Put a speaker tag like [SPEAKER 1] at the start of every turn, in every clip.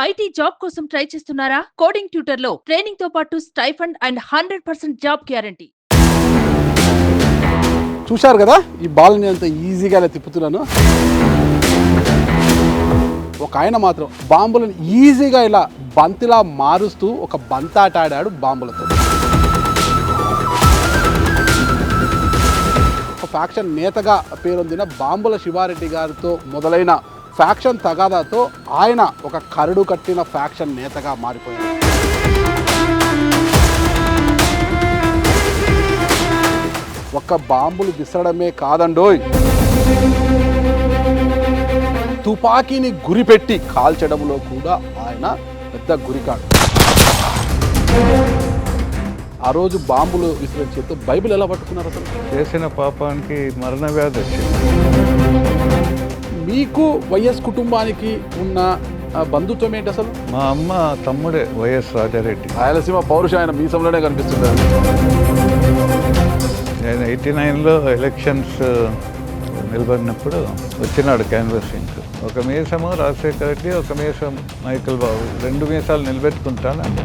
[SPEAKER 1] IT job కోసం try చేస్తున్నారా? Coding tutor లో ట్రైనింగ్ తో పాటు స్టైఫండ్ అండ్ 100% జాబ్ గ్యారంటీ.
[SPEAKER 2] చూశారు కదా ఈ బాల్ని అంత ఈజీగా ఇలా తిప్పుతున్నాను. ఒక ఆయన మాత్రం బాంబులను ఈజీగా ఇలా బంతిలా మారుస్తూ ఒక బంతాట ఆడాడు బాంబులతో. ఒక ఫ్యాక్షన్ నేతగా పేరొందిన బాంబుల శివారెడ్డి గారితో మొదలైన ఫ్యాక్షన్ తగాదాతో ఆయన ఒక కరడు కట్టిన ఫ్యాక్షన్ నేతగా మారిపోయారు. ఒక్క బాంబులు విసరడమే కాదండోయ్, తుపాకీని గురిపెట్టి కాల్చడంలో కూడా ఆయన పెద్ద గురికాడు. ఆ రోజు బాంబులు విసిరిన చేతితో బైబిల్ ఎలా పట్టుకున్నారు? అసలు
[SPEAKER 3] చేసిన పాపానికి మరణ వ్యాధి వచ్చింది.
[SPEAKER 2] మీకు వైఎస్ కుటుంబానికి ఉన్న బంధుత్వం ఏంటి అసలు?
[SPEAKER 3] మా అమ్మ తమ్ముడే వైఎస్ రాజారెడ్డి.
[SPEAKER 2] రాయలసీమ పౌరుషం ఆయన మీసంలోనే కనిపిస్తుంటారు.
[SPEAKER 3] నేను 89లో ఎలక్షన్స్ నిలబడినప్పుడు వచ్చినాడు క్యాన్వసింగ్. ఒక మీసము రాజశేఖర రెడ్డి, ఒక మీసం మైకల్ బాబు, 2 మీసాలు నిలబెట్టుకుంటాను అంటే.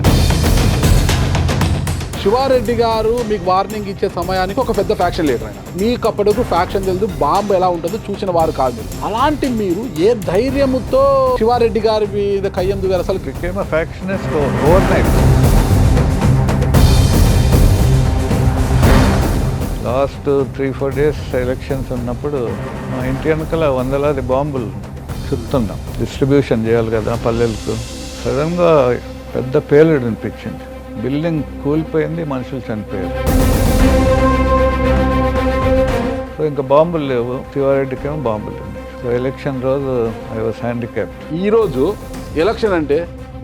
[SPEAKER 2] శివారెడ్డి గారు మీకు వార్నింగ్ ఇచ్చే సమయానికి ఒక పెద్ద ఫ్యాక్షన్ లీడర్ ఆయన. మీకు అప్పటికు ఫ్యాక్షన్ తెలుసు, బాంబు ఎలా ఉంటుందో చూసిన వారు కాదు. అలాంటి మీరు ఏ ధైర్యముతో శివారెడ్డి గారి మీద కయ్యందు గారు అసలు
[SPEAKER 3] became a factionist over night. Last 3-4 days elections ఉన్నప్పుడు మా ఇంటి వెనకాల వందలాది బాంబులు చుడుతున్నాం. డిస్ట్రిబ్యూషన్ చేయాలి కదా పల్లెలకు. సడన్గా పెద్ద పేలుడు అనిపించింది. బిల్డింగ్ కూలిపోయింది, మనుషులు చనిపోయారు. సో ఇంకా బాంబులు లేవు. శివారెడ్డికి ఏమో బాంబులు లేవు. సో ఎలక్షన్ రోజు ఐ వాజ్ హ్యాండిక్యాప్డ్.
[SPEAKER 2] ఈరోజు ఎలక్షన్ అంటే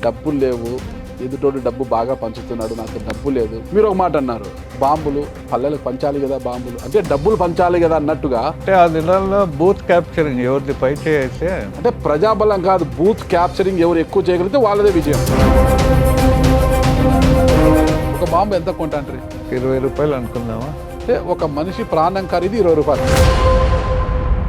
[SPEAKER 2] డబ్బులు లేవు, ఎదుటోడు డబ్బు బాగా పంచుతున్నాడు, నాకు డబ్బు లేదు. మీరు ఒక మాట అన్నారు, బాంబులు పల్లెలకు పంచాలి కదా, బాంబులు అంటే డబ్బులు పంచాలి కదా అన్నట్టుగా.
[SPEAKER 3] అంటే ఆ దినాల్లో బూత్ క్యాప్చరింగ్ ఎవరిది పై చేస్తే,
[SPEAKER 2] అంటే ప్రజాబలం కాదు, బూత్ క్యాప్చరింగ్ ఎవరు ఎక్కువ చేయగలిగితే వాళ్ళదే విజయం. ఒక బాంబు ఎంత కొంటాంటారు?
[SPEAKER 3] 20 రూపాయలు అనుకుందామా?
[SPEAKER 2] అంటే ఒక మనిషి ప్రాణం ఖరీదు 20 రూపాయలు.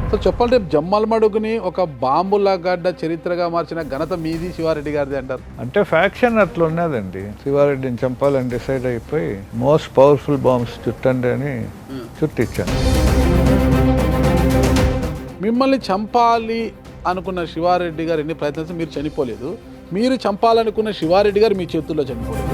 [SPEAKER 2] సో చెప్పాలంటే జమ్మలమడుగుని ఒక బాంబుల గడ్డ చరిత్రగా మార్చిన ఘనత మీది, శివారెడ్డి గారిది అంటారు.
[SPEAKER 3] అంటే ఫ్యాక్షన్ అట్లా ఉన్నదండి. శివారెడ్డిని చంపాలని డిసైడ్ అయిపోయి మోస్ట్ పవర్ఫుల్ బాంబ్స్ చుట్టండి అని చుట్టించాను.
[SPEAKER 2] మిమ్మల్ని చంపాలి అనుకున్న శివారెడ్డి గారు ఎన్ని ప్రయత్నించి మీరు చనిపోలేదు. మీరు చంపాలనుకున్న శివారెడ్డి గారు మీ చేతుల్లో చనిపోలేదు.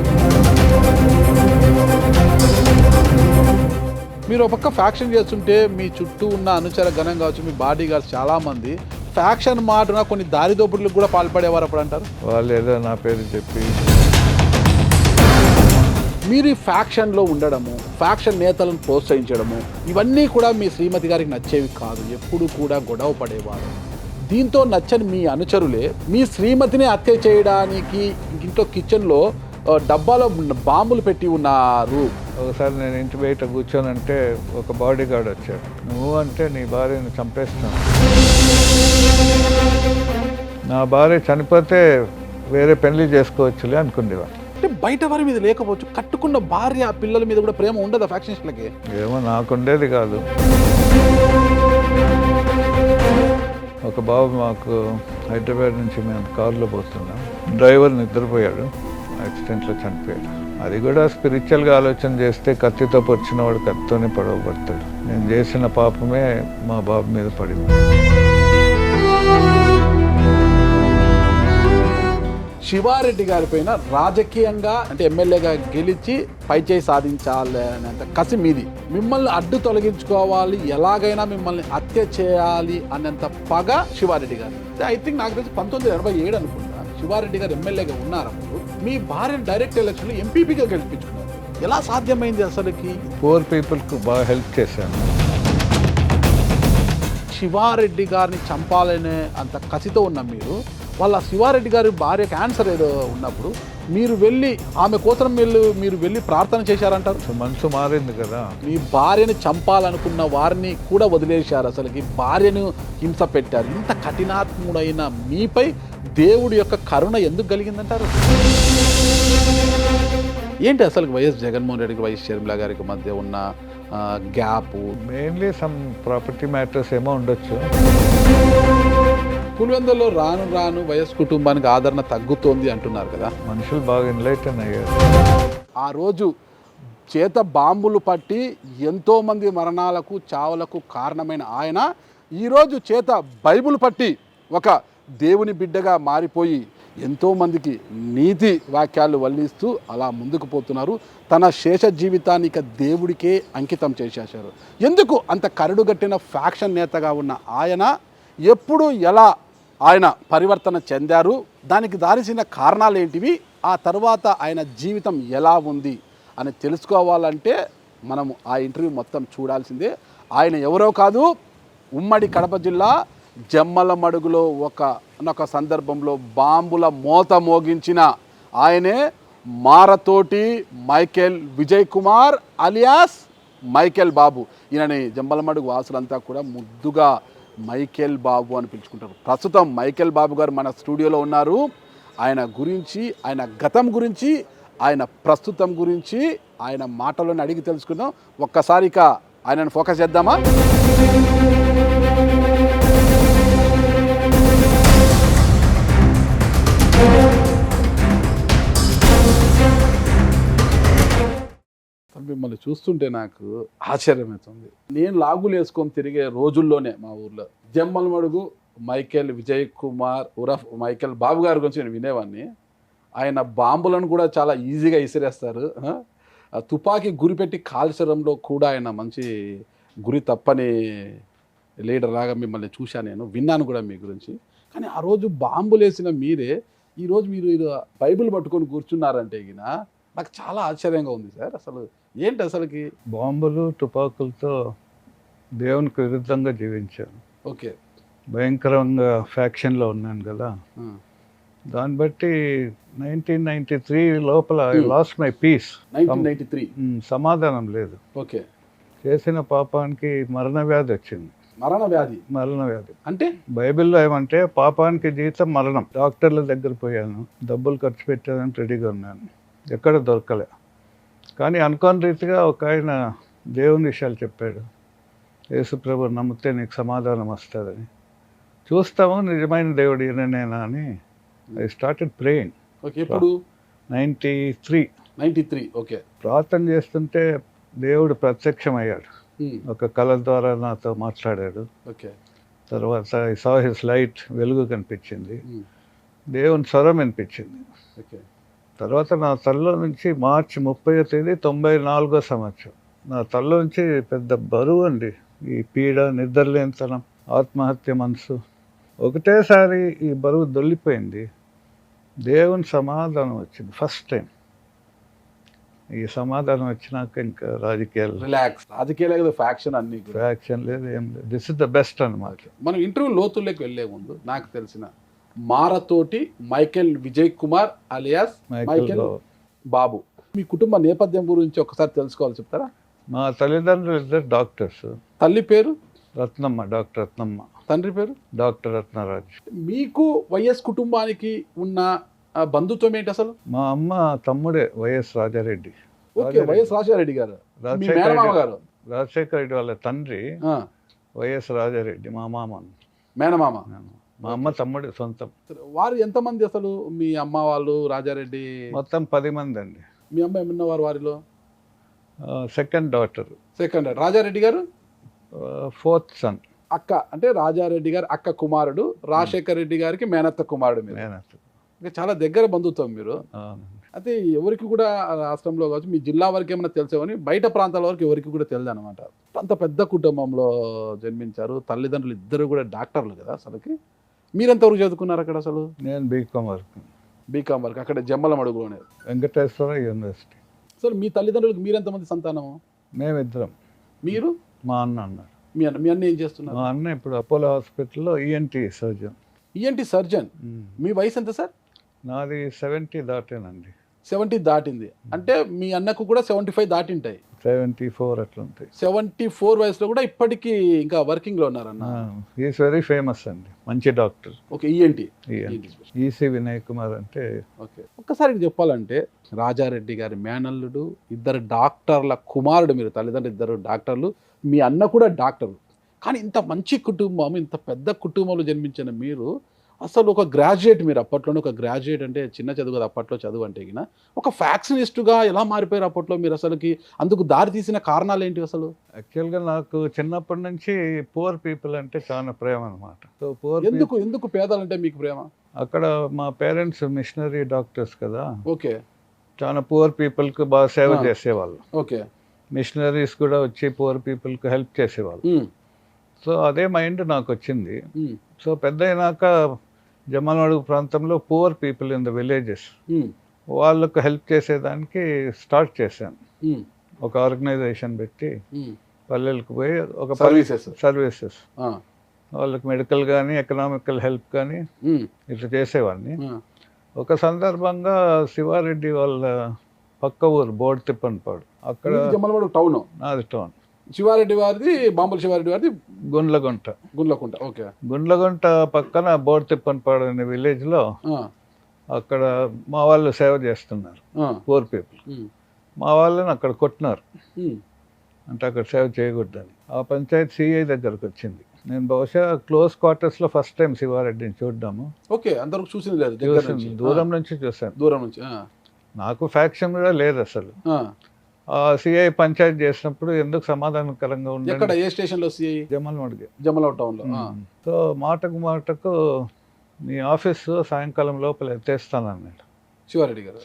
[SPEAKER 2] మీరు ఒక పక్క ఫ్యాక్షన్ చేస్తుంటే మీ చుట్టూ ఉన్న అనుచర గణం కావచ్చు, మీ బాడీ గార్డ్స్ చాలామంది ఫ్యాక్షన్ మాటన కొన్ని దారిదోపుడులకు కూడా పాల్పడేవారు అప్పుడు అంటారు.
[SPEAKER 3] వాళ్ళు ఏదో నా పేరు చెప్పి.
[SPEAKER 2] మీరు ఈ ఫ్యాక్షన్లో ఉండడము, ఫ్యాక్షన్ నేతలను ప్రోత్సహించడము, ఇవన్నీ కూడా మీ శ్రీమతి గారికి నచ్చేవి కాదు. ఎప్పుడు కూడా గొడవ పడేవారు. దీంతో నచ్చని మీ అనుచరులే మీ శ్రీమతిని హత్య చేయడానికి ఇంట్లో కిచెన్లో డబ్బాలో బాంబులు పెట్టి ఉన్నారు.
[SPEAKER 3] ఒకసారి నేను ఇంటి బయట కూర్చోనంటే ఒక బాడీ గార్డ్ వచ్చాడు. నువ్వు అంటే నీ భార్యను చంపేస్తాను. నా భార్య చనిపోతే వేరే పెళ్లి చేసుకోవచ్చులే అనుకుండేవా.
[SPEAKER 2] అంటే బయట వారి మీద లేకపోవచ్చు, కట్టుకున్న భార్య పిల్లల మీద కూడా ప్రేమ ఉండదా ఫ్యాక్షనిస్టులకి?
[SPEAKER 3] ఏమో నాకుండేది కాదు. ఒక బాబు మాకు హైదరాబాద్ నుంచి మేము కారులో పోతున్నాం. డ్రైవర్ నిద్రపోయాడు, యాక్సిడెంట్లో చనిపోయాడు. అది కూడా స్పిరిచువల్గా ఆలోచన చేస్తే కత్తితో పొడిచిన వాడు కత్తితోనే పడవబడతాడు. నేను చేసిన పాపమే మా బాబు మీద పడింది.
[SPEAKER 2] శివారెడ్డి గారి పైన రాజకీయంగా అంటే ఎమ్మెల్యేగా గెలిచి పైచేయి సాధించాలి అనేంత కసి మీది. మిమ్మల్ని అడ్డు తొలగించుకోవాలి, ఎలాగైనా మిమ్మల్ని హత్య చేయాలి అనేంత పగ శివారెడ్డి గారు. ఐ థింక్ నాకు తెలిసి 1987 అనుకుంటా శివారెడ్డి గారు ఎమ్మెల్యేగా ఉన్నప్పుడు మీ భార్యను డైరెక్ట్ ఎలక్షన్లో ఎంపీపీగా గెలిపించుకున్నారు. ఎలా సాధ్యమైంది అసలుకి?
[SPEAKER 3] పూర్ పీపుల్కు బాగా హెల్ప్ చేశాను.
[SPEAKER 2] శివారెడ్డి గారిని చంపాలనే అంత కసితో ఉన్న మీరు, వాళ్ళ శివారెడ్డి గారి భార్య క్యాన్సర్ ఏదో ఉన్నప్పుడు మీరు వెళ్ళి ఆమె కోసం మీరు వెళ్ళి ప్రార్థన చేశారంటారు.
[SPEAKER 3] మనసు మారింది కదా.
[SPEAKER 2] మీ భార్యను చంపాలనుకున్న వారిని కూడా వదిలేశారు. అసలుకి భార్యను హింస పెట్టారు. ఇంత కఠినాత్ముడైన మీపై దేవుడి యొక్క కరుణ ఎందుకు కలిగిందంటారు? ఏంటి అసలు వైఎస్ జగన్మోహన్ రెడ్డికి వైఎస్ షర్మిల గారికి మధ్య ఉన్న gap?
[SPEAKER 3] Mainly some property matters ఏమో ఉండొచ్చు.
[SPEAKER 2] పులివెందులో రాను రాను వైఎస్ కుటుంబానికి ఆదరణ తగ్గుతోంది అంటున్నారు కదా.
[SPEAKER 3] మనుషులు బాగా ఎన్లైటన్ అయ్యారు.
[SPEAKER 2] ఆ రోజు చేత బాంబులు పట్టి ఎంతోమంది మరణాలకు చావులకు కారణమైన ఆయన ఈరోజు చేత బైబిల్ పట్టి ఒక దేవుని బిడ్డగా మారిపోయి ఎంతోమందికి నీతి వాక్యాలు వల్లిస్తూ అలా ముందుకు పోతున్నారు. తన శేష జీవితాన్ని ఇక దేవుడికే అంకితం చేసేశారు. ఎందుకు అంత కరడుగట్టిన ఫ్యాక్షన్ నేతగా ఉన్న ఆయన ఎప్పుడు ఎలా ఆయన పరివర్తన చెందారు, దానికి దారిసిన కారణాలు ఏంటివి, ఆ తర్వాత ఆయన జీవితం ఎలా ఉంది అని తెలుసుకోవాలంటే మనము ఆ ఇంటర్వ్యూ మొత్తం చూడాల్సిందే. ఆయన ఎవరో కాదు, ఉమ్మడి కడప జిల్లా జమ్మలమడుగులో ఒక సందర్భంలో బాంబుల మోత మోగించిన ఆయనే Marathoti Michael Vijay Kumar alias Michael Babu. ఈయనని జమ్మలమడుగు వాసులంతా కూడా ముద్దుగా మైకేల్ బాబు అని పిలుచుకుంటారు. ప్రస్తుతం మైకేల్ బాబు గారు మన స్టూడియోలో ఉన్నారు. ఆయన గురించి, ఆయన గతం గురించి, ఆయన ప్రస్తుతం గురించి ఆయన మాటలను అడిగి తెలుసుకుందాం. ఒక్కసారి ఇక ఆయనను ఫోకస్ చేద్దామా? మిమ్మల్ని చూస్తుంటే నాకు ఆశ్చర్యమవుతుంది. నేను లాగులు వేసుకొని తిరిగే రోజుల్లోనే మా ఊర్లో జమ్మలమడుగు మైకేల్ విజయ్ కుమార్ ఉరఫ్ మైకేల్ బాబు గారి గురించి నేను వినేవాడిని. ఆయన బాంబులను కూడా చాలా ఈజీగా ఇసిరేస్తారు. తుపాకీ గురిపెట్టి కాల్చడంలో కూడా ఆయన మంచి గురి తప్పని లీడర్ లాగా మిమ్మల్ని చూశాను, నేను విన్నాను కూడా మీ గురించి. కానీ ఆ రోజు బాంబులు వేసిన మీరే ఈరోజు మీరు బైబిల్ పట్టుకొని కూర్చున్నారంటే గిన నాకు చాలా ఆశ్చర్యంగా ఉంది సార్. అసలు ఏంటి అసలుకి?
[SPEAKER 3] బాంబులు తుపాకులతో దేవునికి విరుద్ధంగా జీవించాను.
[SPEAKER 2] ఓకే,
[SPEAKER 3] భయంకరంగా ఫ్యాక్షన్లో ఉన్నాను కదా. దాన్ని బట్టి 1993 లోపల లాస్ట్ మై పీస్.
[SPEAKER 2] 1993
[SPEAKER 3] సమాధానం లేదు.
[SPEAKER 2] ఓకే,
[SPEAKER 3] చేసిన పాపానికి మరణ వ్యాధి వచ్చింది.
[SPEAKER 2] మరణ వ్యాధి అంటే
[SPEAKER 3] బైబిల్లో ఏమంటే పాపానికి జీతం మరణం. డాక్టర్ల దగ్గర పోయాను, డబ్బులు ఖర్చు పెట్టాలని రెడీగా ఉన్నాను, ఎక్కడ దొరకలే. కానీ అనుకోని రీతిగా ఒక ఆయన దేవుని విషయాలు చెప్పాడు. యేసుప్రభు నమ్మితే నీకు సమాధానం వస్తుందని. చూస్తాము నిజమైన దేవుడు ఈయననేనా అని ఐ స్టార్టెడ్ ప్రేయింగ్.
[SPEAKER 2] ఓకే, ఇప్పుడు
[SPEAKER 3] 93.
[SPEAKER 2] ఓకే,
[SPEAKER 3] ప్రార్థన చేస్తుంటే దేవుడు ప్రత్యక్షమయ్యాడు. ఒక కళ ద్వారా నాతో మాట్లాడాడు.
[SPEAKER 2] ఓకే,
[SPEAKER 3] తర్వాత ఐ సా హిస్ లైట్, వెలుగు కనిపించింది, దేవుని స్వరం వినిపించింది.
[SPEAKER 2] ఓకే,
[SPEAKER 3] తర్వాత నా తల్లో నుంచి మార్చి 30వ తేదీ 94వ సంవత్సరం నా తల్లో నుంచి పెద్ద బరువు అండి. ఈ పీడ, నిద్రలేనితనం, ఆత్మహత్య మనసు ఒకటేసారి ఈ బరువు దొల్లిపోయింది. దేవుని సమాధానం వచ్చింది ఫస్ట్ టైం. ఈ సమాధానం వచ్చినాక ఇంకా రాజకీయాలు
[SPEAKER 2] రిలాక్స్. రాజకీయాలు ఫ్యాక్షన్ అన్ని
[SPEAKER 3] ఫ్యాక్షన్ లేదు, ఏం లేదు. దిస్ ఇస్ ద బెస్ట్ అన్నమాట.
[SPEAKER 2] మనం ఇంటర్వ్యూ లోతుల్లోకి వెళ్ళే ముందు నాకు తెలిసిన Marathoti Michael Vijay Kumar alias Michael Babu, మీ కుటుంబ నేపథ్యం గురించి ఒకసారి తెలుసుకోవాలి, చెప్తారా?
[SPEAKER 3] మా తల్లిదండ్రులు ఇద్దరు డాక్టర్స్.
[SPEAKER 2] తల్లి పేరు
[SPEAKER 3] రత్నమ్మ, డాక్టర్ రత్నమ్మ.
[SPEAKER 2] తండ్రి పేరు
[SPEAKER 3] డాక్టర్ రత్నరాజ్.
[SPEAKER 2] మీకు వైఎస్ కుటుంబానికి ఉన్న బంధుత్వం ఏంటి అసలు?
[SPEAKER 3] మా అమ్మ తమ్ముడే YS Rajareddy.
[SPEAKER 2] Okay, YS Rajareddy గారు మీ మేనమామ గారు.
[SPEAKER 3] రాజశేఖర రెడ్డి వాళ్ళ తండ్రి వైఎస్ రాజారెడ్డి మా మామ,
[SPEAKER 2] మేనమామ.
[SPEAKER 3] మా అమ్మ తమ్ముడు సొంతం.
[SPEAKER 2] వారు ఎంతమంది అసలు? మీ అమ్మ వాళ్ళు రాజారెడ్డి
[SPEAKER 3] మొత్తం 10 మంది అండి.
[SPEAKER 2] మీ అమ్మ ఏమన్నవారు వారిలో?
[SPEAKER 3] Second daughter.
[SPEAKER 2] సెకండ్. రాజారెడ్డి గారు
[SPEAKER 3] 4th సన్.
[SPEAKER 2] అక్క అంటే రాజారెడ్డి గారు అక్క కుమారుడు, రాజశేఖర రెడ్డి గారికి మేనత్త కుమారుడు మీరు. ఇంకా చాలా దగ్గర బంధుత్వం మీరు. అయితే ఎవరికి కూడా రాష్ట్రంలో కావచ్చు, మీ జిల్లా వరకు ఏమైనా తెలిసేవని, బయట ప్రాంతాల వరకు ఎవరికి కూడా తెలియదు అనమాట. అంత పెద్ద కుటుంబంలో జన్మించారు. తల్లిదండ్రులు ఇద్దరు కూడా డాక్టర్లు కదా. అసలుకి మీరెంతవరకు చదువుకున్నారు అక్కడ? అసలు
[SPEAKER 3] నేను బీకామ్ వరకు
[SPEAKER 2] అక్కడ జమ్మలమడుగులోనే,
[SPEAKER 3] వెంకటేశ్వర యూనివర్సిటీ.
[SPEAKER 2] అసలు మీ తల్లిదండ్రులకు మీరెంతమంది సంతానము?
[SPEAKER 3] మేమిద్దరం.
[SPEAKER 2] మీరు?
[SPEAKER 3] మా అన్న అన్నారు.
[SPEAKER 2] మీ అన్న ఏం చేస్తున్నారు?
[SPEAKER 3] మా అన్న ఇప్పుడు అపోలో హాస్పిటల్లో ఈఎన్టీ సర్జన్.
[SPEAKER 2] ENT surgeon. మీ వయసు ఎంత సార్?
[SPEAKER 3] నాది 70 దాటేనండి.
[SPEAKER 2] 70 దాటింది అంటే మీ అన్నకు కూడా 75 దాటింటాయి.
[SPEAKER 3] 74 అట్లా ఉంటాయి.
[SPEAKER 2] 74 వయసులో కూడా ఇప్పటికీ ఇంకా వర్కింగ్ లో ఉన్నారన్న.
[SPEAKER 3] ఈస్ వెరీ ఫేమస్ అండి, మంచి doctor.
[SPEAKER 2] Okay, ENT
[SPEAKER 3] EC Vinay Kumar అంటే.
[SPEAKER 2] ఓకే, ఒక్కసారి చెప్పాలంటే రాజారెడ్డి గారి మేనల్లుడు, ఇద్దరు డాక్టర్ల కుమారుడు మీరు. తల్లిదండ్రులు ఇద్దరు డాక్టర్లు, మీ అన్న కూడా డాక్టరు. కానీ ఇంత మంచి కుటుంబం, ఇంత పెద్ద కుటుంబంలో జన్మించిన మీరు అసలు ఒక గ్రాడ్యుయేట్, మీరు అప్పట్లోనే ఒక గ్రాడ్యుయేట్ అంటే చిన్న చదువు కదా అప్పట్లో చదువు అంటే గిన, ఒక ఫ్యాక్షనిస్టుగా ఎలా మారిపోయారు అప్పట్లో మీరు? అసలుకి అందుకు దారి తీసిన కారణాలు ఏంటి అసలు?
[SPEAKER 3] యాక్చువల్గా నాకు చిన్నప్పటి నుంచి పూర్ పీపుల్ అంటే చాలా ప్రేమ అనమాట. సో
[SPEAKER 2] ఎందుకు పేదలంటే మీకు ప్రేమ?
[SPEAKER 3] అక్కడ మా పేరెంట్స్ మిషనరీ డాక్టర్స్ కదా,
[SPEAKER 2] ఓకే,
[SPEAKER 3] చాలా పూర్ పీపుల్కి బాగా సేవ చేసేవాళ్ళు.
[SPEAKER 2] ఓకే,
[SPEAKER 3] మిషనరీస్ కూడా వచ్చి పూర్ పీపుల్కి హెల్ప్ చేసేవాళ్ళు. సో అదే మైండ్ నాకు వచ్చింది. సో పెద్ద అయినాక జమ్మలమడుగు ప్రాంతంలో poor people in the villages వాళ్ళకు హెల్ప్ చేసేదానికి స్టార్ట్ చేశాను. ఒక ఆర్గనైజేషన్ పెట్టి పల్లెలకు పోయి ఒక సర్వీసెస్ వాళ్ళకి మెడికల్ కానీ ఎకనామికల్ హెల్ప్ కానీ ఇట్లా చేసేవాడిని. ఒక సందర్భంగా శివారెడ్డి వాళ్ళ పక్క ఊరు బోర్డు తిప్పనిపాడు, అక్కడ
[SPEAKER 2] జమ్మలమడుగు టౌన్,
[SPEAKER 3] నాది టౌన్.
[SPEAKER 2] శివారెడ్డి వారిది, బాంబుల శివారెడ్డి వారిది గుండ్లగుంట. ఓకే,
[SPEAKER 3] గుండ్లగుంట పక్కన బోర్డు తిప్పనిపాడు అనే విలేజ్లో అక్కడ మా వాళ్ళు సేవ చేస్తున్నారు, పూర్ పీపుల్. మా వాళ్ళని అక్కడ కొట్టినారు, అంటే అక్కడ సేవ చేయకూడదని. ఆ పంచాయతీ సిఐ దగ్గరకు వచ్చింది. నేను బహుశా క్లోజ్ క్వార్టర్స్లో ఫస్ట్ టైం శివారెడ్డిని చూడ్డాము.
[SPEAKER 2] ఓకే, అందరికి చూసింది లేదు,
[SPEAKER 3] దూరం నుంచి చూశాను.
[SPEAKER 2] దూరం నుంచి. నాకు
[SPEAKER 3] ఫ్యాక్షన్ కూడా లేదు అసలు. సిఐ పంచాయతీ చేసినప్పుడు ఎందుకు సమాధానకరంగా ఉంది.
[SPEAKER 2] ఎక్కడ, ఏ స్టేషన్లో సిఐ? జమ్మలమడుగు టౌన్లో.
[SPEAKER 3] సో మాటకు మీ ఆఫీసు సాయంకాలం లోపల ఎత్తేస్తానన్నాడు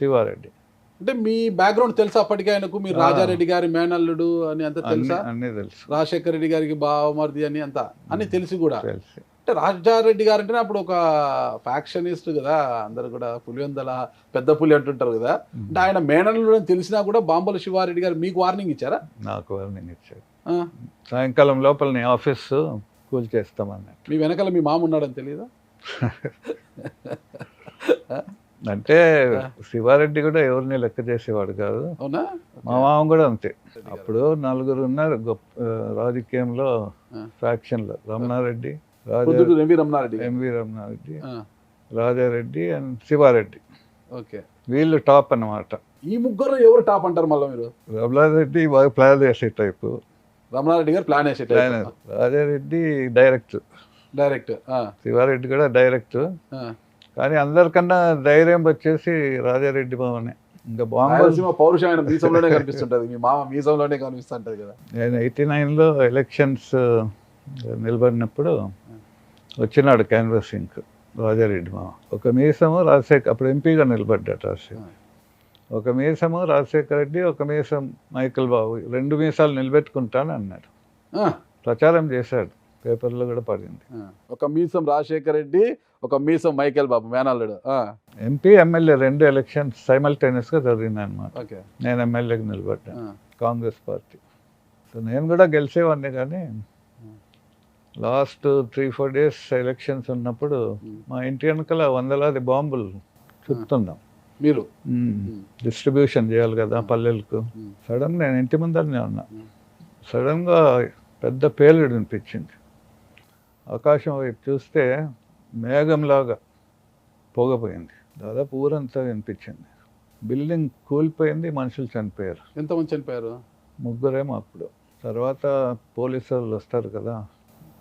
[SPEAKER 3] శివారెడ్డి.
[SPEAKER 2] అంటే మీ బ్యాక్గ్రౌండ్ తెలుసా అప్పటికే ఆయనకు? మీరు రాజారెడ్డి గారి మేనల్లుడు అని అంత తెలుసా?
[SPEAKER 3] అన్నీ తెలుసు.
[SPEAKER 2] రాజశేఖర రెడ్డి గారికి బావమరిది అని అంత అన్ని తెలిసి కూడా. అంటే రాజారెడ్డి గారు అంటే అప్పుడు ఒక ఫ్యాక్షనిస్ట్ కదా, అందరు కూడా పులివెందల పెద్ద పులి అంటుంటారు కదా. అంటే ఆయన మేనల్లుడు అని తెలిసినా కూడా బాంబుల శివారెడ్డి గారు మీకు వార్నింగ్ ఇచ్చారా?
[SPEAKER 3] నాకు వార్నింగ్ ఇచ్చారు. సాయంకాలం లోపల నీ ఆఫీసు కూల్ చేస్తామన్నట్టు.
[SPEAKER 2] మీ వెనకాల మీ మామ ఉన్నాడని తెలియదా?
[SPEAKER 3] అంటే శివారెడ్డి కూడా ఎవరిని లెక్క చేసేవాడు కాదు.
[SPEAKER 2] అవునా?
[SPEAKER 3] మా మామ కూడా అంతే. అప్పుడు నలుగురు ఉన్నారు గొప్ప రాజకీయంలో, ఫ్యాక్షన్లో. Ramana Reddy, MV Ramana Reddy, Raja Reddy and Siva Reddy.
[SPEAKER 2] Okay,
[SPEAKER 3] వీళ్ళు టాప్ అన్నమాట.
[SPEAKER 2] ఈ ముగ్గురు ఎవరు టాప్ అంటారు మళ్ళీ మీరు?
[SPEAKER 3] రమణారెడ్డి బాగా ప్లాన్ చేసే టైపు,
[SPEAKER 2] రమణారెడ్డి గారు ప్లాన్ వేసే టైప్,
[SPEAKER 3] రాజారెడ్డి డైరెక్ట్, శివారెడ్డి కూడా డైరెక్ట్. కానీ అందరికన్నా ధైర్యం వచ్చేసి రాజారెడ్డి బావనే. ఇంకా బాంబు
[SPEAKER 2] పౌరుషమైన మీసంలోనే కనిపిస్తుంటది, మీ మామ మీసంలోనే కనిపిస్తుంటది కదా.
[SPEAKER 3] నేను 89లో ఎలక్షన్స్ నిలబడినప్పుడు వచ్చినాడు క్యాన్వాసింగ్ రాజారెడ్డి మామ. ఒక మీసము రాజశేఖర్, అప్పుడు ఎంపీగా నిలబడ్డాడు రాజశేఖర్. ఒక మీసము రాజశేఖర రెడ్డి, ఒక మీసం మైకేల్ బాబు, 2 మీసాలు నిలబెట్టుకుంటాను అన్నాడు. ప్రచారం చేశాడు, పేపర్లో కూడా పడింది.
[SPEAKER 2] ఒక మీసం రాజశేఖర రెడ్డి, ఒక మీసం మైకేల్ బాబు మేనల్లుడు.
[SPEAKER 3] ఎంపీ ఎమ్మెల్యే 2 ఎలక్షన్స్ సైమల్టేనియస్గా జరిగినాయి అనమాట. నేను ఎమ్మెల్యేకి నిలబడ్డాను, కాంగ్రెస్ పార్టీ. సో నేను కూడా గెలిచేవాడిని. కానీ లాస్ట్ 3-4 డేస్ ఎలక్షన్స్ ఉన్నప్పుడు మా ఇంటి వెనకాల వందలాది బాంబులు చుడుతున్నాం.
[SPEAKER 2] మీరు
[SPEAKER 3] డిస్ట్రిబ్యూషన్ చేయాలి కదా పల్లెలకు. సడన్ నేను ఇంటి ముందరనే ఉన్నా, సడన్గా పెద్ద పేలుడు అనిపించింది. ఆకాశం వైపు చూస్తే మేఘంలాగా పొగపోయింది, దాదాపు ఊరంతా వినిపించింది. బిల్డింగ్ కూలిపోయింది, మనుషులు చనిపోయారు.
[SPEAKER 2] ఎంతమంది చనిపోయారు?
[SPEAKER 3] 3 అప్పుడు. తర్వాత పోలీసు వాళ్ళు వస్తారు కదా,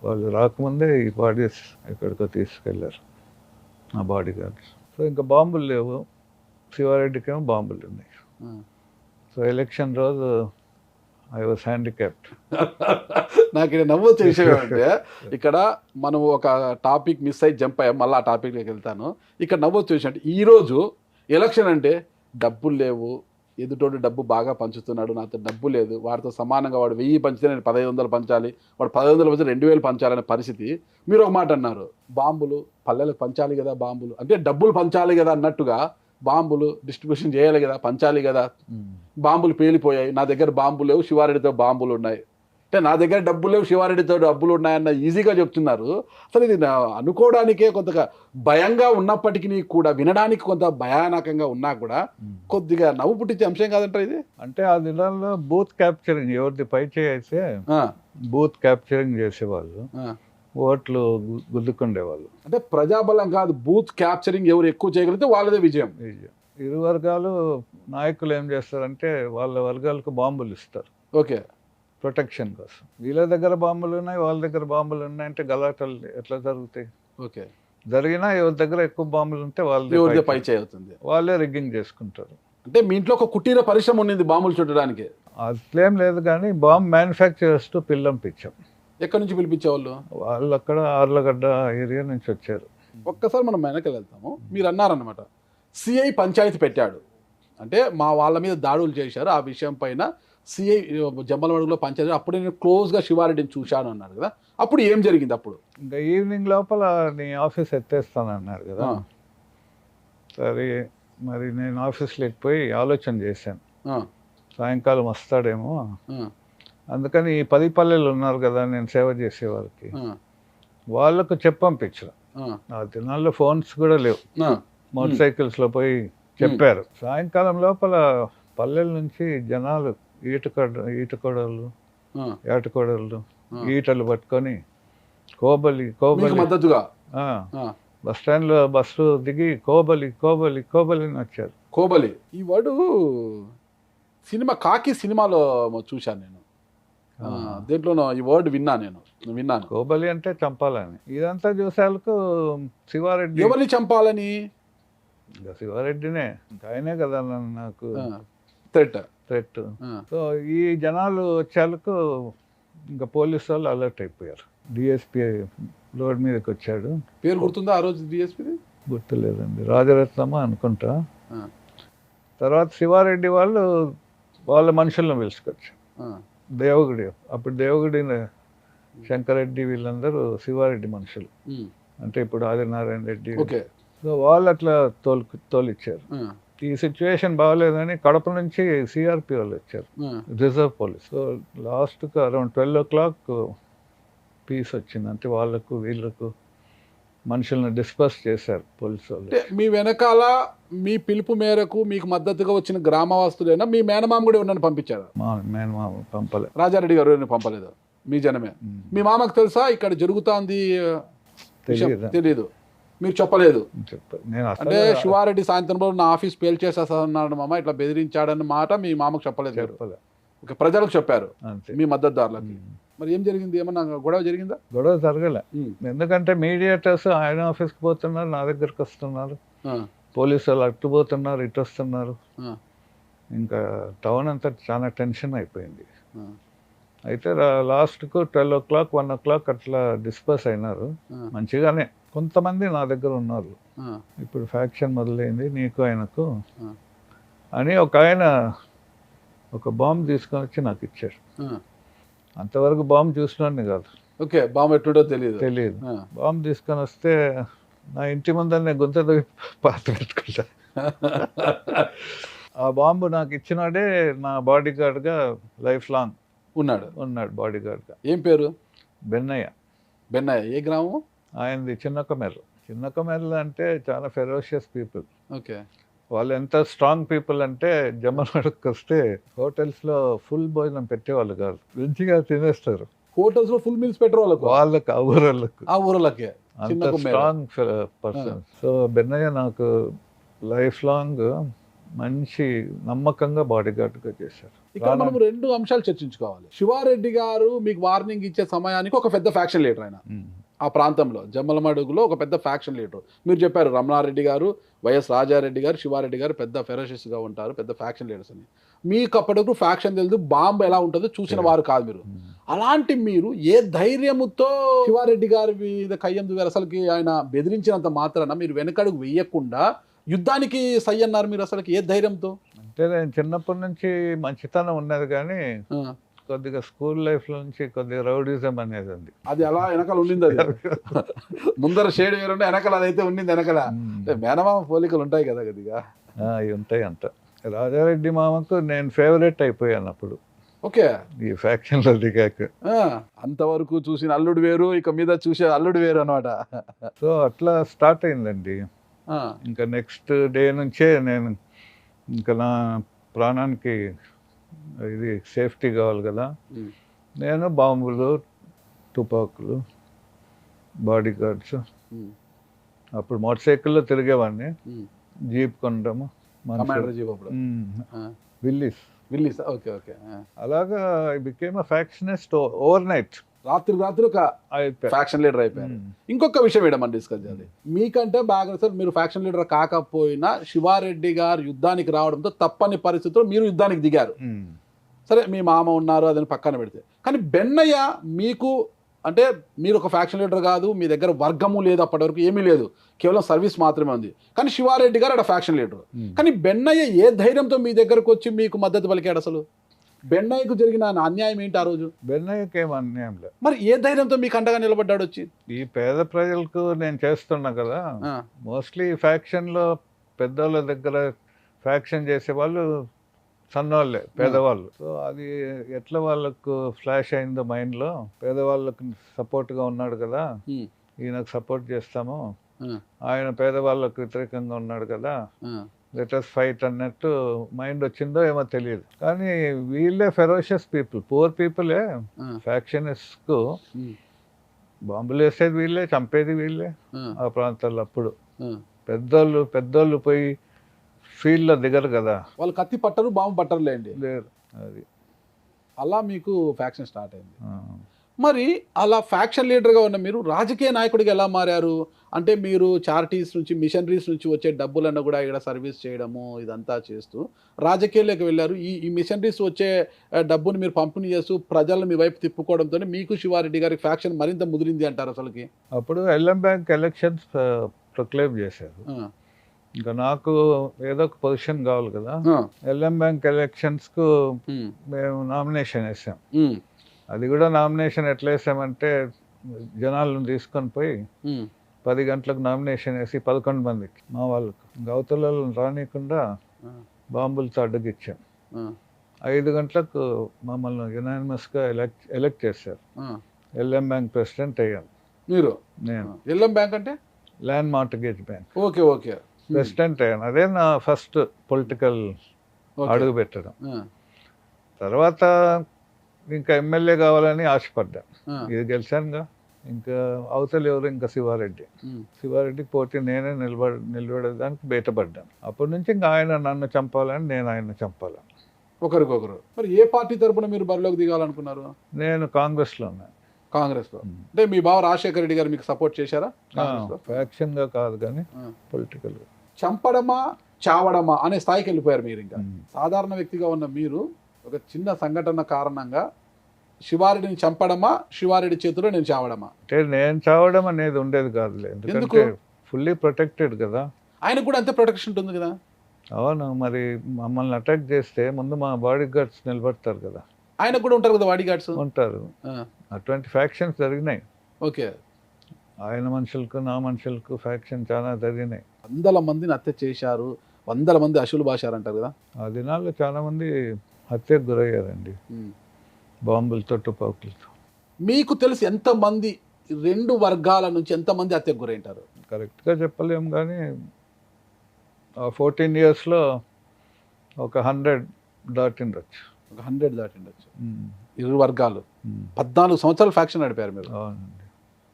[SPEAKER 3] వాళ్ళు రాకముందే ఈ బాడీస్ ఎక్కడికో తీసుకెళ్ళారు, ఆ బాడీ గార్డ్స్. సో ఇంకా బాంబులు లేవు, శివారెడ్డికి ఏమో బాంబులు ఉన్నాయి. సో ఎలక్షన్ రోజు ఐ వాజ్ హ్యాండిక్యాప్డ్.
[SPEAKER 2] నాకు ఇక్కడ నవ్వొచ్చే విషయం ఏమంటే, ఇక్కడ మనం ఒక టాపిక్ మిస్ అయ్యి జంప్ అయ్యాం, మళ్ళీ ఆ టాపిక్లోకి వెళ్తాను. ఇక్కడ నవ్వొచ్చే విషయం అంటే, ఈరోజు ఎలక్షన్ అంటే డబ్బులు లేవు, ఎదుటోడు డబ్బు బాగా పంచుతున్నాడు, నాతో డబ్బు లేదు, వాడితో సమానంగా వాడు 1000 పంచితే నేను 1500 పంచాలి, వాడు 1500 పంచితే 2000 పంచాలనే పరిస్థితి. మీరు ఒక మాట అన్నారు, బాంబులు పల్లెలకు పంచాలి కదా, బాంబులు అంటే డబ్బులు పంచాలి కదా అన్నట్టుగా బాంబులు డిస్ట్రిబ్యూషన్ చేయాలి కదా, పంచాలి కదా. బాంబులు పేలిపోయాయి, నా దగ్గర బాంబులు లేవు, శివారెడ్డితో బాంబులు ఉన్నాయి. అంటే నా దగ్గర డబ్బులు లేవు, శివారెడ్డితో డబ్బులు ఉన్నాయన్న ఈజీగా చెప్తున్నారు. అసలు ఇది అనుకోవడానికే కొంత భయంగా ఉన్నప్పటికీ కూడా, వినడానికి కొంత భయానకంగా ఉన్నా కూడా కొద్దిగా నవ్వు పుట్టించే అంశం కాదంటారు ఇది.
[SPEAKER 3] అంటే ఆ దినాల్లో బూత్ క్యాప్చరింగ్, ఎవరిది పై చేస్తే బూత్ క్యాప్చరింగ్ చేసేవాళ్ళు, ఓట్లు గుద్దుకుండేవాళ్ళు.
[SPEAKER 2] అంటే ప్రజాబలం కాదు, బూత్ క్యాప్చరింగ్ ఎవరు ఎక్కువ చేయగలిగితే వాళ్ళదే విజయం.
[SPEAKER 3] ఇరు వర్గాలు నాయకులు ఏం చేస్తారంటే వాళ్ళ వర్గాలకు బాంబులు ఇస్తారు.
[SPEAKER 2] ఓకే,
[SPEAKER 3] ప్రొటెక్షన్ కోసం. వీళ్ళ దగ్గర బాంబులు ఉన్నాయి, వాళ్ళ దగ్గర బాంబులు ఉన్నాయి అంటే గలాటలు ఎట్లా జరుగుతాయి?
[SPEAKER 2] ఓకే,
[SPEAKER 3] జరిగినా ఎవరి దగ్గర ఎక్కువ బాంబులు ఉంటే
[SPEAKER 2] ఎవరిదే పై చేయి అవుతుంది.
[SPEAKER 3] వాళ్ళే రిగ్గింగ్ చేసుకుంటారు.
[SPEAKER 2] అంటే మీ ఇంట్లో ఒక కుటీర పరిశ్రమ ఉండింది బాంబులు చుట్టడానికి?
[SPEAKER 3] అట్లేం లేదు, కానీ బాంబ్ మ్యానుఫ్యాక్చరర్స్ తో పిలిపించాం.
[SPEAKER 2] ఎక్కడి నుంచి పిలిపించేవాళ్ళు?
[SPEAKER 3] వాళ్ళు అక్కడ ఆర్లగడ్డ ఏరియా నుంచి వచ్చారు.
[SPEAKER 2] ఒక్కసారి మనం వెనక్కి వెళ్తాము. మీరు అన్నారన్నమాట సిఐ పంచాయతీ పెట్టాడు అంటే మా వాళ్ళ మీద దాడులు చేశారు, ఆ విషయం పైన సిఐ జమ్మలమడుగులో పంచాయతీ, అప్పుడు నేను క్లోజ్గా శివారెడ్డిని చూశాను అన్నారు కదా, అప్పుడు ఏం జరిగింది? అప్పుడు
[SPEAKER 3] ఇంకా ఈవినింగ్ లోపల నీ ఆఫీస్ ఎత్తేస్తానన్నారు కదా. సరే మరి నేను ఆఫీస్లో పోయి ఆలోచన చేశాను, సాయంకాలం వస్తాడేమో, అందుకని ఈ 10 పల్లెలు ఉన్నారు కదా నేను సేవ చేసే వాళ్ళకి, వాళ్ళకు చెప్పంపించడం. ఆ దినాల్లో ఫోన్స్ కూడా లేవు, మోటార్ సైకిల్స్లో పోయి చెప్పారు. సాయంకాలం లోపల పల్లెల నుంచి జనాలు ఈటకొడలు ఏటకొడలు ఈటలు పట్టుకొని కోబలి
[SPEAKER 2] మద్దతుగా
[SPEAKER 3] బస్ స్టాండ్లో బస్సు దిగి కోబలి కోబలి కోబలి అని వచ్చారు.
[SPEAKER 2] కోబలి ఈ వర్డు సినిమా కాకి సినిమాలో చూశాను నేను, దేంట్లోనో ఈ వర్డ్ విన్నాను.
[SPEAKER 3] కోబలి అంటే చంపాలని. ఇదంతా చూసేందుకు శివారెడ్డి
[SPEAKER 2] ఎవరిని చంపాలని?
[SPEAKER 3] ఇంకా శివారెడ్డినే, ఇంకా ఆయనే కదా నాకు థ్రెట్. సో ఈ జనాలు వచ్చేందుకు ఇంకా పోలీసు వాళ్ళు అలర్ట్ అయిపోయారు. డిఎస్పీ రోడ్ మీదకి వచ్చాడు.
[SPEAKER 2] పేరు గుర్తుందా ఆ రోజు డిఎస్పీది?
[SPEAKER 3] గుర్తులేదండి, రాజరత్నమ్మ అనుకుంటా. తర్వాత శివారెడ్డి వాళ్ళు వాళ్ళ మనుషులను పిలుచుకొచ్చారు. దేవగుడి, అప్పుడు దేవగుడి శంకరెడ్డి వీళ్ళందరూ శివారెడ్డి మనుషులు, అంటే ఇప్పుడు ఆదినారాయణ రెడ్డి. సో వాళ్ళు అట్లా తోలిచ్చారు. ఈ సిచ్యువేషన్ బాగోలేదని కడప నుంచి సిఆర్పి వాళ్ళు వచ్చారు, రిజర్వ్ పోలీస్. సో లాస్ట్కి అరౌండ్ 12 o'clock పీస్ వచ్చింది. అంటే వాళ్ళకు వీళ్ళకు మనుషులను డిస్పర్స్ చేశారు పోలీసు వాళ్ళు.
[SPEAKER 2] మీ వెనకాల మీ పిలుపు మేరకు మీకు మద్దతుగా వచ్చిన గ్రామవాసులైనా మీ మేనమామ కూడా ఎవరిని పంపించారు?
[SPEAKER 3] మా మేనమామ పంపలేదు,
[SPEAKER 2] రాజారెడ్డి గారు ఎవరిని పంపలేదు, మీ జనమే. మీ మామకు తెలుసా ఇక్కడ జరుగుతుంది? తెలీదు, మీరు చెప్పలేదు. అంటే శివారెడ్డి సాయంత్రం నా ఆఫీస్ పేల్చేసేస్తున్నాడు మామ, ఇట్లా బెదిరించాడన్న మాట మీ మామకు చెప్పలేదు. ఓకే, ప్రజలకు చెప్పారు, మీ మద్దతుదారులకి. మరి ఏం జరిగింది? ఏమన్నా గొడవ జరిగిందా?
[SPEAKER 3] గొడవ జరగలే, ఎందుకంటే మీడియేటర్స్ ఆయన ఆఫీస్కి పోతున్నారు, నా దగ్గరకు వస్తున్నారు, పోలీసు వాళ్ళు అటు పోతున్నారు, ఇటు వస్తున్నారు. ఇంకా టౌన్ అంతా చాలా టెన్షన్ అయిపోయింది. అయితే లాస్ట్కు 12 o'clock 1 o'clock అట్లా డిస్పర్స్ అయినారు. మంచిగానే కొంతమంది నా దగ్గర ఉన్నారు. ఇప్పుడు ఫ్యాక్షన్ మొదలైంది నీకు ఆయనకు అని ఒక ఆయన ఒక బాంబు తీసుకొని వచ్చి నాకు ఇచ్చాడు. అంతవరకు బాంబు చూసినాన్ని కాదు.
[SPEAKER 2] ఓకే, బాంబు ఎట్లుంటో తెలియదు.
[SPEAKER 3] బాంబు తీసుకొని వస్తే నా ఇంటి ముందర గుంత పాత పెట్టుకుంటా. ఆ బాంబు నాకు ఇచ్చినాడే నా బాడీ గార్డ్గా లైఫ్ లాంగ్ ఉన్నాడు బాడీ గార్డ్గా.
[SPEAKER 2] ఏం పేరు?
[SPEAKER 3] బెన్నయ్య.
[SPEAKER 2] ఏ గ్రామం
[SPEAKER 3] ఆయనది? చిన్నకొమెర్ల అంటే చాలా ఫెరోషియస్ పీపుల్.
[SPEAKER 2] ఓకే,
[SPEAKER 3] వాళ్ళు ఎంత స్ట్రాంగ్ పీపుల్ అంటే జమ్మలమడుగుకి వస్తే హోటల్స్లో ఫుల్ భోజనం పెట్టేవాళ్ళు కాదు, మంచిగా తినేస్తారు.
[SPEAKER 2] హోటల్స్లో ఫుల్ మీల్స్ పెట్టేవాళ్ళు
[SPEAKER 3] వాళ్ళకి, ఆ ఊరళ్ళకి అంత స్ట్రాంగ్ పర్సన్. సో బెన్నయ్య నాకు లైఫ్ లాంగ్ మంచి నమ్మకంగా బాడీ గార్డ్గా చేశారు.
[SPEAKER 2] ఇక్కడ మనం 2 అంశాలు చర్చించుకోవాలి. శివారెడ్డి గారు మీకు వార్నింగ్ ఇచ్చే సమయానికి ఒక పెద్ద ఫ్యాక్షన్ లీడర్ ఆయన ఆ ప్రాంతంలో, జమ్మలమడుగులో ఒక పెద్ద ఫ్యాక్షన్ లీడర్. మీరు చెప్పారు రమణారెడ్డి గారు, వైఎస్ రాజారెడ్డి గారు, శివారెడ్డి గారు పెద్ద ఫెరోషియస్గా ఉంటారు, పెద్ద ఫ్యాక్షన్ లీడర్స్ అని. మీకు అప్పటికు ఫ్యాక్షన్ తెలియదు, బాంబు ఎలా ఉంటుందో చూసిన వారు కాదు మీరు. అలాంటి మీరు ఏ ధైర్యముతో శివారెడ్డి గారి మీద కయ్యం దువ్వారు? అసలుకి ఆయన బెదిరించినంత మాత్రాన మీరు వెనకడుగు వెయ్యకుండా యుద్ధానికి సై అన్నారు మీరు. అసలుకి ఏ ధైర్యంతో?
[SPEAKER 3] అంటే నేను చిన్నప్పటి నుంచి మంచితనం ఉన్నది, కానీ కొద్దిగా స్కూల్ లైఫ్ నుంచి కొద్దిగా రౌడిజం అనేది ఉంది.
[SPEAKER 2] అది అలా వెనకాల ఉండింది, అది ముందర షేడ్ వేరుంటే వెనకాల అదైతే ఉండింది. వెనకాల మేనమామ పోలికలు ఉంటాయి కదా కొద్దిగా.
[SPEAKER 3] అవి ఉంటాయి అంట. రాజారెడ్డి మామకు నేను ఫేవరెట్ అయిపోయాను అప్పుడు.
[SPEAKER 2] ఓకే,
[SPEAKER 3] ఈ ఫ్యాక్షన్లో దిగాక.
[SPEAKER 2] అంతవరకు చూసిన అల్లుడు వేరు, ఇక మీద చూసే అల్లుడు వేరు అనమాట.
[SPEAKER 3] సో అట్లా స్టార్ట్ అయిందండి. ఇంకా నెక్స్ట్ డే నుంచే నేను ఇంకా నా ప్రాణానికి ఇది సేఫ్టీ కావాలి కదా, నేను బాంబులు, తుపాకులు, బాడీ గార్డ్స్. అప్పుడు మోటార్ సైకిల్లో తిరిగేవాడిని, జీప్ కొనడము, విల్లీస్
[SPEAKER 2] విల్లీస్, ఓకే ఓకే.
[SPEAKER 3] అలాగా I became a factionist overnight.
[SPEAKER 2] రాత్రి ఒక ఫ్యాక్షన్ లీడర్ అయిపోయారు. ఇంకొక విషయం ఏంటో మనం డిస్కస్ చేయాలి. మీకంటే బాగా సార్, మీరు ఫ్యాక్షన్ లీడర్ కాకపోయినా శివారెడ్డి గారు యుద్ధానికి రావడంతో తప్పని పరిస్థితుల్లో మీరు యుద్ధానికి దిగారు. సరే, మీ మామ ఉన్నారు, అదని పక్కన పెడితే, కానీ బెన్నయ్య మీకు అంటే మీరు ఒక ఫ్యాక్షన్ లీడర్ కాదు, మీ దగ్గర వర్గము లేదు, అప్పటి వరకు ఏమీ లేదు, కేవలం సర్వీస్ మాత్రమే ఉంది. కానీ శివారెడ్డి గారు అక్కడ ఫ్యాక్షన్ లీడర్. కానీ బెన్నయ్య ఏ ధైర్యంతో మీ దగ్గరకు వచ్చి మీకు మద్దతు పలికాడు? అసలు బెన్నయ్యకు జరిగిన అన్యాయం ఏంటి ఆ రోజు?
[SPEAKER 3] బెన్నయ్యకి ఏం అన్యాయం లేదు.
[SPEAKER 2] మరి ఏ ధైర్యంతో మీకు అండగా నిలబడ్డాడు వచ్చి?
[SPEAKER 3] ఈ పేద ప్రజలకు నేను చేస్తున్నా కదా, మోస్ట్లీ ఫ్యాక్షన్లో పెద్దోళ్ళ దగ్గర ఫ్యాక్షన్ చేసే వాళ్ళు సన్నోళ్ళే, పేదవాళ్ళు. సో అది ఎట్లా వాళ్ళకు ఫ్లాష్ అయిందో మైండ్లో, పేదవాళ్ళకు సపోర్ట్గా ఉన్నాడు కదా, ఈయనకు సపోర్ట్ చేస్తాము, ఆయన పేదవాళ్ళకు వ్యతిరేకంగా ఉన్నాడు కదా, లెటర్స్ ఫైట్ అన్నట్టు మైండ్ వచ్చిందో ఏమో తెలియదు. కానీ వీళ్ళే ఫెరోషియస్ పీపుల్, పూర్ పీపులే ఫ్యాక్షనిస్ట్కు బాంబులు వేసేది వీళ్ళే, చంపేది వీళ్ళే ఆ ప్రాంతాల్లో. అప్పుడు పెద్దోళ్ళు పోయి ఫీల్డ్లో దిగరు కదా,
[SPEAKER 2] వాళ్ళు కత్తి పట్టరు, బాంబు పట్టరులేండి.
[SPEAKER 3] లేరు. అది
[SPEAKER 2] అలా మీకు ఫ్యాక్షన్ స్టార్ట్ అయింది. మరి అలా ఫ్యాక్షన్ లీడర్గా ఉన్న మీరు రాజకీయ నాయకుడిగా ఎలా మారారు? అంటే మీరు చారిటీస్ నుంచి, మిషనరీస్ నుంచి వచ్చే డబ్బులను కూడా ఇక్కడ సర్వీస్ చేయడము, ఇదంతా చేస్తూ రాజకీయాల్లోకి వెళ్ళారు. ఈ మిషనరీస్ వచ్చే డబ్బుని మీరు పంపిణీ చేస్తూ ప్రజలను మీ వైపు తిప్పుకోవడంతో మీకు శివారెడ్డి గారికి ఫ్యాక్షన్ మరింత ముదిరింది అంటారు అసలుకి.
[SPEAKER 3] అప్పుడు ఎల్ఎం బ్యాంక్ ఎలక్షన్స్ ప్రొక్లైమ్ చేశారు. ఇంకా నాకు ఏదో ఒక పొజిషన్ కావాలి కదా, ఎల్ఎం బ్యాంక్ ఎలక్షన్స్కు మేము నామినేషన్ వేసాం. అది కూడా నామినేషన్ ఎట్లా వేసామంటే, జనాలను తీసుకొని పోయి 10 గంటలకు నామినేషన్ వేసి 11 మందికి మా వాళ్ళకు గౌతలను రానియకుండా బాంబులతో అడ్డగిచ్చాం. 5 గంటలకు మమ్మల్ని యునానిమస్గా ఎలక్ట్ చేశారు. ఎల్ఎం బ్యాంక్ ప్రెసిడెంట్ అయ్యాను.
[SPEAKER 2] మీరు?
[SPEAKER 3] నేను.
[SPEAKER 2] ఎల్ఎం బ్యాంక్ అంటే
[SPEAKER 3] land mortgage bank.
[SPEAKER 2] Okay okay.
[SPEAKER 3] President అయ్యాను. అదే నా ఫస్ట్ పొలిటికల్ అడుగు పెట్టడం. తర్వాత ఇంకా ఎమ్మెల్యే కావాలని ఆశపడ్డాను. ఇది గెలిచానుగా, ఇంకా అవతల ఎవరు, ఇంకా శివారెడ్డికి పోటీ నేనే నిలబడేదానికి బయటపడ్డాను. అప్పటి నుంచి ఇంకా ఆయన నన్ను చంపాలని, నేను ఆయన చంపాలని.
[SPEAKER 2] ఒకరికొకరు. మరి ఏ పార్టీ తరపున మీరు బరిలోకి దిగాలనుకున్నారు?
[SPEAKER 3] నేను కాంగ్రెస్లో ఉన్నాను.
[SPEAKER 2] కాంగ్రెస్లో అంటే మీ బావ రాజశేఖర రెడ్డి గారు మీకు సపోర్ట్ చేశారా?
[SPEAKER 3] ఫ్యాక్షన్గా కాదు కానీ పొలిటికల్గా.
[SPEAKER 2] చంపడమా చావడమా అనే స్థాయికి వెళ్ళిపోయారు మీరు. ఇంకా సాధారణ వ్యక్తిగా ఉన్న మీరు ఒక చిన్న సంఘటన కారణంగా శివారెడ్డిని చంపడమా, శివారెడ్డి చేతిలో నేను చావడమా?
[SPEAKER 3] అంటే నేను చావడం అనేది ఉండేది కాదులే, ఎందుకంటే ఫుల్లీ ప్రొటెక్టెడ్ కదా.
[SPEAKER 2] ఆయనకు కూడా అంతే ప్రొటెక్షన్ ఉంటుంది కదా.
[SPEAKER 3] అవును, మరి మమ్మల్ని అటాక్ చేస్తే ముందు మా బాడీ గార్డ్స్ నిలబడతారు కదా.
[SPEAKER 2] ఆయనకు కూడా ఉంటారు కదా బాడీ గార్డ్స్.
[SPEAKER 3] ఉంటారు. అటువంటి ఫ్యాక్షన్స్ జరిగినాయి.
[SPEAKER 2] ఓకే.
[SPEAKER 3] ఆయన మనుషులకు నా మనుషులకు ఫ్యాక్షన్ చాలా జరిగినాయి.
[SPEAKER 2] 100 మందిని హత్య చేశారు, 100 మంది అశులు బాశారంటారు కదా.
[SPEAKER 3] ఆ దినాల్లో చాలా మంది హత్యకు గురయ్యారండి, బాంబులతో, తుపాకులతో.
[SPEAKER 2] మీకు తెలిసి ఎంతమంది 2 వర్గాల నుంచి ఎంతమంది హత్యకు గురైంటారు?
[SPEAKER 3] కరెక్ట్గా చెప్పలేము కానీ 14 yearsలో ఒక 100 దాటిండొచ్చు.
[SPEAKER 2] 100 దాటిండొచ్చు. 2 వర్గాలు 14 సంవత్సరాలు ఫ్యాక్షన్ నడిపారు మీరు.
[SPEAKER 3] అవునండి.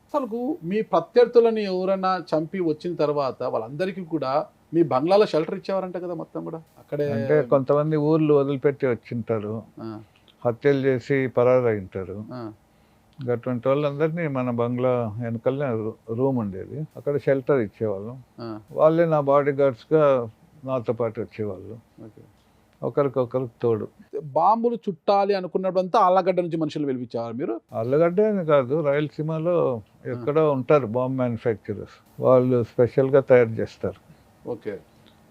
[SPEAKER 2] అసలు మీ ప్రత్యర్థులని ఎవరైనా చంపి వచ్చిన తర్వాత వాళ్ళందరికీ కూడా మీ బంగ్లాలో షెల్టర్ ఇచ్చేవారంట కదా మొత్తం కూడా అక్కడే?
[SPEAKER 3] అంటే కొంతమంది ఊర్లు వదిలిపెట్టి వచ్చింటారు, హత్యలు చేసి పరారైంటారు. అటువంటి వాళ్ళందరినీ మన బంగ్లా వెనకల్నే రూమ్ ఉండేది, అక్కడ షెల్టర్ ఇచ్చేవాళ్ళం. వాళ్ళే నా బాడీ గార్డ్స్గా నాతో పాటు వచ్చేవాళ్ళు, ఒకరికొకరికి తోడు.
[SPEAKER 2] బాంబులు చుట్టాలి అనుకున్నప్పుడంతా ఆళ్ళగడ్డ నుంచి మనుషులు పిలిపించేవారు మీరు?
[SPEAKER 3] ఆళ్ళగడ్డ అని కాదు, రాయలసీమలో ఎక్కడో ఉంటారు బాంబ్ మ్యానుఫ్యాక్చరర్స్, వాళ్ళు స్పెషల్గా తయారు చేస్తారు.
[SPEAKER 2] ఓకే.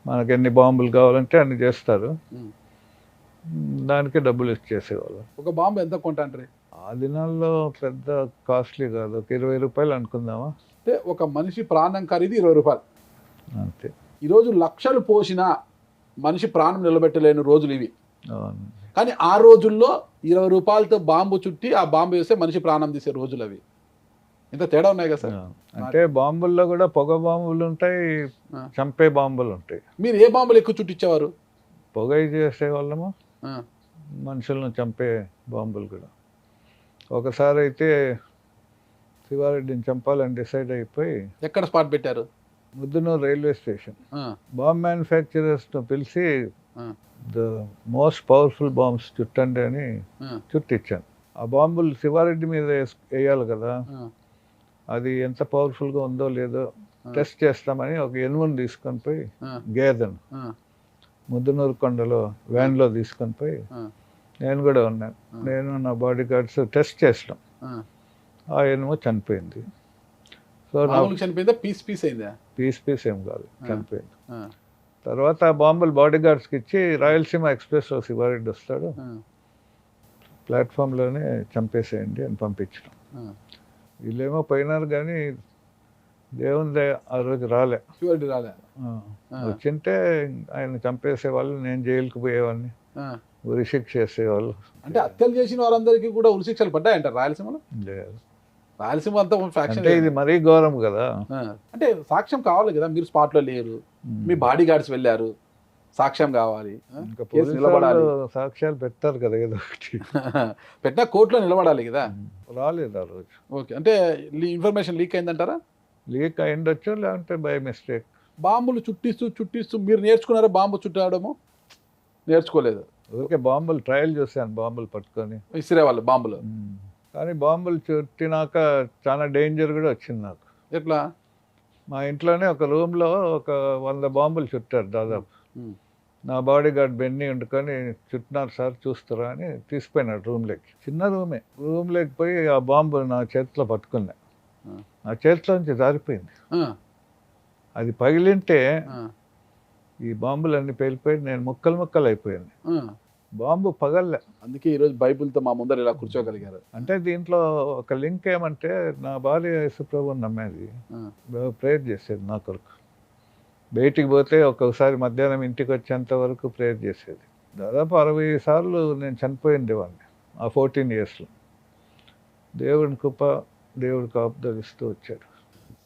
[SPEAKER 3] మనకి ఎన్ని బాంబులు కావాలంటే అన్ని చేస్తారు, దానికి డబ్బులు ఇచ్చేసేవాళ్ళు.
[SPEAKER 2] ఒక బాంబు ఎంత కొంటాండ్రి?
[SPEAKER 3] ఆ దినాల్లో పెద్ద కాస్ట్లీ కాదు, ఒక 20 రూపాయలు అనుకుందామా.
[SPEAKER 2] అంటే ఒక మనిషి ప్రాణం ఖరీదు 20 రూపాయలు
[SPEAKER 3] అంతే.
[SPEAKER 2] ఈరోజు లక్షలు పోసినా మనిషి ప్రాణం నిలబెట్టలేని రోజులు ఇవి.
[SPEAKER 3] అవును.
[SPEAKER 2] కానీ ఆ రోజుల్లో 20 రూపాయలతో బాంబు చుట్టి ఆ బాంబు వేస్తే మనిషి ప్రాణం తీసే రోజులు అవి. ఇంత తేడా ఉన్నాయి కదా సార్.
[SPEAKER 3] అంటే బాంబుల్లో కూడా పొగ బాంబులు ఉంటాయి, చంపే బాంబులు ఉంటాయి.
[SPEAKER 2] మీరు ఏ బాంబులు ఎక్కువ చుట్టించేవారు?
[SPEAKER 3] పొగ చేసే వాళ్ళము, మనుషులను చంపే బాంబులు కూడా. ఒకసారి అయితే శివారెడ్డిని చంపాలని డిసైడ్ అయిపోయి
[SPEAKER 2] ఎక్కడ స్పాట్ పెట్టారు?
[SPEAKER 3] ముద్దునూరు రైల్వే స్టేషన్ బాంబ్ మ్యానుఫ్యాక్చరర్స్ను పిలిచి ద మోస్ట్ పవర్ఫుల్ బాంబ్స్ చుట్టండి అని చుట్టిచ్చాను. ఆ బాంబులు శివారెడ్డి మీద వేయాలి కదా, అది ఎంత పవర్ఫుల్గా ఉందో లేదో టెస్ట్ చేస్తామని ఒక ఎనుమును తీసుకొని పోయి గేదెను ముద్దునూరు కొండలో వ్యాన్లో తీసుకొని పోయి నేను కూడా ఉన్నాను, నేను నా బాడీ గార్డ్స్ టెస్ట్ చేసినాం. ఆ ఎనుము చనిపోయింది. సో
[SPEAKER 2] చనిపోయిందా? పీస్ అయిందా?
[SPEAKER 3] పీస్ ఏం కాదు, చనిపోయింది. తర్వాత ఆ బాంబులు బాడీ గార్డ్స్కి ఇచ్చి రాయలసీమ ఎక్స్ప్రెస్లో శివారెడ్డి వస్తాడు, ప్లాట్ఫామ్లోనే చంపేసేయండి అని పంపించడం. వీళ్ళేమో పోయినారు కానీ దేవుని దయ ఆ రోజు రాలే.
[SPEAKER 2] శివారెడ్డి రాలే.
[SPEAKER 3] వచ్చింటే ఆయన చంపేసే వాళ్ళు, నేను జైలుకి పోయేవాడిని, ఉరిశిక్ష చేసేవాళ్ళు.
[SPEAKER 2] అంటే హత్యలు చేసిన వారందరికీ కూడా ఉరిశిక్షలు పడ్డాయంట రాయలసీమలో?
[SPEAKER 3] లేదు,
[SPEAKER 2] రాయలసీమ అంతా ఫ్యాక్షన్.
[SPEAKER 3] అంటే ఇది మరీ ఘోరం కదా.
[SPEAKER 2] అంటే సాక్ష్యం కావాలి కదా, మీరు స్పాట్లో లేరు, మీ బాడీ గార్డ్స్ వెళ్ళారు, సాక్ష్యం కావాలి.
[SPEAKER 3] ఇంకా పోలీసులు సాక్ష్యాలు పెట్టారు కదా ఏదో ఒకటి.
[SPEAKER 2] పెట్టినా కోర్టులో నిలబడాలి కదా.
[SPEAKER 3] రాలేదు ఆ రోజు.
[SPEAKER 2] ఓకే, అంటే ఇన్ఫర్మేషన్ లీక్ అయిందంటారా?
[SPEAKER 3] లీక్ అయిండొచ్చు, లేదంటే బై మిస్టేక్.
[SPEAKER 2] బాంబులు చుట్టిస్తూ మీరు నేర్చుకున్నారా బాంబు చుట్టడము? నేర్చుకోలేదు.
[SPEAKER 3] ఓకే, బాంబులు ట్రయల్ చూశాను, బాంబులు పట్టుకొని
[SPEAKER 2] విసిరేవాళ్ళు బాంబులు.
[SPEAKER 3] కానీ బాంబులు చుట్టినాక చాలా డేంజర్ కూడా వచ్చింది నాకు.
[SPEAKER 2] ఎట్లా?
[SPEAKER 3] మా ఇంట్లోనే ఒక రూమ్లో ఒక 100 బాంబులు చుట్టారు దాదాపు. నా బాడీ గార్డ్ బెన్నీ వండుకొని చుట్టినారు సార్ చూస్తారా అని తీసిపోయినాడు రూమ్లోకి. చిన్న రూమ్లోకి పోయి ఆ బాంబు నా చేతిలో పట్టుకున్నా. నా చేతిలోంచి జారిపోయింది. అది పగిలింటే ఈ బాంబులన్నీ పేలిపోయి నేను ముక్కలు అయిపోయాను. బాంబు పగల్లే.
[SPEAKER 2] అందుకే ఈరోజు బైబిల్తో మా ముందర ఇలా కూర్చోగలిగారు.
[SPEAKER 3] అంటే దీంట్లో ఒక లింక్ ఏమంటే, నా భార్య యేసుప్రభుని నమ్మేది, ప్రేయర్ చేసేది నా కొరకు. బయటికి పోతే ఒక్కొక్కసారి మధ్యాహ్నం ఇంటికి వచ్చేంత వరకు ప్రేయర్ చేసేది. దాదాపు 60 సార్లు నేను చనిపోయిండేవాడిని ఆ 14 ఇయర్స్లో. దేవుని కృప, దేవుడి కాపుదలు ఇస్తూ వచ్చాడు.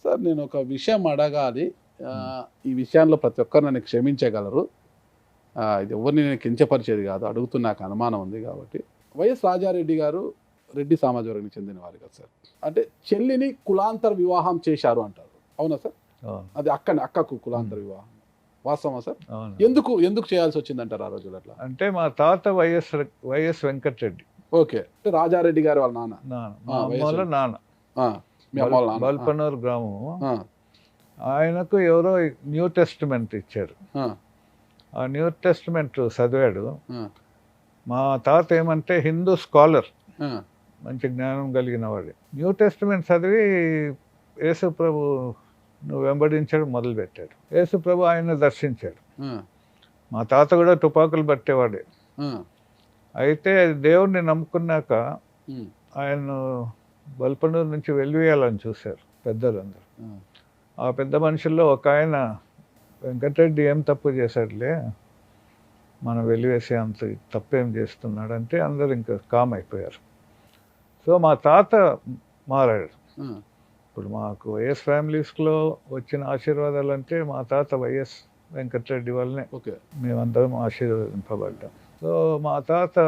[SPEAKER 2] సార్, నేను ఒక విషయం అడగాలి. ఈ విషయాల్లో ప్రతి ఒక్కరు నన్ను క్షమించగలరు. ఇది ఎవరిని నేను కించపరిచేది కాదు, అడుగుతున్న నాకు అనుమానం ఉంది కాబట్టి. వైఎస్ రాజారెడ్డి గారు రెడ్డి సామాజిక వర్గానికి చెందిన వారు కదా సార్. అంటే చెల్లిని కులాంతర వివాహం చేశారు అంటారు, అవునా సార్? అది అక్కకు కులాంతర వివాహం వాస్తవమా సార్? ఎందుకు చేయాల్సి వచ్చింది అంటారు ఆ రోజులు అట్లా?
[SPEAKER 3] అంటే మా తాత వైఎస్ వెంకటరెడ్డి.
[SPEAKER 2] ఓకే, అంటే రాజారెడ్డి గారు వాళ్ళ నాన్న
[SPEAKER 3] బల్పనూరు గ్రామం. ఆయనకు ఎవరో న్యూ టెస్టిమెంట్ ఇచ్చారు. ఆ న్యూ టెస్టిమెంట్ చదివాడు. మా తాత ఏమంటే హిందూ స్కాలర్, మంచి జ్ఞానం కలిగిన వాడు. న్యూ టెస్టిమెంట్ చదివి యేసుప్రభు నువ్వు వెంబడించడం మొదలుపెట్టాడు. యేసుప్రభు ఆయన దర్శించాడు. మా తాత కూడా తుపాకులు పట్టేవాడే. అయితే దేవుణ్ణి నమ్ముకున్నాక ఆయన బల్పనూరు నుంచి వెలివేయాలని చూశారు పెద్దలందరూ. ఆ పెద్ద మనుషుల్లో ఒక ఆయన, వెంకటరెడ్డి ఏం తప్పు చేశాడులే, మనం వెలివేసే అంత తప్పేం చేస్తున్నాడు అంటే అందరు ఇంకా కామ్ అయిపోయారు. సో మా తాత మారాడు. ఇప్పుడు మాకు వైఎస్ ఫ్యామిలీస్లో వచ్చిన ఆశీర్వాదాలు అంటే మా తాత వైఎస్ వెంకటరెడ్డి వల్లనే మేమందరం ఆశీర్వదింపబడ్డాం. సో మా తాత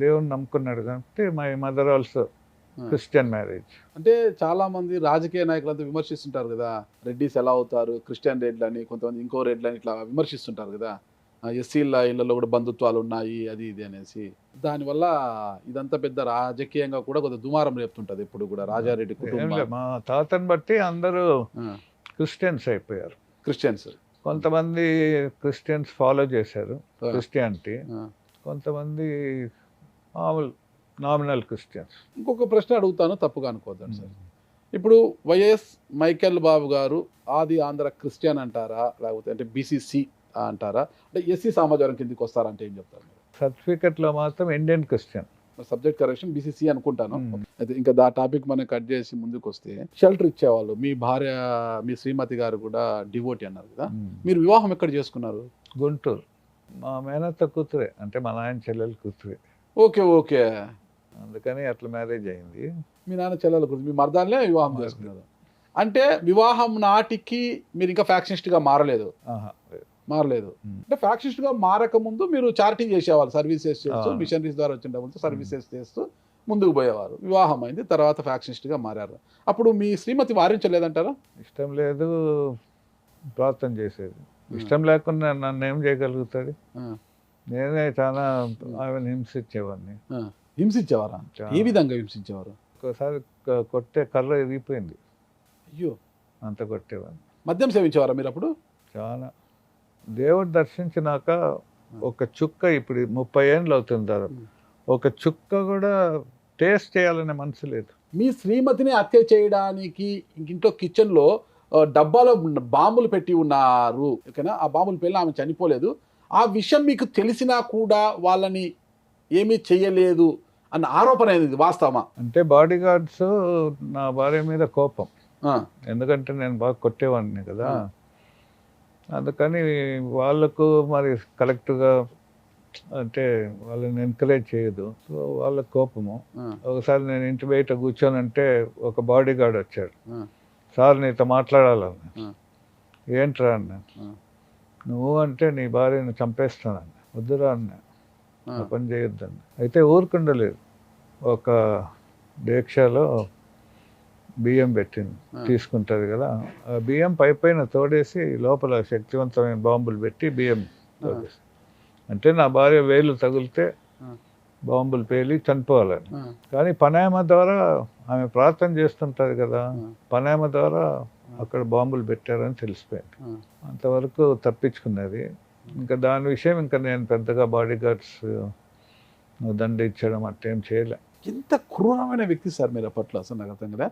[SPEAKER 3] దేవుని నమ్ముకున్నాడు కాబట్టి my mother also Christian marriage.
[SPEAKER 2] అంటే చాలా మంది రాజకీయ నాయకులంతా విమర్శిస్తుంటారు కదా, రెడ్డిస్ ఎలా అవుతారు, క్రిస్టియన్ రెడ్లని, కొంతమంది ఇంకో రెడ్లని ఇట్లా విమర్శిస్తుంటారు కదా, ఎస్సీల ఇళ్లలో కూడా బంధుత్వాలు ఉన్నాయి అది ఇది అనేసి. దానివల్ల ఇదంతా పెద్ద రాజకీయంగా కూడా కొంత దుమారం రేపుతుంటది ఇప్పుడు కూడా రాజారెడ్డి కుటుంబం.
[SPEAKER 3] మా తాతని బట్టి అందరూ క్రిస్టియన్స్ అయిపోయారు.
[SPEAKER 2] క్రిస్టియన్స్
[SPEAKER 3] కొంతమంది క్రిస్టియన్స్ ఫాలో చేశారు క్రిస్టియానిటీ, కొంతమంది మామూలు నామినల్ క్రిస్టియన్స్.
[SPEAKER 2] ఇంకొక ప్రశ్న అడుగుతాను, తప్పుగా అనుకోవద్దండి సార్. ఇప్పుడు వైఎస్ మైకేల్ బాబు గారు ఆది ఆంధ్ర క్రిస్టియన్ అంటారా, లేకపోతే అంటే బీసీసీ అంటారా, అంటే ఎస్సీ సమాజం కిందకి వస్తారంటే ఏం చెప్తారు?
[SPEAKER 3] సర్టిఫికెట్లో మాత్రం Indian Christian.
[SPEAKER 2] Subject correction BCC అనుకుంటాను. అయితే ఇంకా ఆ టాపిక్ మనం కట్ చేసి ముందుకు వస్తే, షెల్టర్ ఇచ్చేవాళ్ళు, మీ భార్య మీ శ్రీమతి గారు కూడా డివోటీ అన్నారు కదా, మీరు వివాహం ఎక్కడ చేసుకున్నారు?
[SPEAKER 3] గుంటూరు. మా మేనత్త కూతురే, అంటే మా నాయన చెల్లెలు కూతురే.
[SPEAKER 2] ఓకే,
[SPEAKER 3] అందుకని అట్లా మ్యారేజ్ అయింది.
[SPEAKER 2] మీ నాన్న చెల్లెల కూతురు, మీ మర్దాన్నే వివాహం చేసుకున్నారు. అంటే వివాహం నాటికి మీరు ఇంకా ఫ్యాక్షనిస్ట్గా మారలేదు? మారలేదు. అంటే ఫ్యాక్షనిస్ట్గా మారక ముందు మీరు చారిటీ చేసేవాళ్ళు, సర్వీసెస్ చేస్తూ, మిషనరీస్ ద్వారా వచ్చిన డబ్బులతో సర్వీసెస్ చేస్తూ ముందుకు పోయేవారు. వివాహం అయింది, తర్వాత ఫ్యాక్షనిస్ట్గా మారారు. అప్పుడు మీ శ్రీమతి వారించలేదంటారా?
[SPEAKER 3] ఇష్టం లేదు, ప్రార్థన చేసేది. ఇష్టం లేకుండా నన్ను ఏం చేయగలుగుతుంది? నేనే చాలా ఆమెను హింసించేవాడిని.
[SPEAKER 2] హింసించేవారా? ఏ విధంగా హింసించేవారు?
[SPEAKER 3] ఒకసారి కొట్టే కర్ర ఇరిగిపోయింది,
[SPEAKER 2] అయ్యో,
[SPEAKER 3] అంత కొట్టేవాడిని.
[SPEAKER 2] మద్యం సేవించేవారా మీరు అప్పుడు?
[SPEAKER 3] చాలా. దేవుడు దర్శించినాక ఒక చుక్క, ఇప్పుడు 30 ఏళ్ళు అవుతుంది దాదాపు, ఒక చుక్క కూడా టేస్ట్ చేయాలనే మనసు లేదు.
[SPEAKER 2] మీ శ్రీమతిని హత్య చేయడానికి ఇంట్లో కిచెన్లో డబ్బాలో బాంబులు పెట్టి ఉన్నారు, ఓకేనా? ఆ బాంబుల పేర్లు ఆమె చనిపోలేదు. ఆ విషయం మీకు తెలిసినా కూడా వాళ్ళని ఏమీ చెయ్యలేదు అన్న ఆరోపణ అనేది వాస్తవమా?
[SPEAKER 3] అంటే బాడీ గార్డ్స్ నా భార్య మీద కోపం, ఎందుకంటే నేను బాగా కొట్టేవాడిని కదా. అందుకని వాళ్ళకు మరి కరెక్ట్గా అంటే వాళ్ళని ఎంకరేజ్ చేయదు, సో వాళ్ళకు కోపము. ఒకసారి నేను ఇంటి బయట కూర్చోనంటే ఒక బాడీ గార్డ్ వచ్చాడు, సార్ నీతో మాట్లాడాలన్న. ఏంట్రా అన్న? నువ్వు అంటే నీ భార్యను చంపేస్తానన్న. వద్దురా అన్న, ఆ పని చేయొద్దన్న. అయితే ఊరుకుండలేదు, ఒక డేక్షాలో బియ్యం పెట్టింది, తీసుకుంటుంది కదా, ఆ బియ్యం పైన తోడేసి లోపల శక్తివంతమైన బాంబులు పెట్టి బియ్యం తోడేసి, అంటే నా భార్య వేలు తగిలితే బాంబులు పేలి చనిపోవాలని. కానీ పనాయమ ద్వారా, ఆమె ప్రార్థన చేస్తుంటుంది కదా, పనాయమ ద్వారా అక్కడ బాంబులు పెట్టారని తెలిసిపోయింది. అంతవరకు తప్పించుకున్నది. ఇంకా దాని విషయం ఇంకా నేను పెద్దగా బాడీ గార్డ్స్ దండించడం అట్టేం చేయలే.
[SPEAKER 2] ఎంత క్రూరమైన వ్యక్తి సార్ మీరు అప్పట్లో, అసలు నాకు అర్థం కదా.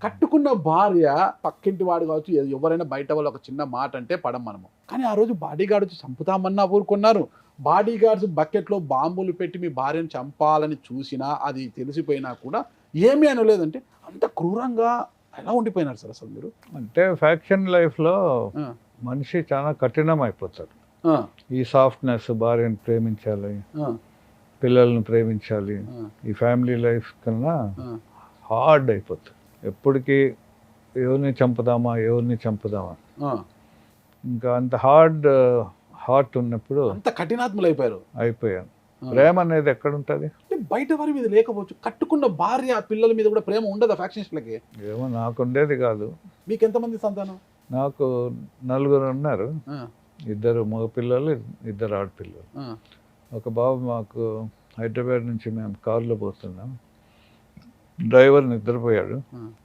[SPEAKER 2] కట్టుకున్న భార్య, పక్కింటి వాడు కావచ్చు, ఎవరైనా బయట వాళ్ళు ఒక చిన్న మాట అంటే పడం మనము. కానీ ఆ రోజు బాడీ గార్డ్ వచ్చి చంపుతామన్నా ఊరుకున్నారు. బాడీ గార్డ్స్ బకెట్లో బాంబులు పెట్టి మీ భార్యను చంపాలని చూసినా, అది తెలిసిపోయినా కూడా ఏమీ అనలేదంటే అంత క్రూరంగా ఎలా ఉండిపోయినారు సార్ అసలు మీరు?
[SPEAKER 3] అంటే ఫ్యాక్షన్ లైఫ్లో మనిషి చాలా కఠినం అయిపోతాడు. ఈ సాఫ్ట్నెస్, భార్యను ప్రేమించాలి, పిల్లల్ని ప్రేమించాలి, ఈ ఫ్యామిలీ లైఫ్ కన్నా హార్డ్ అయిపోతుంది. ఎప్పటికీ ఎవరిని చంపుదామా, ఎవరిని చంపుదామా, ఇంకా అంత హార్ట్ ఉన్నప్పుడు
[SPEAKER 2] అంత కఠినాత్ములు
[SPEAKER 3] అయిపోయాను. ప్రేమ అనేది ఎక్కడ ఉంటుంది?
[SPEAKER 2] బయట వారి మీద లేకపోవచ్చు, కట్టుకున్న భార్య పిల్లల మీద కూడా ప్రేమ ఉండదా ఫ్యాక్షనిస్ట్లకి?
[SPEAKER 3] ఏమో, నాకు ఉండేది కాదు.
[SPEAKER 2] మీకు ఎంతమంది సంతానం?
[SPEAKER 3] నాకు 4 ఉన్నారు, 2 మగ పిల్లలు, 2 ఆడపిల్లలు. ఒక బాబు మాకు హైదరాబాద్ నుంచి మేము కారులో పోతున్నాం, డ్రైవర్ నిద్రపోయాడు,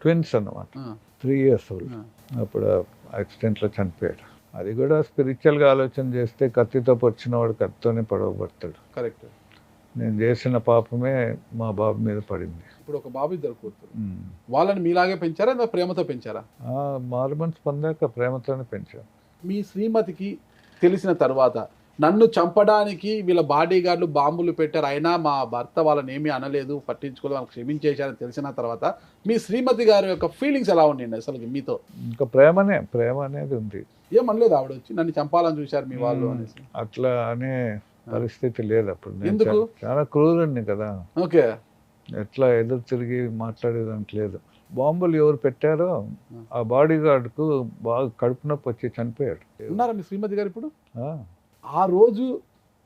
[SPEAKER 3] ట్విన్స్ అన్నమాట, 3 years old. అప్పుడు యాక్సిడెంట్లో చనిపోయాడు. అది కూడా స్పిరిచువల్గా ఆలోచన చేస్తే కత్తితో పొడిచినవాడు కత్తితోనే పడవబడతాడు.
[SPEAKER 2] కరెక్ట్.
[SPEAKER 3] నేను చేసిన పాపమే మా బాబు మీద పడింది.
[SPEAKER 2] ఇప్పుడు ఒక బాబు, 2 కూతురు. వాళ్ళని మీలాగే పెంచారా, లేదా ప్రేమతో పెంచారా?
[SPEAKER 3] మారుమనసు పొందాక ప్రేమతోనే పెంచాను.
[SPEAKER 2] మీ శ్రీమతికి తెలిసిన తర్వాత, నన్ను చంపడానికి వీళ్ళ బాడీ గార్డులు బాంబులు పెట్టారు, అయినా మా భర్త వాళ్ళని ఏమీ అనలేదు, పట్టించుకోలేదు, వాళ్ళకి క్షమించేశారని తెలిసిన తర్వాత మీ శ్రీమతి గారి యొక్క ఫీలింగ్స్ ఎలా ఉండండి అసలు మీతో?
[SPEAKER 3] ఇంకా ప్రేమ అనేది ఉంది.
[SPEAKER 2] ఏమనలేదు ఆవిడ వచ్చి నన్ను చంపాలని చూశారు మీ వాళ్ళు అనేసి?
[SPEAKER 3] అట్లా అనే పరిస్థితి లేదు అప్పుడు.
[SPEAKER 2] ఎందుకు?
[SPEAKER 3] చాలా క్రూరుణ్ణి కదా.
[SPEAKER 2] ఓకే.
[SPEAKER 3] ఎట్లా ఎదురు తిరిగి మాట్లాడేదానికి లేదు. బాంబులు ఎవరు పెట్టారో ఆ బాడీ గార్డ్కు బాగా కడుపు నొప్పి వచ్చి చనిపోయాడు.
[SPEAKER 2] ఉన్నారా మీ శ్రీమతి గారు ఇప్పుడు? ఆ రోజు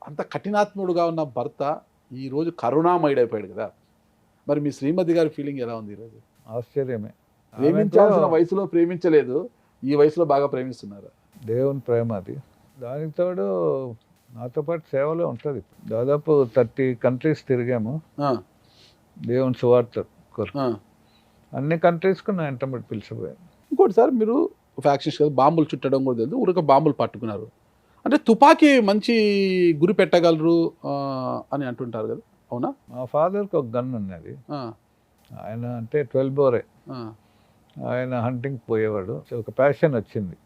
[SPEAKER 2] అంత కఠినాత్ముడుగా ఉన్న భర్త ఈ రోజు కరుణామయుడైపోయాడు కదా, మరి మీ శ్రీమతి గారి ఫీలింగ్ ఎలా ఉంది ఈరోజు?
[SPEAKER 3] ఆశ్చర్యమే.
[SPEAKER 2] ప్రేమించాల్సిన వయసులో ప్రేమించలేదు, ఈ వయసులో బాగా ప్రేమిస్తున్నారు.
[SPEAKER 3] దేవుని ప్రేమ అది. దానికి తోడు నాతో పాటు సేవలో ఉంటుంది. దాదాపు 30 కంట్రీస్ తిరిగాము దేవుని సువార్త కొరకు. అన్ని కంట్రీస్కు నా వెంటబడి పిలిచిపోయాను.
[SPEAKER 2] ఇంకోటి సార్, మీరు ఫ్యాక్షన్స్ కదా, బాంబులు చుట్టడం కూడా తెలుసు, ఊరిక బాంబులు పట్టుకున్నారు అంటే తుపాకీ మంచి గురి పెట్టగలరు అని అంటుంటారు కదా, అవునా?
[SPEAKER 3] మా ఫాదర్కి ఒక గన్ ఉన్నది, ఆయన అంటే 12 bore. ఆయన హంటింగ్ పోయేవాడు. ఒక ప్యాషన్ వచ్చింది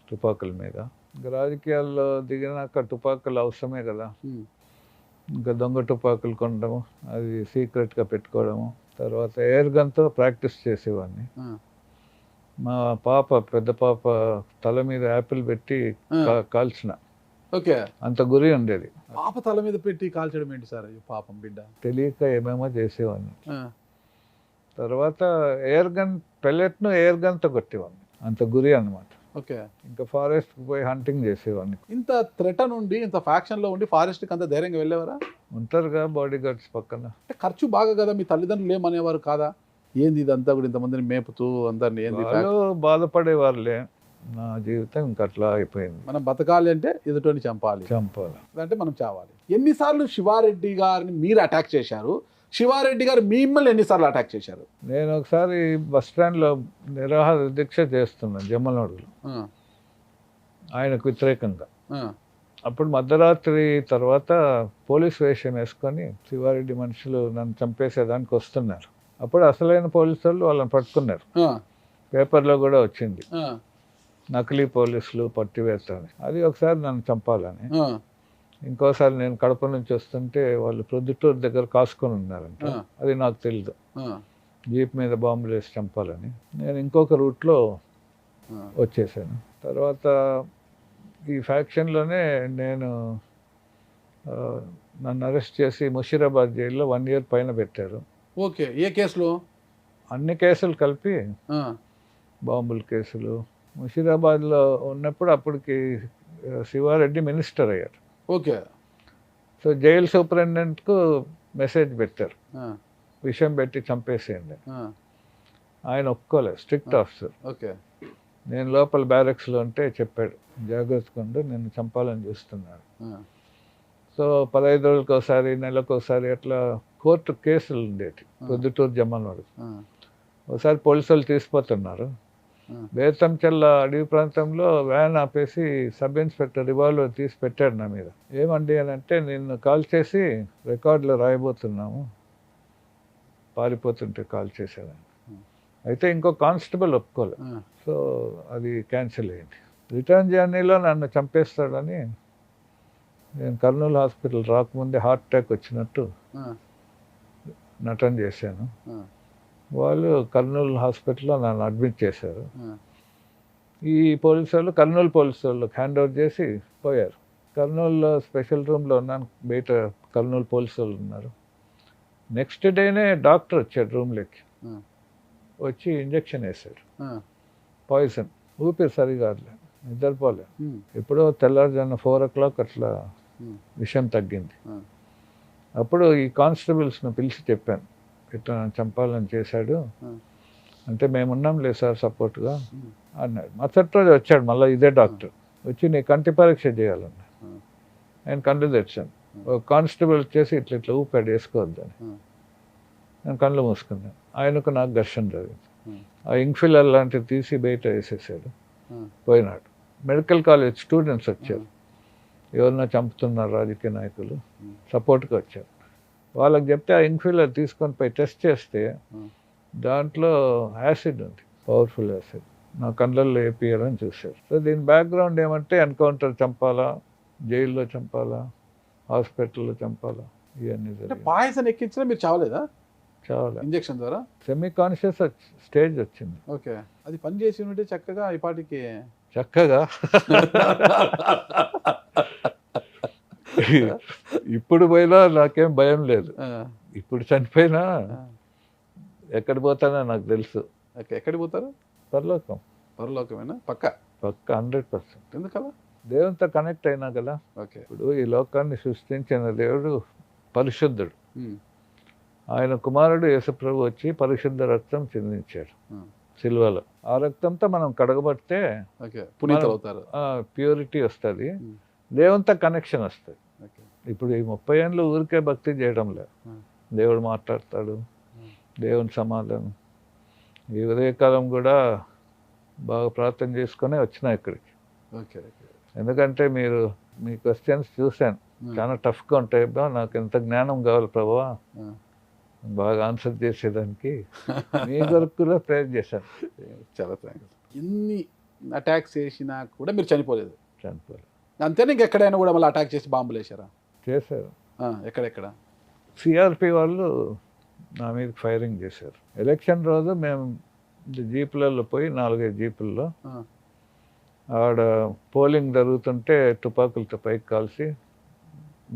[SPEAKER 3] తుపాకుల మీద. ఇంకా రాజకీయాల్లో దిగినాక తుపాకులు అవసరమే కదా, ఇంకా దొంగ తుపాకులు కొనడము, అది సీక్రెట్గా పెట్టుకోవడము. తర్వాత ఎయిర్ గన్తో ప్రాక్టీస్ చేసేవాడిని. మా పెద్ద పాప తల మీద యాపిల్ పెట్టి కాల్చిన.
[SPEAKER 2] ఓకే.
[SPEAKER 3] అంత గురి ఉండేది.
[SPEAKER 2] పాప తల మీద పెట్టి కాల్చడం ఏంటి సార్? పాపం బిడ్డ
[SPEAKER 3] తెలియక ఏమేమో చేసేవాడిని. తర్వాత ఎయిర్ గన్ పెల్లెట్ను ఎయిర్ గన్తో కొట్టేవాడిని, అంత గురి అన్నమాట.
[SPEAKER 2] ఓకే.
[SPEAKER 3] ఇంకా ఫారెస్ట్కి పోయి హంటింగ్ చేసేవాడిని.
[SPEAKER 2] ఇంత థ్రెట్ నుండి, ఇంత ఫ్యాక్షన్లో ఉండి ఫారెస్ట్కి అంత ధైర్యంగా వెళ్ళేవారా?
[SPEAKER 3] ఉంటారుగా బాడీ గార్డ్స్ పక్కన.
[SPEAKER 2] అంటే ఖర్చు బాగా కదా, మీ తల్లిదండ్రులు ఏమనేవారు కాదా? ఏంది ఇదంతా కూడా ఇంతమందిని మేపుతూ అందరిని ఏంది?
[SPEAKER 3] వాళ్ళు బాధపడేవాళ్ళే, నా జీవితం ఇంక అట్లా అయిపోయింది.
[SPEAKER 2] మనం బతకాలి అంటే ఎదుటోని చంపాలి అంటే మనం చావాలి. ఎన్నిసార్లు శివారెడ్డి గారిని మీరు అటాక్ చేశారు? శివారెడ్డి గారు మిమ్మల్ని ఎన్నిసార్లు అటాక్ చేశారు?
[SPEAKER 3] నేను ఒకసారి బస్ స్టాండ్లో నిరాహార దీక్ష చేస్తున్నాను జమ్మలమడుగులో ఆయనకు వ్యతిరేకంగా. అప్పుడు మధ్యరాత్రి తర్వాత పోలీస్ వేషం వేసుకొని శివారెడ్డి మనుషులు నన్ను చంపేసేదానికి వస్తున్నారు. అప్పుడు అసలైన పోలీసు వాళ్ళు వాళ్ళని పట్టుకున్నారు. పేపర్లో కూడా వచ్చింది నకిలీ పోలీసులు పట్టివేస్తారని. అది ఒకసారి నన్ను చంపాలని. ఇంకోసారి నేను కడప నుంచి వస్తుంటే వాళ్ళు ప్రొద్దుటూరు దగ్గర కాసుకొని ఉన్నారంట. అది నాకు తెలియదు. జీప్ మీద బాంబులు వేసి చంపాలని నేను ఇంకొక రూట్లో వచ్చేసాను. తర్వాత ఈ ఫ్యాక్షన్లోనే నేను నన్ను అరెస్ట్ చేసి ముషీరాబాద్ జైల్లో 1 year పైన పెట్టారు.
[SPEAKER 2] ఓకే. ఏ కేసులో?
[SPEAKER 3] అన్ని కేసులు కలిపి బాంబుల కేసులు. ముషీరాబాద్లో ఉన్నప్పుడు అప్పటికి శివారెడ్డి మినిస్టర్ అయ్యారు.
[SPEAKER 2] ఓకే.
[SPEAKER 3] సో జైలు సూపరింటెండెంట్కు మెసేజ్ పెట్టారు, విషయం పెట్టి చంపేసేయండి. ఆయన ఒప్పుకోలేదు, స్ట్రిక్ట్ ఆఫీసర్.
[SPEAKER 2] ఓకే.
[SPEAKER 3] నేను లోపల బ్యారక్స్లో ఉంటే చెప్పాడు, జాగ్రత్తగా నిన్ను చంపాలని చూస్తున్నాడు. సో 15 రోజులకు ఒకసారి, నెలకు ఒకసారి అట్లా కోర్టు కేసులు ఉండేవి ప్రొద్దుటూరు జమ్మలమడు. ఒకసారి పోలీసు వాళ్ళు తీసుకుపోతున్నారు. బేతంచెల్ల అడవి ప్రాంతంలో వ్యాన్ ఆపేసి సబ్ ఇన్స్పెక్టర్ రివాల్వర్ తీసి పెట్టాడు నా మీద. ఏమండి అని అంటే, నిన్ను కాల్ చేసి రికార్డులో రాయబోతున్నాము, పారిపోతుంటే కాల్ చేసేదాన్ని. అయితే ఇంకో కానిస్టేబుల్ ఒప్పుకోలేదు. సో అది క్యాన్సిల్ అయింది. రిటర్న్ జర్నీలో నన్ను చంపేస్తాడని నేను కర్నూలు హాస్పిటల్ రాకముందే హార్ట్ అటాక్ వచ్చినట్టు నటన చేశాను. వాళ్ళు కర్నూలు హాస్పిటల్లో నన్ను అడ్మిట్ చేశారు. ఈ పోలీసు వాళ్ళు కర్నూలు పోలీసు వాళ్ళకి హ్యాండ్ ఓవర్ చేసి పోయారు. కర్నూలులో స్పెషల్ రూమ్లో ఉన్నాను, బయట కర్నూలు పోలీసు వాళ్ళు ఉన్నారు. నెక్స్ట్ డేనే డాక్టర్ వచ్చాడు రూమ్లోకి, వచ్చి ఇంజక్షన్ వేశాడు. పాయిజన్, ఊపిరి సరిగా నిద్రపోలేదు. ఎప్పుడో తెల్లారుజామున 4 o'clock అట్లా విషయం తగ్గింది. అప్పుడు ఈ కానిస్టేబుల్స్ను పిలిచి చెప్పాను, ఇట్లా చంపాలని చేశాడు అంటే, మేమున్నాం లేదు సార్ సపోర్ట్గా అన్నాడు. మరుసటి రోజు వచ్చాడు మళ్ళీ ఇదే డాక్టర్, వచ్చి నీ కంటి పరీక్ష చేయాలన్నాడు. నేను కళ్ళు తెచ్చాను. ఒక కానిస్టేబుల్ వచ్చేసి ఇట్లా ఇట్లా ఊపాడు, వేసుకోవద్దని. నేను కళ్ళు మూసుకున్నాను. ఆయనకు నాకు ఘర్షణ జరిగింది. ఆ ఇంక్ఫిలర్ లాంటివి తీసి బయట వేసేసాడు, పోయినాడు. మెడికల్ కాలేజ్ స్టూడెంట్స్ వచ్చారు, ఎవరన్నా చంపుతున్నారు రాజకీయ నాయకులు, సపోర్ట్గా వచ్చారు. వాళ్ళకి చెప్తే ఆ ఇంక్ఫిలర్ తీసుకొని పోయి టెస్ట్ చేస్తే దాంట్లో యాసిడ్ ఉంది, పవర్ఫుల్ యాసిడ్. నా కళ్ళల్లో వేపియాలని చూశారు. సో దీని బ్యాక్గ్రౌండ్ ఏమంటే, ఎన్కౌంటర్ చంపాలా, జైల్లో చంపాలా, హాస్పిటల్లో చంపాలా, ఇవన్నీ జరిగాయి.
[SPEAKER 2] పాయిజన్ ఎక్కించినా మీరు చావలేదా?
[SPEAKER 3] చాలా
[SPEAKER 2] ఇంజక్షన్ ద్వారా
[SPEAKER 3] సెమీ కాన్షియస్ స్టేజ్ వచ్చింది.
[SPEAKER 2] ఓకే. అది పని చేసి ఉంటే చక్కగా ఈ పాటికి
[SPEAKER 3] చక్కగా ఇప్పుడు పోయినా నాకేం భయం లేదు. ఇప్పుడు చనిపోయినా ఎక్కడ పోతానో నాకు తెలుసు.
[SPEAKER 2] ఎక్కడికి పోతారు?
[SPEAKER 3] పరలోకం.
[SPEAKER 2] పరలోకమేనా? పక్క
[SPEAKER 3] 100%.
[SPEAKER 2] ఎందుకలా?
[SPEAKER 3] దేవునితో కనెక్ట్ అయినా కదా.
[SPEAKER 2] ఓకే.
[SPEAKER 3] ఇప్పుడు ఈ లోకాన్ని సృష్టించిన దేవుడు పరిశుద్ధుడు. ఆయన కుమారుడు యేసుప్రభు వచ్చి పరిశుద్ధ రక్తం చిందించాడు సిలువలో. ఆ రక్తంతో మనం కడగబడితే ప్యూరిటీ వస్తుంది, దేవునితో కనెక్షన్ వస్తుంది. ఇప్పుడు ఈ 30 ఏళ్ళు ఊరికే భక్తి చేయడం లేదు. దేవుడు మాట్లాడతాడు, దేవుని సమాధానం. ఈ ఉదయకాలం కూడా బాగా ప్రార్థన చేసుకునే వచ్చినా ఇక్కడికి. ఎందుకంటే మీ క్వశ్చన్స్ చూశాను, చాలా టఫ్గా ఉంటాయి. నాకు ఎంత జ్ఞానం కావాలి ప్రభువా బాగా ఆన్సర్ చేసేదానికి. మీ కొరకు కూడా ప్రేయర్ చేశాను.
[SPEAKER 2] చాలా థ్యాంక్స్. ఎన్ని అటాక్స్ చేసినా కూడా మీరు చనిపోలేదు?
[SPEAKER 3] చనిపోలేదు.
[SPEAKER 2] అంతేనా? ఇంకెక్కడైనా కూడా మళ్ళీ అటాక్ చేసి బాంబులు వేసారా?
[SPEAKER 3] చేశారు.
[SPEAKER 2] ఎక్కడెక్కడ?
[SPEAKER 3] సిఆర్పి వాళ్ళు నా మీద ఫైరింగ్ చేశారు. ఎలక్షన్ రోజు మేము జీపులలో పోయి 4-5 జీపుల్లో ఆడ పోలింగ్ జరుగుతుంటే తుపాకులతో పైకి కాల్చి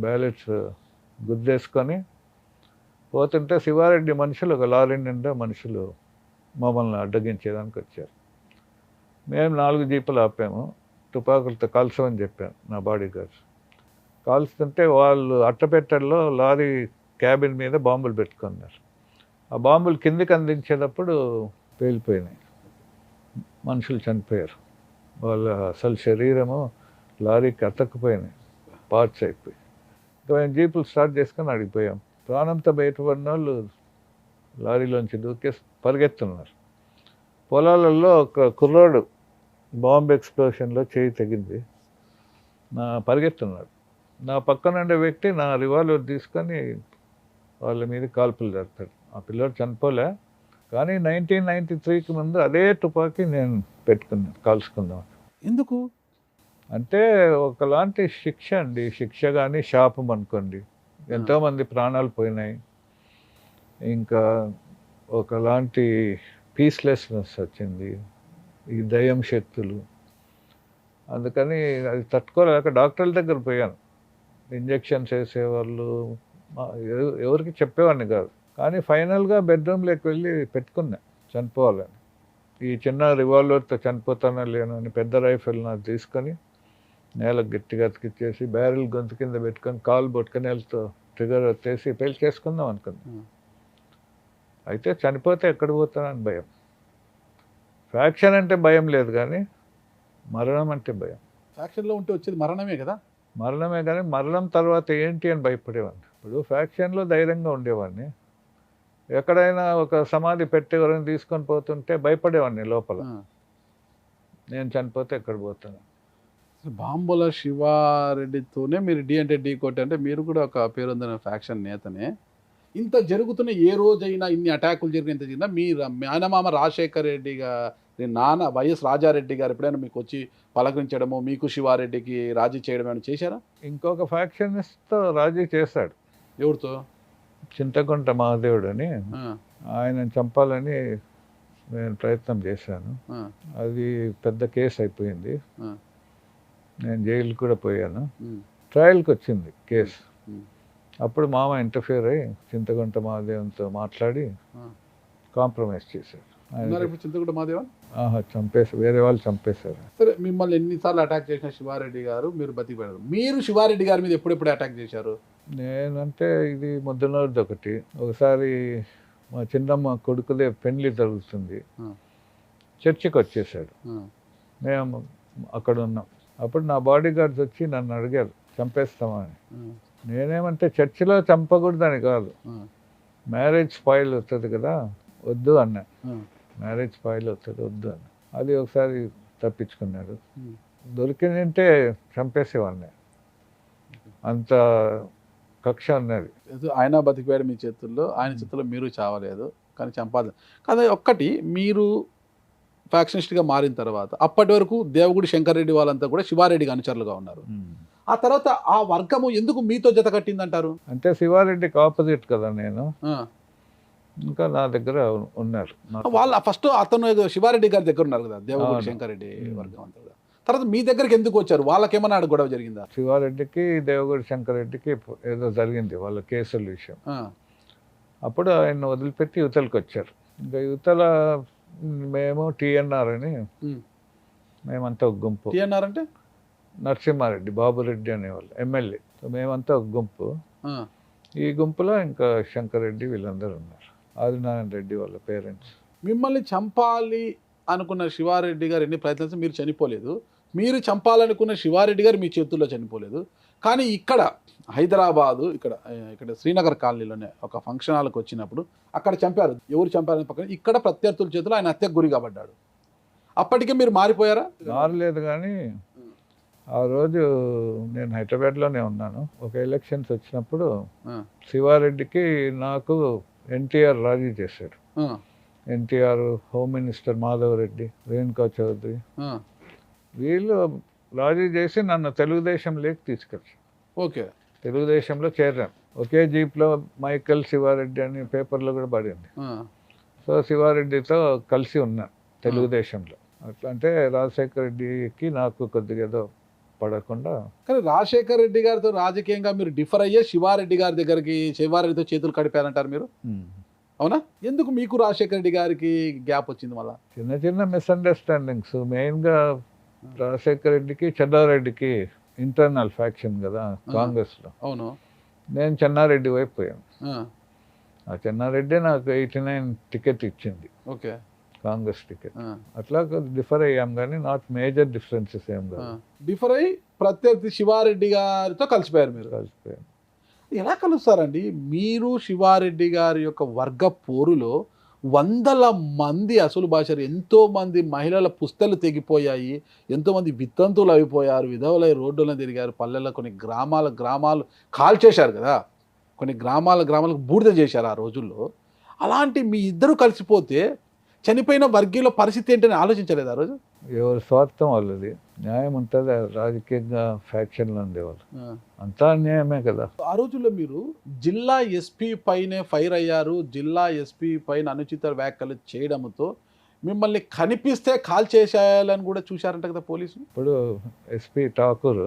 [SPEAKER 3] బ్యాలెట్స్ గుద్దేసుకొని పోతుంటే శివారెడ్డి మనుషులు, ఒక లారీ నిండా మనుషులు మమ్మల్ని అడ్డగించేదానికి వచ్చారు. మేము 4 జీపులు ఆపాము, తుపాకులతో కాల్చమని చెప్పాను నా బాడీ గార్డ్స్. కాల్చుతుంటే వాళ్ళు అట్టపెట్టెల్లో లారీ క్యాబిన్ మీద బాంబులు పెట్టుకున్నారు. ఆ బాంబులు కిందికి అందించేటప్పుడు పేలిపోయినాయి, మనుషులు చనిపోయారు. వాళ్ళ అసలు శరీరము లారీకి అతక్కుపోయినాయి, పార్ట్స్ అయిపోయి. ఇంకా మేము జీపులు స్టార్ట్ చేసుకొని అడిగిపోయాం. ప్రాణంతో బయటపడిన వాళ్ళు లారీలోంచి దూకేసి పరిగెత్తున్నారు. పొలాలలో ఒక కుర్రాడు బాంబ్ ఎక్స్ప్లోషన్లో చేయి తెగింది, పరిగెత్తున్నాడు. నా పక్కన ఉండే వ్యక్తి నా రివాల్వర్ తీసుకొని వాళ్ళ మీద కాల్పులు జరుపుతాడు. ఆ పిల్లోడు చనిపోలే, కానీ 1993కి ముందు అదే తుపాకీ నేను పెట్టుకున్నాను కాల్చుకుందాం.
[SPEAKER 2] ఎందుకు?
[SPEAKER 3] అంటే ఒకలాంటి శిక్ష అండి. శిక్ష కానీ శాపం అనుకోండి. ఎంతోమంది ప్రాణాలు పోయినాయి. ఇంకా ఒకలాంటి పీస్లెస్నెస్ వచ్చింది, ఈ దయ్యం శక్తులు. అందుకని అది తట్టుకోలేక డాక్టర్ల దగ్గర పోయాను. ఇంజెక్షన్స్ వేసేవాళ్ళు, ఎవరికి చెప్పేవాడిని కాదు. కానీ ఫైనల్గా బెడ్రూమ్లోకి వెళ్ళి పెట్టుకున్నా చనిపోవాలని. ఈ చిన్న రివాల్వర్తో చనిపోతానో లేను అని పెద్ద రైఫిల్ నాకు తీసుకొని నేలకు గట్టిగా అతికిచ్చేసి బ్యారెల్ గొంతు కింద పెట్టుకొని కాలు పట్టుకొని వెళ్తూ ట్రిగర్ వచ్చేసి పెళ్లి చేసుకుందాం అనుకున్నాను. అయితే చనిపోతే ఎక్కడ పోతానని భయం. ఫ్యాక్షన్ అంటే భయం లేదు, కానీ మరణం అంటే భయం.
[SPEAKER 2] ఫ్యాక్షన్లో ఉంటే వచ్చేది మరణమే కదా.
[SPEAKER 3] మరణమే, కానీ మరణం తర్వాత ఏంటి అని భయపడేవాడిని. ఇప్పుడు ఫ్యాక్షన్లో ధైర్యంగా ఉండేవాడిని. ఎక్కడైనా ఒక సమాధి పెట్టి ఎవరైనా తీసుకొని పోతుంటే భయపడేవాడిని లోపల. నేను చనిపోతే ఎక్కడ పోతాను.
[SPEAKER 2] బాంబుల శివారెడ్డితోనే మీరు డి అంటే ఢీ కొట్టి, అంటే మీరు కూడా ఒక పేరొందిన ఫ్యాక్షన్ నేతనే. ఇంత జరుగుతున్న ఏ రోజైనా ఇన్ని అటాకులు జరిగిన ఇంత జరిగినా మీ మేనమామ రాజశేఖర్ రెడ్డి గారి నాన్న వైఎస్ రాజారెడ్డి గారు ఎప్పుడైనా మీకు వచ్చి పలకరించడము, మీకు శివారెడ్డికి రాజీ చేయడం ఏమైనా చేశారా?
[SPEAKER 3] ఇంకొక ఫ్యాక్షనిస్ట్తో రాజీ చేశాడు.
[SPEAKER 2] ఎవరితో?
[SPEAKER 3] చింతకుంట మహాదేవుడు అని, ఆయన చంపాలని నేను ప్రయత్నం చేశాను. అది పెద్ద కేసు అయిపోయింది. నేను జైలు కూడా పోయాను. ట్రయల్కి వచ్చింది కేసు. అప్పుడు మామ ఇంటర్ఫియర్ అయ్యి చింతకుంట మహాదేవంతో మాట్లాడి కాంప్రమైజ్ చేశారు.
[SPEAKER 2] చింతకుంట మహాదేవన్
[SPEAKER 3] చంపేసి వేరే వాళ్ళు చంపేశారు.
[SPEAKER 2] సరే, మిమ్మల్ని ఎన్నిసార్లు అటాక్ చేసిన శివారెడ్డి గారు మీరు బతికిపోయారు. మీరు శివారెడ్డి గారి మీద ఎప్పుడెప్పుడు అటాక్ చేశారు?
[SPEAKER 3] నేనంటే ఇది ముద్దనూరుది ఒకటి. ఒకసారి మా చిన్నమ్మ కొడుకుదే పెళ్లి జరుగుతుంది, చర్చికి వచ్చేసాడు. మేము అక్కడ ఉన్నాం. అప్పుడు నా బాడీ గార్డ్స్ వచ్చి నన్ను అడిగారు చంపేస్తామని. నేనేమంటే చర్చిలో చంపకూడదని కాదు, మ్యారేజ్ స్పాయిల్ వస్తుంది కదా, వద్దు అన్నా. మ్యారేజ్ స్పాయిల్ వస్తుంది, వద్దు అన్న. అది ఒకసారి తప్పించుకున్నాడు. దొరికిందంటే చంపేసేవాడిని, అంత కక్ష ఉన్నది.
[SPEAKER 2] ఆయన బతికిపోయాడు మీ చేతుల్లో, ఆయన చేతుల్లో మీరు చావలేదు, కానీ చంపాలి. కానీ ఒక్కటి, మీరు ఫ్యాక్షనిస్ట్గా మారిన తర్వాత అప్పటి వరకు దేవగుడి శంకర్రెడ్డి వాళ్ళంతా కూడా శివారెడ్డికి అనుచరులుగా ఉన్నారు. ఆ తర్వాత ఆ వర్గము ఎందుకు మీతో జత కట్టిందంటారు?
[SPEAKER 3] అంటే శివారెడ్డికి ఆపోజిట్ కదా నేను, ఇంకా నా దగ్గర ఉన్నారు
[SPEAKER 2] వాళ్ళు. ఫస్ట్ అతను శివారెడ్డి గారి దగ్గర ఉన్నారు కదా, దేవగుడి శంకర్రెడ్డి వర్గం అంతా. తర్వాత మీ దగ్గరికి ఎందుకు వచ్చారు? వాళ్ళకేమన్నా గొడవ జరిగిందా?
[SPEAKER 3] శివారెడ్డికి దేవగుడి శంకర్రెడ్డికి ఏదో జరిగింది వాళ్ళ కేసుల విషయం. అప్పుడు ఆయన వదిలిపెట్టి యువతలకు వచ్చారు. ఇంకా యువతల మేము టీఎన్ఆర్ అని, మేమంతా ఒక గుంపు.
[SPEAKER 2] టీఎన్ఆర్ అంటే
[SPEAKER 3] నరసింహారెడ్డి, బాబురెడ్డి అనేవాళ్ళు ఎమ్మెల్యే. మేమంతా ఒక గుంపు. ఈ గుంపులో ఇంకా శంకర్రెడ్డి వీళ్ళందరూ ఉన్నారు, ఆదినారాయణ రెడ్డి వాళ్ళ పేరెంట్స్.
[SPEAKER 2] మిమ్మల్ని చంపాలి అనుకున్న శివారెడ్డి గారు ఎన్ని ప్రయత్నించినా మీరు చనిపోలేదు. మీరు చంపాలనుకున్న శివారెడ్డి గారు మీ చేతుల్లో చనిపోలేదు. కానీ ఇక్కడ హైదరాబాదు, ఇక్కడ శ్రీనగర్ కాలనీలోనే ఒక ఫంక్షన్ హాల్కి వచ్చినప్పుడు అక్కడ చంపారు. ఎవరు చంపారని పక్కన ఇక్కడ ప్రత్యర్థుల చేతుల్లో ఆయన హత్యకు గురి కాబడ్డాడు. అప్పటికే మీరు మారిపోయారా?
[SPEAKER 3] మారలేదు, కానీ ఆ రోజు నేను హైదరాబాద్లోనే ఉన్నాను. ఒక ఎలక్షన్స్ వచ్చినప్పుడు శివారెడ్డికి నాకు ఎన్టీఆర్ రాజీ చేశారు. ఎన్టీఆర్, హోమ్ మినిస్టర్ మాధవ్ రెడ్డి, రేణుకా చౌదరి, వీళ్ళు రాజీ చేసి నన్ను తెలుగుదేశంలోకి తీసుకొచ్చారు.
[SPEAKER 2] ఓకే,
[SPEAKER 3] తెలుగుదేశంలో చేరాను. ఒకే జీప్లో మైకల్ శివారెడ్డి అని పేపర్లో కూడా పడింది. సో శివారెడ్డితో కలిసి ఉన్నా తెలుగుదేశంలో. అట్లా అంటే రాజశేఖర రెడ్డికి నాకు కొద్దిగా ఏదో పడకుండా.
[SPEAKER 2] కానీ రాజశేఖర రెడ్డి గారితో రాజకీయంగా మీరు డిఫర్ అయ్యే శివారెడ్డి గారి దగ్గరికి శివారెడ్డితో చేతులు కడిపారంటారు మీరు, అవునా? ఎందుకు మీకు రాజశేఖర రెడ్డి గారికి గ్యాప్ వచ్చింది? మళ్ళీ
[SPEAKER 3] చిన్న చిన్న మిస్అండర్స్టాండింగ్స్. మెయిన్గా రాజశేఖర రెడ్డికి చెన్నారెడ్డికి ఇంటర్నల్ ఫ్యాక్షన్ కదా కాంగ్రెస్లో.
[SPEAKER 2] అవును.
[SPEAKER 3] నేను చెన్నారెడ్డి వైపు పోయాను. ఆ చెన్నారెడ్డి నాకు 89 టికెట్ ఇచ్చింది.
[SPEAKER 2] ఓకే.
[SPEAKER 3] కాంగ్రెస్ టికెట్. అట్లా డిఫర్ అయ్యాం కానీ నాట్ మేజర్ డిఫరెన్సెస్ ఏం కాదు.
[SPEAKER 2] డిఫర్ అయ్యి ప్రత్యర్థి శివారెడ్డి గారితో కలిసిపోయారు మీరు.
[SPEAKER 3] కలిసిపోయాం.
[SPEAKER 2] ఎలా కలుస్తారండి మీరు? శివారెడ్డి గారి యొక్క వర్గ పోరులో వందల మంది అసలు భాషలు, ఎంతో మంది మహిళల పుస్తలు తెగిపోయాయి, ఎంతో మంది వితంతువులు అయిపోయారు, విధవలై రోడ్డులను తిరిగారు, పల్లెల్లో కొన్ని గ్రామాలు కాల్చేశారు కదా, కొన్ని గ్రామాలకు బూడిద చేశారు ఆ రోజుల్లో. అలాంటి మీ ఇద్దరు కలిసిపోతే చనిపోయిన వర్గీయుల పరిస్థితి ఏంటని ఆలోచించలేదు ఆ రోజు?
[SPEAKER 3] ఎవరి స్వార్థం వాళ్ళది, న్యాయం ఉంటుంది. రాజకీయంగా ఫ్యాక్షన్లు ఉండేవాళ్ళు, అంతా అన్యాయమే కదా.
[SPEAKER 2] ఆ రోజుల్లో మీరు జిల్లా ఎస్పీ పైనే ఫైర్ అయ్యారు, జిల్లా ఎస్పీ పైన అనుచిత వ్యాఖ్యలు చేయడంతో మిమ్మల్ని కనిపిస్తే కాల్ చేసేయాలని కూడా చూశారంట కదా పోలీసులు.
[SPEAKER 3] ఇప్పుడు ఎస్పీ ఠాకూర్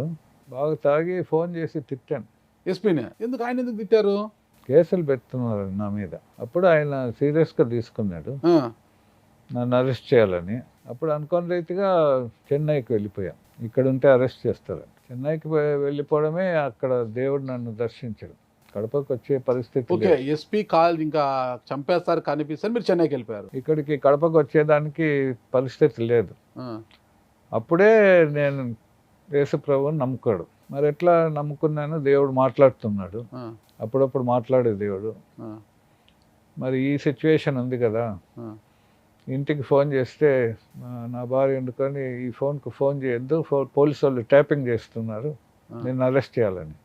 [SPEAKER 3] బాగా తాగి ఫోన్ చేసి తిట్టాను
[SPEAKER 2] ఎస్పీనే. ఎందుకు ఆయన ఎందుకు తిట్టారు?
[SPEAKER 3] కేసులు పెడుతున్నారు నా మీద. అప్పుడు ఆయన సీరియస్గా తీసుకున్నాడు నన్ను అరెస్ట్ చేయాలని. అప్పుడు అనుకోని రీతిగా చెన్నైకి వెళ్ళిపోయాం. ఇక్కడ ఉంటే అరెస్ట్ చేస్తారు. చెన్నైకి వెళ్ళిపోవడమే అక్కడ దేవుడు నన్ను దర్శించడం. కడపకు వచ్చే పరిస్థితి.
[SPEAKER 2] ఓకే, ఎస్పీ కాల్ ఇంకా చంపేస్తారు కనిపిస్తే మీరు చెన్నైకి వెళ్ళిపోయారు.
[SPEAKER 3] ఇక్కడికి కడపకు వచ్చేదానికి పరిస్థితి లేదు. అప్పుడే నేను యేసుప్రభుని నమ్ముకోడు. మరి ఎట్లా నమ్ముకున్నాను? దేవుడు మాట్లాడుతున్నాడు, అప్పుడప్పుడు మాట్లాడే దేవుడు. మరి ఈ సిచ్యువేషన్ ఉంది కదా, ఇంటికి ఫోన్ చేస్తే నా భార్య ఎందుకని ఈ ఫోన్కు ఫోన్ చేయొద్దు, పోలీసు వాళ్ళు ట్యాపింగ్ చేస్తున్నారు, నేను అరెస్ట్ చేయాలని.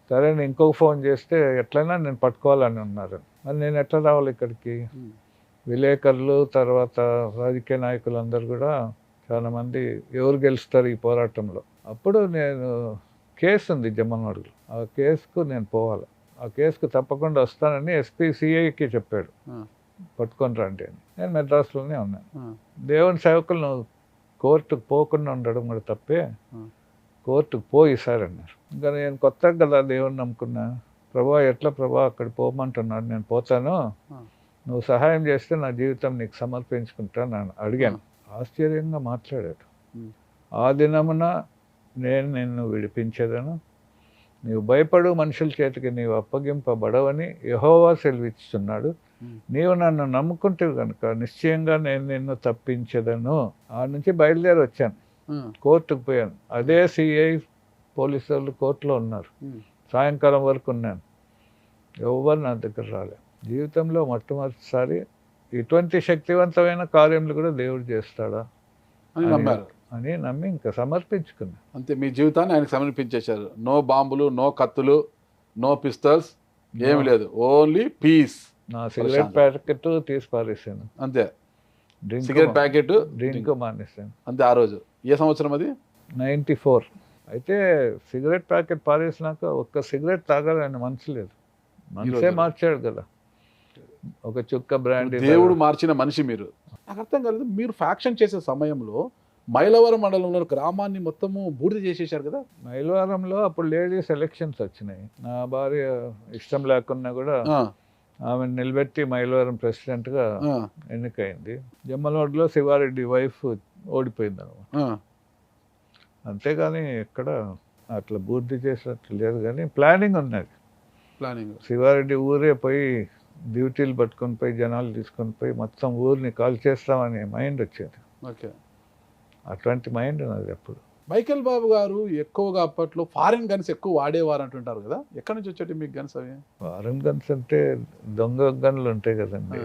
[SPEAKER 3] సరే నేను ఇంకొక ఫోన్ చేస్తే ఎట్లయినా నేను పట్టుకోవాలని ఉన్నారు. మరి నేను ఎట్లా రావాలి ఇక్కడికి? విలేకరులు, తర్వాత రాజకీయ నాయకులు అందరు కూడా చాలామంది ఎవరు గెలుస్తారు ఈ పోరాటంలో. అప్పుడు నేను కేసు ఉంది జమ్మనోడుగులు, ఆ కేసుకు నేను పోవాలి. ఆ కేసుకు తప్పకుండా వస్తానని ఎస్పీ సిఐకి చెప్పాడు, పట్టుకొని రండి అని. నేను మెడ్రాస్లోనే ఉన్నాను. దేవుని సేవకులు నువ్వు కోర్టుకు పోకుండా ఉండడం కూడా తప్పే, కోర్టుకు పోయి సార్ అన్నారు. ఇంకా నేను కొత్తగా కదా దేవుని నమ్ముకున్నా. ప్రభా ఎట్లా ప్రభా అక్కడ పోమంటున్నాడు, నేను పోతాను, నువ్వు సహాయం చేస్తే నా జీవితం నీకు సమర్పించుకుంటాను అని అడిగాను. ఆశ్చర్యంగా మాట్లాడాడు. ఆ దినమున నేను నిన్ను విడిపించేదను, నీవు భయపడు మనుషుల చేతికి నీవు అప్పగింపబడవని యెహోవా సెలవిస్తున్నాడు. నీవు నన్ను నమ్ముకుంటే కనుక నిశ్చయంగా నేను నిన్ను తప్పించదను. ఆ నుంచి బయలుదేరి వచ్చాను, కోర్టుకు పోయాను. అదే సిఐ పోలీసు వాళ్ళు కోర్టులో ఉన్నారు. సాయంకాలం వరకు ఉన్నాను, ఎవరు నా దగ్గర రాలే. జీవితంలో మొట్టమొదటిసారి ఇటువంటి శక్తివంతమైన కార్యములు కూడా దేవుడు చేస్తాడా
[SPEAKER 2] అని నమ్మారు.
[SPEAKER 3] అని నమ్మి ఇంకా సమర్పించుకున్నా.
[SPEAKER 2] అంతే, మీ జీవితాన్ని ఆయనకు సమర్పించేశారు. నో బాంబులు, నో కత్తులు, నో పిస్తల్స్, ఏమి లేదు, ఓన్లీ పీస్.
[SPEAKER 3] నా సిగరెట్ ప్యాకెట్ తీసి పారేసాను
[SPEAKER 2] అంతే. సిగరెట్ ప్యాకెట్
[SPEAKER 3] డ్రింక్ మానేసాను
[SPEAKER 2] అంతే. ఆ రోజు ఏ సంవత్సరం అది?
[SPEAKER 3] 94. అయితే సిగరెట్ ప్యాకెట్ పారేసినాక ఒక్క సిగరెట్ తాగాలని మనసు లేదు. మనసే మార్చాడు కదా, ఒక చుక్క బ్రాండ్.
[SPEAKER 2] దేవుడు మార్చిన మనిషి మీరు. నాకు అర్థం కాలేదు, మీరు ఫ్యాక్షన్ చేసే సమయంలో మైలవరం మండలంలో గ్రామాన్ని మొత్తము బూడిద చేసేసారు కదా.
[SPEAKER 3] మైలవరంలో అప్పుడు లేడీస్ ఎలక్షన్స్ వచ్చినాయి. నా భార్య ఇష్టం లేకున్నా కూడా ఆమెను నిలబెట్టి మైలవరం ప్రెసిడెంట్గా ఎన్నికైంది. జమ్మలమడుగులో శివారెడ్డి వైఫ్ ఓడిపోయింది అనమాట. అంతేగాని ఎక్కడ అట్లా బూర్తి చేసినట్లు లేదు, కానీ ప్లానింగ్ ఉన్నది.
[SPEAKER 2] ప్లానింగ్
[SPEAKER 3] శివారెడ్డి ఊరే పోయి డ్యూటీలు పట్టుకొని పోయి జనాలు తీసుకొని పోయి మొత్తం ఊరిని కాల్ చేస్తామనే మైండ్ వచ్చేది.
[SPEAKER 2] ఓకే,
[SPEAKER 3] అటువంటి మైండ్ ఉన్నది అప్పుడు.
[SPEAKER 2] మైకేల్ బాబు గారు ఎక్కువగా అప్పట్లో ఫారిన్ గన్స్ ఎక్కువ వాడేవారు అంటుంటారు కదా, ఎక్కడి నుంచి వచ్చేటి మీకు గన్స్ అవి?
[SPEAKER 3] ఫారిన్ గన్స్ అంటే దొంగ గన్లు ఉంటాయి కదండి,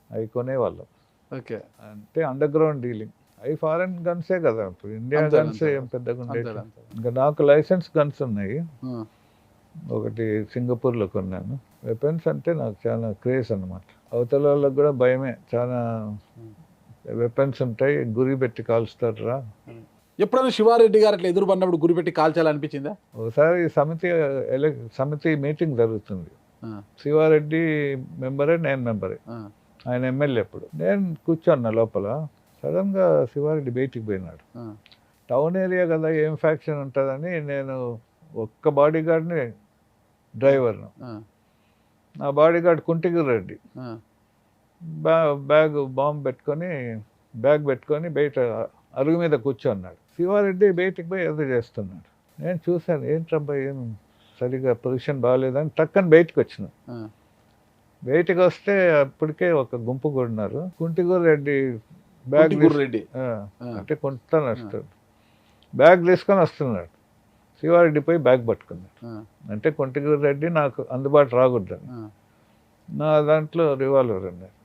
[SPEAKER 3] అవి కొనేవాళ్ళం.
[SPEAKER 2] ఓకే,
[SPEAKER 3] అంటే అండర్ గ్రౌండ్ డీలింగ్. అవి ఫారిన్ గన్సే కదా, ఇప్పుడు ఇండియా గన్స్ ఏం పెద్దగా ఉండేది. ఇంకా నాకు లైసెన్స్ గన్స్ ఉన్నాయి, ఒకటి సింగపూర్లో కొన్నాను. వెపన్స్ అంటే నాకు చాలా క్రేజ్ అన్నమాట. అవతల వాళ్ళకి కూడా భయమే, చాలా వెపన్స్ ఉంటాయి, గురి పెట్టి కాల్స్తారు రా.
[SPEAKER 2] ఎప్పుడైనా శివారెడ్డి గారు అట్లా ఎదురు పడినప్పుడు గురి పెట్టి కాల్చాలనిపించిందా?
[SPEAKER 3] ఒకసారి సమితి మీటింగ్ జరుగుతుంది. శివారెడ్డి మెంబరే, నేను మెంబరే, ఆయన ఎమ్మెల్యే. అప్పుడు నేను కూర్చున్నా లోపల, సడన్గా శివారెడ్డి బయటికి పోయినాడు. టౌన్ ఏరియా కదా, ఏం ఫ్యాక్షన్ ఉంటుందని నేను ఒక్క బాడీ గార్డ్ని, డ్రైవర్ను, నా బాడీ గార్డ్ కుంటిగిరి రెడ్డి బ్యాగ్ పెట్టుకొని బయట అరుగు మీద కూర్చోన్నాడు. శివారెడ్డి బయటికి పోయి ఎదురు చేస్తున్నాడు. నేను చూశాను, ఏంటబ్బా ఏం సరిగా పొజిషన్ బాగాలేదని టక్కని బయటకు వచ్చిన. బయటికి వస్తే అప్పటికే ఒక గుంపు కొన్నారు. కుంటిగూరు రెడ్డి బ్యాగ్
[SPEAKER 2] కుంటిగూరు రెడ్డి
[SPEAKER 3] అంటే కొంటాను వస్తాడు, బ్యాగ్ తీసుకొని వస్తున్నాడు. శివారెడ్డి పోయి బ్యాగ్ పట్టుకున్నాడు. అంటే కుంటిగూరు రెడ్డి నాకు అందుబాటు రాకూడదని నా దాంట్లో రివాల్వర్ అన్నారు,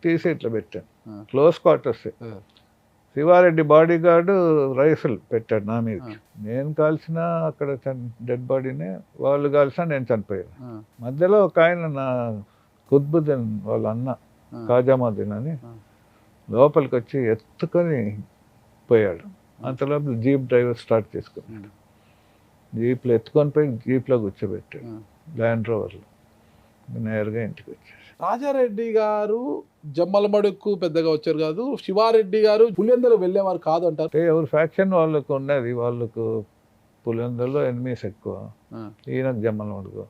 [SPEAKER 3] తీసి ఇట్లా పెట్టాను. Close quarters. Sivareddy bodyguard rifle పెట్టాడు నా మీద. నేను కాల్చిన అక్కడ డెడ్ బాడీనే, వాళ్ళు కాల్చినా నేను చనిపోయాను. మధ్యలో ఒక ఆయన నా కుత్బుద్దీన్ వాళ్ళ అన్న ఖాజాముద్దీన్ అని లోపలికి వచ్చి ఎత్తుకొని పోయాడు. అంతలోపు జీప్ డ్రైవర్ స్టార్ట్ చేసుకున్నాడు. జీప్లో ఎత్తుకొని పోయి జీప్లో కూర్చోబెట్టాడు, ల్యాండ్ రోవర్లో. నేరుగా ఇంటికి వచ్చాడు.
[SPEAKER 2] రాజారెడ్డి గారు జమ్మలమడుకు పెద్దగా వచ్చారు కాదు, శివారెడ్డి గారు పులివెందులు వెళ్ళేవారు కాదు అంటారు.
[SPEAKER 3] అంటే ఎవరు ఫ్యాక్షన్ వాళ్ళకు ఉన్నది, వాళ్ళకు పులివెందుల్లో ఎనిమిస్ ఎక్కువ, ఈయనకు జమ్మలమడుగు.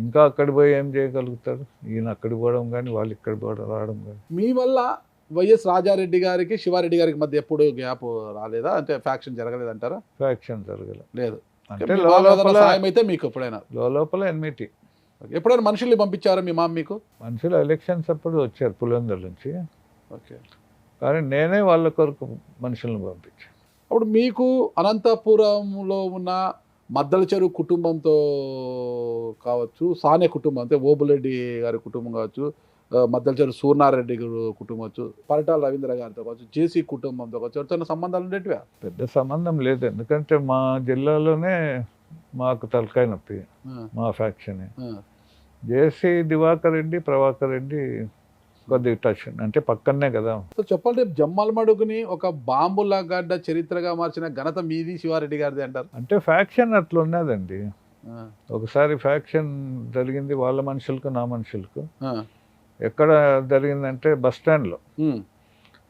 [SPEAKER 3] ఇంకా అక్కడికి పోయి ఏం చేయగలుగుతారు? ఈయన అక్కడికి పోవడం కానీ వాళ్ళు ఇక్కడ పోవడం రావడం కానీ.
[SPEAKER 2] మీ వల్ల వైఎస్ రాజారెడ్డి గారికి శివారెడ్డి గారికి మధ్య ఎప్పుడు గ్యాప్ రాలేదా? అంటే ఫ్యాక్షన్ జరగలేదంటారా?
[SPEAKER 3] ఫ్యాక్షన్ జరగలేదు.
[SPEAKER 2] లేదు.
[SPEAKER 3] అంటే
[SPEAKER 2] సాయం అయితే మీకు ఎప్పుడైనా
[SPEAKER 3] లోపల ఎన్మిటి.
[SPEAKER 2] ఎప్పుడైనా మనుషుల్ని పంపించారా మీ మామ మీకు?
[SPEAKER 3] మనుషులు ఎలక్షన్స్ అప్పుడు వచ్చారు పులివెందుల నుంచి.
[SPEAKER 2] ఓకే.
[SPEAKER 3] కానీ నేనే వాళ్ళ కొరకు మనుషులను పంపించాను.
[SPEAKER 2] అప్పుడు మీకు అనంతపురంలో ఉన్న మద్దల చెరువు కుటుంబంతో కావచ్చు, సానే కుటుంబం అంటే ఓబులరెడ్డి గారి కుటుంబం కావచ్చు, మద్దల చెరువు సూర్నారెడ్డి కుటుంబం కావచ్చు, పరిటాల రవీంద్ర గారితో కావచ్చు, జేసీ కుటుంబంతో కావచ్చు, ఎవరితో సంబంధాలు ఉండేటివా?
[SPEAKER 3] పెద్ద సంబంధం లేదు, ఎందుకంటే మా జిల్లాలోనే మాకు తలకాయ నొప్పి మా ఫ్యాక్షన్. జేసీ దివాకర్ రెడ్డి, ప్రభాకర్ రెడ్డి కొద్దిగా టచ్, అంటే పక్కనే కదా.
[SPEAKER 2] సో చెప్పాలి, రేపు జమ్మలమడుగుని ఒక బాంబుల గడ్డ చరిత్రగా మార్చిన ఘనత మీది, శివారెడ్డి గారిది అంటారు.
[SPEAKER 3] అంటే ఫ్యాక్షన్ అట్లా ఉన్నదండి. ఒకసారి ఫ్యాక్షన్ జరిగింది వాళ్ళ మనుషులకు నా మనుషులకు. ఎక్కడ జరిగిందంటే బస్ స్టాండ్లో.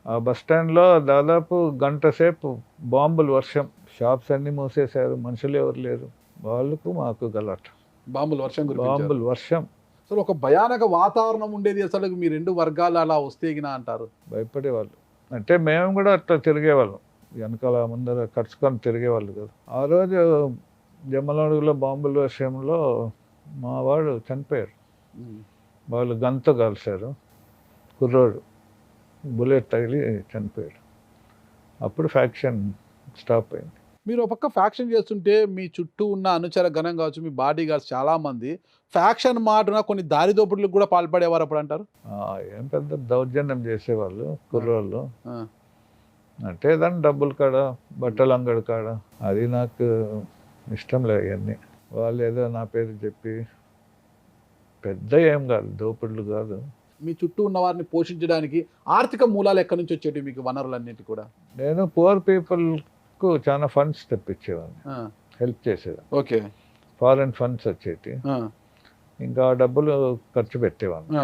[SPEAKER 3] ఆ బస్ స్టాండ్లో దాదాపు గంట సేపు బాంబులు వర్షం, షాప్స్ అన్నీ మూసేశారు, మనుషులు ఎవరు లేరు. వాళ్ళకు మాకు గలాట,
[SPEAKER 2] బాంబులు వర్షం,
[SPEAKER 3] బాంబులు వర్షం.
[SPEAKER 2] అసలు ఒక భయానక వాతావరణం ఉండేది. అసలు మీ రెండు వర్గాలు అలా వస్తేగినా అంటారు,
[SPEAKER 3] భయపడేవాళ్ళు. అంటే మేము కూడా అట్లా తిరిగేవాళ్ళం, వెనకాల ముందర ఖర్చుకొని తిరిగేవాళ్ళు కదా. ఆ రోజు జమ్మలమడుగులో బాంబుల వర్షంలో మా వాడు చనిపోయారు. వాళ్ళు గన్తో కాల్చారు, కుర్రోడు బుల్లెట్ తగిలి చనిపోయాడు. అప్పుడు ఫ్యాక్షన్ స్టాప్ అయింది.
[SPEAKER 2] మీరు ఒక పక్క ఫ్యాక్షన్ చేస్తుంటే మీ చుట్టూ ఉన్న అనుచర గణం కావచ్చు, మీ బాడీ గార్డ్స్ చాలామంది ఫ్యాక్షన్ మాటున కొన్ని దారి దోపిడీలకు కూడా పాల్పడేవారు అప్పుడు అంటారు.
[SPEAKER 3] ఏం పెద్ద దౌర్జన్యం చేసేవాళ్ళు కుర్రోళ్ళు. అంటే దాన్ని డబ్బులు కాడ, బట్టలు అంగడి కాడ, అది నాకు ఇష్టం లేదు. ఇవన్నీ వాళ్ళు ఏదో నా పేరు చెప్పి, పెద్ద ఏం కాదు, దోపిడులు కాదు.
[SPEAKER 2] మీ చుట్టూ ఉన్న వారిని పోషించడానికి ఆర్థిక మూలాలు ఎక్కడి నుంచి వచ్చేవి మీకు, వనరులన్నిటి కూడా?
[SPEAKER 3] నేను పూర్ పీపుల్కు చాలా ఫండ్స్ తెప్పించేవాడిని, హెల్ప్ చేసేదాన్ని.
[SPEAKER 2] ఓకే.
[SPEAKER 3] ఫారెన్ ఫండ్స్ వచ్చేటి, ఇంకా డబ్బులు ఖర్చు పెట్టేవాడిని.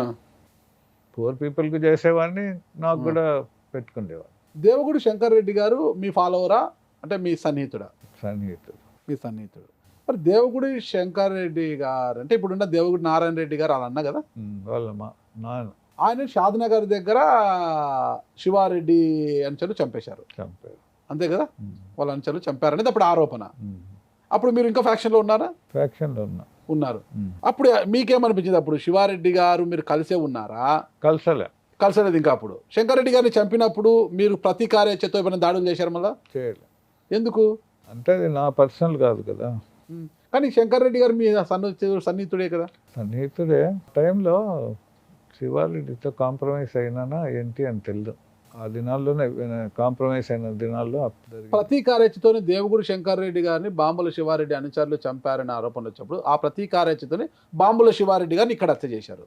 [SPEAKER 3] పూర్ పీపుల్కి చేసేవాడిని, నాకు కూడా పెట్టుకునేవాడిని.
[SPEAKER 2] దేవగుడి శంకర్ రెడ్డి గారు మీ ఫాలోవరా, అంటే మీ సన్నిహితుడా?
[SPEAKER 3] సన్నిహితుడు.
[SPEAKER 2] మీ సన్నిహితుడు. మరి దేవగుడి శంకర్ రెడ్డి గారు అంటే ఇప్పుడున్న దేవగుడి నారాయణ రెడ్డి గారు అలా అన్నా కదా,
[SPEAKER 3] వాళ్ళ నాన్న.
[SPEAKER 2] ఆయన షాద్నగర్ దగ్గర శివారెడ్డి అనుచరులు చంపారు. అంతే కదా, వాళ్ళ అనుచరులు చంపారనేది అప్పుడు ఆరోపణ. అప్పుడు మీరు ఇంకా ఫ్యాక్షన్లో ఉన్నారా?
[SPEAKER 3] ఫ్యాక్షన్లో
[SPEAKER 2] ఉన్నారు. అప్పుడు మీకేమనిపించింది? అప్పుడు శివారెడ్డి గారు మీరు కలిసే ఉన్నారా? కలిసలేదు. ఇంకా అప్పుడు శంకర్ రెడ్డి గారిని చంపినప్పుడు మీరు ప్రతీకార్యతో ఏమైనా దాడులు చేశారు? మళ్ళా
[SPEAKER 3] చేయలేదు.
[SPEAKER 2] ఎందుకు
[SPEAKER 3] అంటే అది నా పర్సనల్ కాదు కదా.
[SPEAKER 2] కానీ శంకర్ రెడ్డి గారు మీ సన్నిహితుడే కదా.
[SPEAKER 3] సన్నిహితుడే. టైంలో శివారెడ్డితో కాంప్రమైజ్ అయినానా ఏంటి అని తెలియదు. ఆ దినాల్లోనే కాంప్రమైజ్ అయిన దినాల్లో
[SPEAKER 2] ప్రతీకార్యతోనే దేవగుడి శంకర్ రెడ్డి గారిని బాంబుల శివారెడ్డి అనుచరులు చంపారని ఆరోపణ వచ్చినప్పుడు ఆ ప్రతీకార్యతోనే బాంబుల శివారెడ్డి గారిని ఇక్కడ హత్య చేశారు.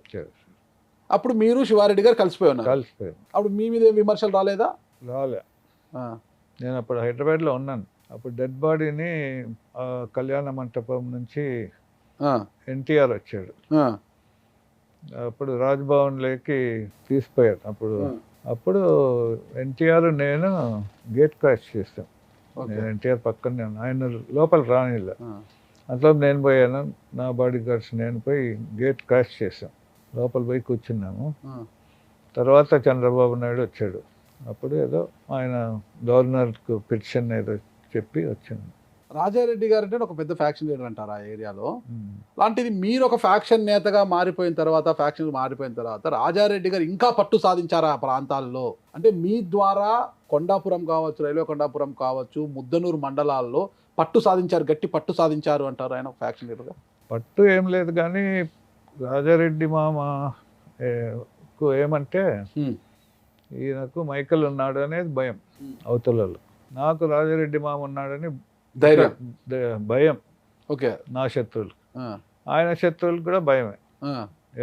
[SPEAKER 2] అప్పుడు మీరు శివారెడ్డి గారు కలిసిపోయి ఉన్నారు. అప్పుడు మీ మీద విమర్శలు రాలేదా?
[SPEAKER 3] రాలే. నేను అప్పుడు హైదరాబాద్లో ఉన్నాను. అప్పుడు డెడ్ బాడీని కళ్యాణ మంటపం నుంచి ఎన్టీఆర్ వచ్చాడు. అప్పుడు రాజ్భవన్లోకి తీసిపోయారు. అప్పుడు ఎన్టీఆర్ నేను గేట్ క్రాష్ చేస్తాం. నేను ఎన్టీఆర్ పక్కనే ఆయన లోపల రానిలే. అట్లా నేను పోయాను, నా బాడీ గార్డ్స్ నేను పోయి గేట్ క్రాష్ చేసాం. లోపల పోయి కూర్చున్నాము. తర్వాత చంద్రబాబు నాయుడు వచ్చాడు. అప్పుడు ఏదో ఆయన గవర్నర్కు పిటిషన్ ఏదో చెప్పి వచ్చింది.
[SPEAKER 2] రాజారెడ్డి గారు అంటే ఒక పెద్ద ఫ్యాక్షన్ లీడర్ అంటారు ఆ ఏరియాలో. లాంటిది మీరు ఒక ఫ్యాక్షన్ నేతగా మారిపోయిన తర్వాత, ఫ్యాక్షన్ మారిపోయిన తర్వాత రాజారెడ్డి గారు ఇంకా పట్టు సాధించారా ఆ ప్రాంతాల్లో? అంటే మీ ద్వారా కొండాపురం కావచ్చు, రైల్వే కొండాపురం కావచ్చు, ముద్దనూరు మండలాల్లో పట్టు సాధించారు, గట్టి పట్టు సాధించారు అంటారు ఆయన ఫ్యాక్షన్ లీడర్గా?
[SPEAKER 3] పట్టు ఏం లేదు కానీ రాజారెడ్డి మామ ఏమంటే ఈయనకు మైకల్ ఉన్నాడు అనేది భయం అవతలలో. నాకు రాజారెడ్డి మామ ఉన్నాడని
[SPEAKER 2] ధైర్యం,
[SPEAKER 3] భయం.
[SPEAKER 2] ఓకే.
[SPEAKER 3] నా శత్రువులు, ఆయన శత్రువులకు కూడా భయమే.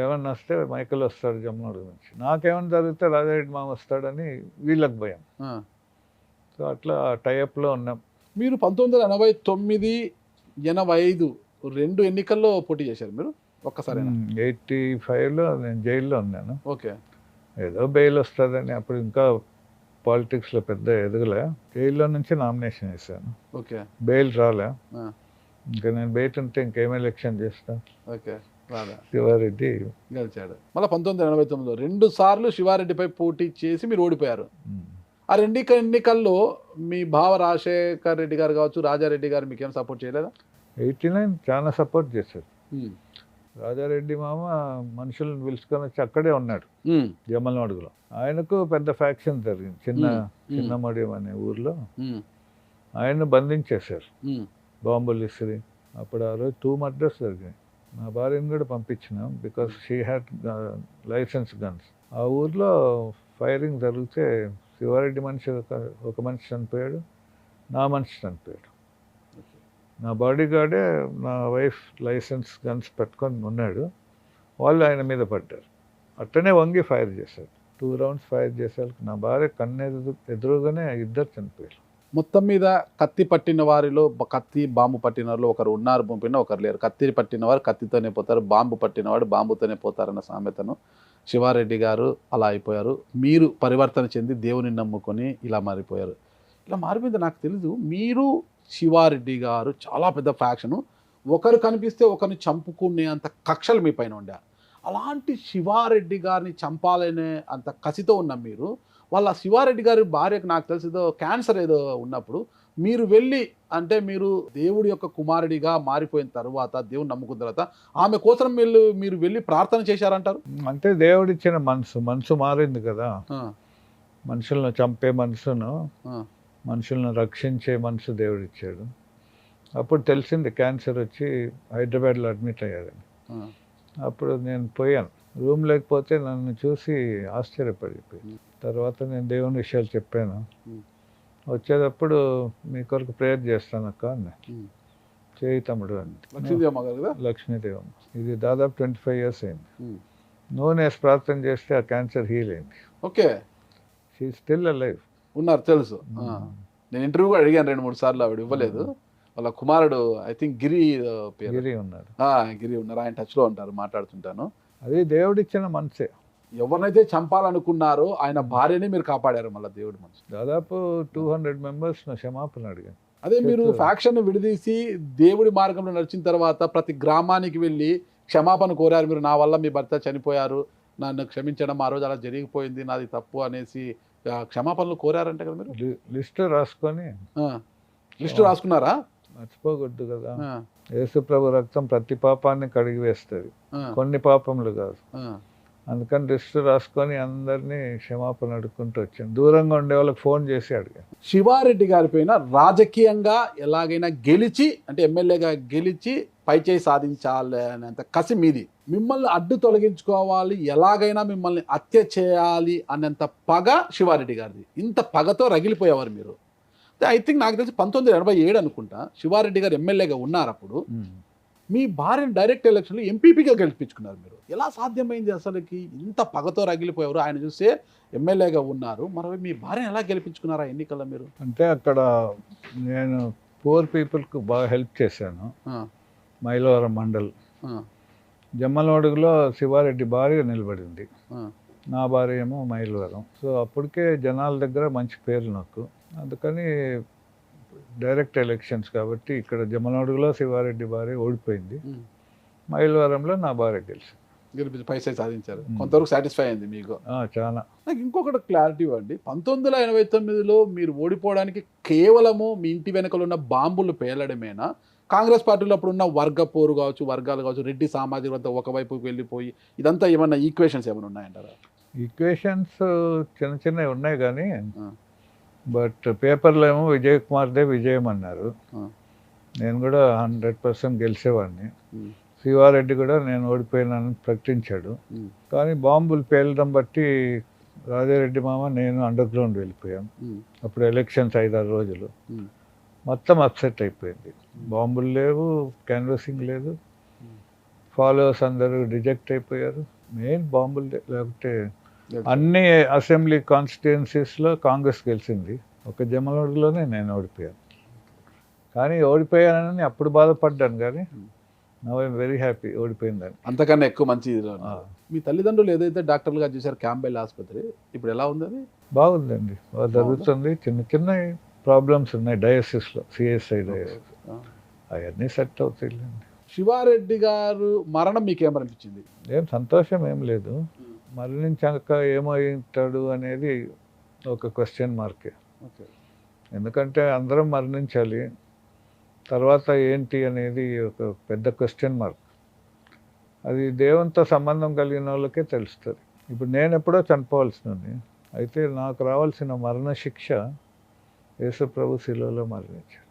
[SPEAKER 3] ఏమన్నా వస్తే మైకల్ వస్తాడు జమ్మనోడు నుంచి, నాకేమన్నా జరిగితే రాజారెడ్డి మామ వస్తాడని వీళ్ళకి భయం. సో అట్లా టైఅప్లో ఉన్నాం.
[SPEAKER 2] మీరు 1989, 85 రెండు ఎన్నికల్లో పోటీ చేశారు మీరు ఒక్కసారి.
[SPEAKER 3] 85లో నేను జైల్లో ఉన్నాను.
[SPEAKER 2] ఓకే.
[SPEAKER 3] ఏదో బెయిల్ వస్తుందని అప్పుడు ఇంకా పాలిటిక్స్లో పెద్ద ఎదగలే. జైల్లో నుంచి నామినేషన్ వేసాను.
[SPEAKER 2] ఓకే.
[SPEAKER 3] బెయిల్ రాలే. ఇంకా నేను బయట ఉంటే ఇంకేం ఎలక్షన్ చేస్తా.
[SPEAKER 2] ఓకే.
[SPEAKER 3] శివారెడ్డి
[SPEAKER 2] గెలిచాడు. మళ్ళీ 1989లో 2 సార్లు శివారెడ్డిపై పోటీ చేసి మీరు ఓడిపోయారు. ఆ ఎన్నికల్లో మీ బావ రాజశేఖర్ రెడ్డి గారు కావచ్చు, రాజారెడ్డి గారు మీకేం సపోర్ట్ చేయలేదా?
[SPEAKER 3] 89 చాలా సపోర్ట్ చేశారు. రాజారెడ్డి మామ మనుషులను పిలుచుకొని వచ్చి అక్కడే ఉన్నాడు జమ్మలమడుగులో. ఆయనకు పెద్ద ఫ్యాక్షన్ జరిగింది చిన్నమడియం అనే ఊర్లో. ఆయన బంధించేశారు బాంబులు ఇసిరి. అప్పుడు ఆ రోజు 2 మర్డర్స్ జరిగాయి. నా భార్యను కూడా పంపించినాం because she had license guns. ఆ ఊర్లో ఫైరింగ్ జరిగితే శివారెడ్డి మనిషి ఒక మనిషి చనిపోయాడు, నా మనిషి చనిపోయాడు. నా బాడీ గార్డే నా వైఫ్ లైసెన్స్ గన్స్ పెట్టుకొని ఉన్నాడు. వాళ్ళు ఆయన మీద పడ్డారు. అట్టనే వంగి ఫైర్ చేశారు. 2 rounds ఫైర్ చేశారు. నా భార్య ఎదురుగానే 2 చనిపోయారు.
[SPEAKER 2] మొత్తం మీద కత్తి పట్టిన వారిలో కత్తి బాంబు పట్టిన వారిలో ఒకరు ఉన్నారు, పంపిన ఒకరు లేరు. కత్తి పట్టిన వారు కత్తితోనే పోతారు, బాంబు పట్టినవాడు బాంబుతోనే పోతారన్న సామెతను శివారెడ్డి గారు అలా అయిపోయారు. మీరు పరివర్తన చెంది దేవుని నమ్ముకొని ఇలా మారిపోయారు. ఇలా మారిపోయింది నాకు తెలీదు. మీరు శివారెడ్డి గారు చాలా పెద్ద ఫ్యాక్షను, ఒకరు కనిపిస్తే ఒకరిని చంపుకునే అంత కక్షలు మీ పైన ఉండే. అలాంటి శివారెడ్డి గారిని చంపాలనే అంత కసితో ఉన్న మీరు, వాళ్ళ శివారెడ్డి గారి భార్యకు నాకు తెలిసిదో క్యాన్సర్ ఏదో ఉన్నప్పుడు మీరు వెళ్ళి, అంటే మీరు దేవుడి యొక్క కుమారుడిగా మారిపోయిన తర్వాత, దేవుని నమ్ముకున్న తర్వాత ఆమె కోసం మీరు వెళ్ళి ప్రార్థన చేశారంటారు.
[SPEAKER 3] అంటే దేవుడిచ్చిన మనసు మారింది కదా. మనుషులను చంపే మనసును, మనుషులను రక్షించే మనసు దేవుడిచ్చాడు. అప్పుడు తెలిసింది క్యాన్సర్ వచ్చి హైదరాబాద్లో అడ్మిట్ అయ్యారని. అప్పుడు నేను పోయాను. రూమ్ లేకపోతే నన్ను చూసి ఆశ్చర్యపడిపోయింది. తర్వాత నేను దేవుని విషయాలు చెప్పాను. వచ్చేటప్పుడు మీ కొరకు ప్రేయర్ చేస్తాను అక్క అని. చేయి తమ్ముడు అని. లక్ష్మీదేవమ్మ. ఇది దాదాపు 25 years అయింది. నూనె ప్రార్థన చేస్తే ఆ క్యాన్సర్ హీల్ అయింది.
[SPEAKER 2] ఓకే.
[SPEAKER 3] She still alive.
[SPEAKER 2] ఉన్నారు తెలుసు. నేను ఇంటర్వ్యూ కూడా అడిగాను 2-3 సార్లు, ఆవిడ ఇవ్వలేదు. వాళ్ళ కుమారుడు ఐ థింక్ గిరి
[SPEAKER 3] ఉన్నారు.
[SPEAKER 2] గిరి ఉన్నారు, ఆయన టచ్లో ఉంటారు, మాట్లాడుతుంటాను.
[SPEAKER 3] అది దేవుడిచ్చిన మనసే.
[SPEAKER 2] ఎవరినైతే చంపాలనుకున్నారో ఆయన భార్యని మీరు కాపాడారు. మళ్ళీ దేవుడి మనసు.
[SPEAKER 3] దాదాపు 200 members క్షమాపణ అడిగాను.
[SPEAKER 2] అదే మీరు ఫ్యాక్షన్ విడదీసి దేవుడి మార్గంలో నడిచిన తర్వాత ప్రతి గ్రామానికి వెళ్ళి క్షమాపణ కోరారు. మీరు నా వల్ల మీ భర్త చనిపోయారు, నన్ను క్షమించడం, ఆ రోజు అలా జరిగిపోయింది, నాది తప్పు అనేసి క్షమాపణలు కోరారంటే కదా మీరు.
[SPEAKER 3] లిస్టు
[SPEAKER 2] రాసుకున్నారా?
[SPEAKER 3] మర్చిపోకూడదు కదా. యేసు ప్రభు రక్తం ప్రతి పాపాన్ని కడిగి వేస్తుంది, కొన్ని పాపములు కాదు. అందుకని లిస్టు రాసుకొని అందరినీ క్షమాపణ అడుక్కుంటూ వచ్చాను. దూరంగా ఉండే వాళ్ళకి ఫోన్ చేసి అడిగాను.
[SPEAKER 2] శివారెడ్డి గారి పైన రాజకీయంగా ఎలాగైనా గెలిచి, అంటే ఎమ్మెల్యేగా గెలిచి పైచేయి సాధించాలి అనేంత కసి మీది. మిమ్మల్ని అడ్డు తొలగించుకోవాలి, ఎలాగైనా మిమ్మల్ని హత్య చేయాలి అనేంత పగ శివారెడ్డి గారిది. ఇంత పగతో రగిలిపోయేవారు మీరు. ఐ థింక్ నాకు తెలిసి 1987 అనుకుంటా శివారెడ్డి గారు ఎమ్మెల్యేగా ఉన్నారు. అప్పుడు మీ భార్యను డైరెక్ట్ ఎలక్షన్లో ఎంపీపీగా గెలిపించుకున్నారు మీరు. ఎలా సాధ్యమైంది అసలుకి? ఇంత పగతో రగిలిపోయారు. ఆయన చూస్తే ఎమ్మెల్యేగా ఉన్నారు, మరి మీ భార్యను ఎలా గెలిపించుకున్నారా ఎన్నికల్లో మీరు?
[SPEAKER 3] అంటే అక్కడ నేను పూర్ పీపుల్కి బాగా హెల్ప్ చేశాను. మైలవరం మండల్ జమ్మలమడుగులో శివారెడ్డి భార్య నిలబడింది, నా భార్య ఏమో మైలవరం. సో అప్పటికే జనాల దగ్గర మంచి పేరు నాకు. అందుకని డైరెక్ట్ ఎలక్షన్స్ కాబట్టి ఇక్కడ జమ్మలమడుగులో శివారెడ్డి భార్య ఓడిపోయింది, మైలవరంలో నా భార్య గెలిచింది.
[SPEAKER 2] గెలిపించి పైసా సాధించారు, కొంతవరకు సాటిస్ఫై అయింది మీకు.
[SPEAKER 3] చాలా.
[SPEAKER 2] నాకు ఇంకొకటి క్లారిటీ ఇవ్వండి, 1989లో మీరు ఓడిపోవడానికి కేవలము మీ ఇంటి వెనకలు ఉన్న బాంబులు పేలడమేనా? కాంగ్రెస్ పార్టీలో అప్పుడు ఉన్న వర్గ పోరు కావచ్చు, వర్గాలు కావచ్చు, రెడ్డి సామాజిక వర్గం ఒకవైపుకి వెళ్ళిపోయి ఇదంతా ఏమన్నా ఈక్వేషన్స్ ఏమైనా ఉన్నాయంటారా?
[SPEAKER 3] ఈక్వేషన్స్ చిన్న చిన్నవి ఉన్నాయి కానీ బట్ పేపర్లో ఏమో విజయ్ కుమార్దే విజయం అన్నారు. నేను కూడా 100% గెలిచేవాడిని. శివారెడ్డి కూడా నేను ఓడిపోయినానని ప్రకటించాడు. కానీ బాంబులు పేలడం బట్టి రాజారెడ్డి మామ నేను అండర్ గ్రౌండ్ వెళ్ళిపోయాం. అప్పుడు ఎలక్షన్స్ 5-6 రోజులు మొత్తం అప్సెట్ అయిపోయింది. బాంబులు లేవు, క్యాన్వాసింగ్ లేదు, ఫాలోవర్స్ అందరూ రిజెక్ట్ అయిపోయారు. మెయిన్ బాంబులు లేకపోతే అన్ని అసెంబ్లీ కాన్స్టిట్యుయెన్సీస్లో కాంగ్రెస్ గెలిచింది, ఒక జమలూరులోనే నేను ఓడిపోయాను. కానీ ఓడిపోయానని అప్పుడు బాధపడ్డాను, కానీ నౌ ఐఎమ్ వెరీ హ్యాపీ ఓడిపోయిందని.
[SPEAKER 2] అంతకన్నా ఎక్కువ మంచి. మీ తల్లిదండ్రులు ఏదైతే డాక్టర్లుగా చేశారు క్యాంబెల్ ఆసుపత్రి, ఇప్పుడు ఎలా ఉంది అది?
[SPEAKER 3] బాగుందండి, బాగా జరుగుతుంది. చిన్న చిన్న ప్రాబ్లమ్స్ ఉన్నాయి డయాసిస్లో, సిఎస్ఐ డయాసిస్, అవన్నీ సెట్ అవుతాయి.
[SPEAKER 2] శివారెడ్డి గారు మరణం మీకు ఏమనిపించింది?
[SPEAKER 3] ఏం సంతోషం ఏం లేదు, మరణించాక ఏమైంటాడు అనేది ఒక క్వశ్చన్ మార్కే. ఎందుకంటే అందరం మరణించాలి, తర్వాత ఏంటి అనేది ఒక పెద్ద క్వశ్చన్ మార్క్. అది దేవునితో సంబంధం కలిగిన వాళ్ళకే తెలుస్తుంది. ఇప్పుడు నేను ఎప్పుడో చనిపోవాల్సింది, అయితే నాకు రావాల్సిన మరణ శిక్ష యేసు ప్రభు శిలువలో మరణించాడు.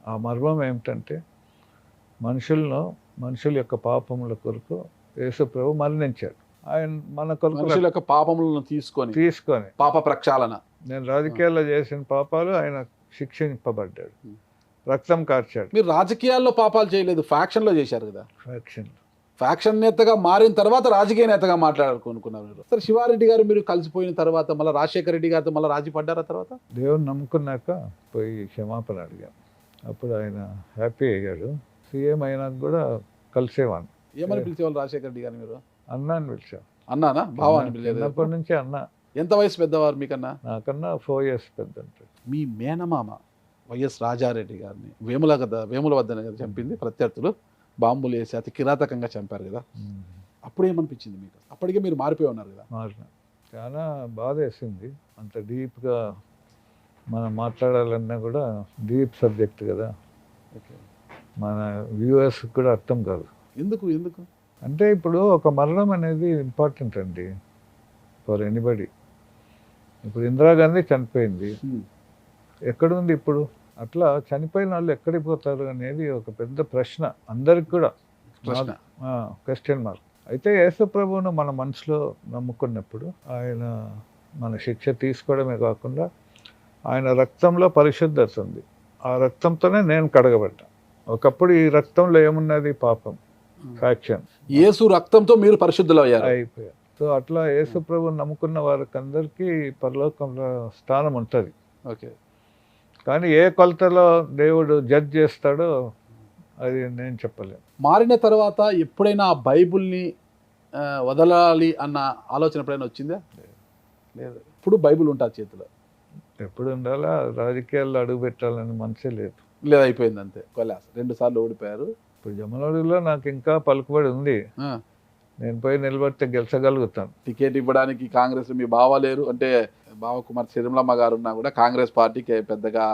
[SPEAKER 3] ఆ మర్మం ఏమిటంటే మనుషుల యొక్క పాపముల కొరకు యేసు ప్రభు మరణించాడు. ఆయన మన కొరకు
[SPEAKER 2] మనుషుల యొక్క పాపములను తీసుకొని పాప ప్రక్షాళన.
[SPEAKER 3] నేను రాజకీయాల్లో చేసిన పాపాలు ఆయన శిక్షింపబడ్డాడు, రక్తం కార్చాడు.
[SPEAKER 2] మీరు రాజకీయాల్లో పాపాలు చేయలేదు, ఫ్యాక్షన్లో చేశారు కదా. ఫ్యాక్షన్ నేతగా మారిన తర్వాత రాజకీయ నేతగా మాట్లాడుకున్నారు మీరు. సరే, శివారెడ్డి గారు మీరు కలిసిపోయిన తర్వాత మళ్ళీ రాజశేఖర రెడ్డి గారితో మళ్ళీ రాజీ పడ్డారా? తర్వాత
[SPEAKER 3] దేవుని నమ్ముకున్నాక పోయి క్షమాపణ అడిగాను, అప్పుడు ఆయన హ్యాపీ అయ్యాడు. సీఎం అయినాక కూడా కలిసేవాడిని.
[SPEAKER 2] ఏమని పిలిచేవాళ్ళు రాజశేఖర రెడ్డి గారు? మీరు
[SPEAKER 3] అన్నా అని పిలిచాను.
[SPEAKER 2] అన్నానా? బావా అని పిలిచేది?
[SPEAKER 3] చిన్నప్పటి నుంచి అన్న.
[SPEAKER 2] ఎంత వయసు పెద్దవారు మీకన్నా?
[SPEAKER 3] నాకన్నా 4 years పెద్ద.
[SPEAKER 2] మీ మేనమామ వైఎస్ రాజారెడ్డి గారిని వేముల వద్దనే కదా చంపింది, ప్రత్యర్థులు బాంబులు వేసి అతి కిరాతకంగా చంపారు కదా. అప్పుడు ఏమనిపించింది మీకు? అప్పటికే మీరు మారిపోయి ఉన్నారు కదా.
[SPEAKER 3] మారిన చాలా బాధ వేసింది. అంత డీప్గా మనం మాట్లాడాలన్నా కూడా డీప్ సబ్జెక్ట్ కదా, మన వ్యూవర్స్ కూడా అర్థం కాదు.
[SPEAKER 2] ఎందుకు
[SPEAKER 3] అంటే ఇప్పుడు ఒక మరణం అనేది ఇంపార్టెంట్ అండి ఫర్ ఎనీబడి. ఇప్పుడు ఇందిరాగాంధీ చనిపోయింది, ఎక్కడుంది ఇప్పుడు? అట్లా చనిపోయిన వాళ్ళు ఎక్కడికి పోతారు అనేది ఒక పెద్ద ప్రశ్న అందరికి కూడా, క్వశ్చన్ మార్క్. అయితే యేసు ప్రభువును మన మనసులో నమ్ముకున్నప్పుడు ఆయన మన శిక్ష తీసుకోవడమే కాకుండా ఆయన రక్తంలో పరిశుద్ధత ఉంది, ఆ రక్తంతోనే నేను కడగబడ్డా. ఒకప్పుడు ఈ రక్తంలో ఏమున్నది? పాపం, ఫ్యాక్షన్.
[SPEAKER 2] యేసు రక్తంతో మీరు పరిశుద్ధులు
[SPEAKER 3] అయిపోయారు. సో అట్లా యేసు ప్రభువును నమ్ముకున్న వారికి అందరికీ పరలోకంలో స్థానం ఉంటుంది.
[SPEAKER 2] ఓకే, కానీ
[SPEAKER 3] ఏ కొలతలో దేవుడు జడ్జ్ చేస్తాడో అది నేను చెప్పలేను.
[SPEAKER 2] మారిన తర్వాత ఎప్పుడైనా ఆ బైబుల్ని వదలాలి అన్న ఆలోచన ఎప్పుడైనా వచ్చిందా? లేదు. ఇప్పుడు బైబుల్ ఉంటుంది చేతిలో,
[SPEAKER 3] ఎప్పుడు ఉండాలా? రాజకీయాల్లో అడుగు పెట్టాలని మనసే లేదు.
[SPEAKER 2] లేదు, అయిపోయింది అంతే. 2 సార్లు ఓడిపోయారు.
[SPEAKER 3] ఇప్పుడు జమలూరులో నాకు ఇంకా పలుకుబడి ఉంది, నేను పోయి నిలబడితే గెలిచగలుగుతాను.
[SPEAKER 2] టికెట్ ఇవ్వడానికి కాంగ్రెస్ మీ బావ లేరు అంటే, బావ కుమార్ శ్రీరమలమ్మ గారు ఉన్నా కూడా కాంగ్రెస్ పార్టీకి పెద్దగా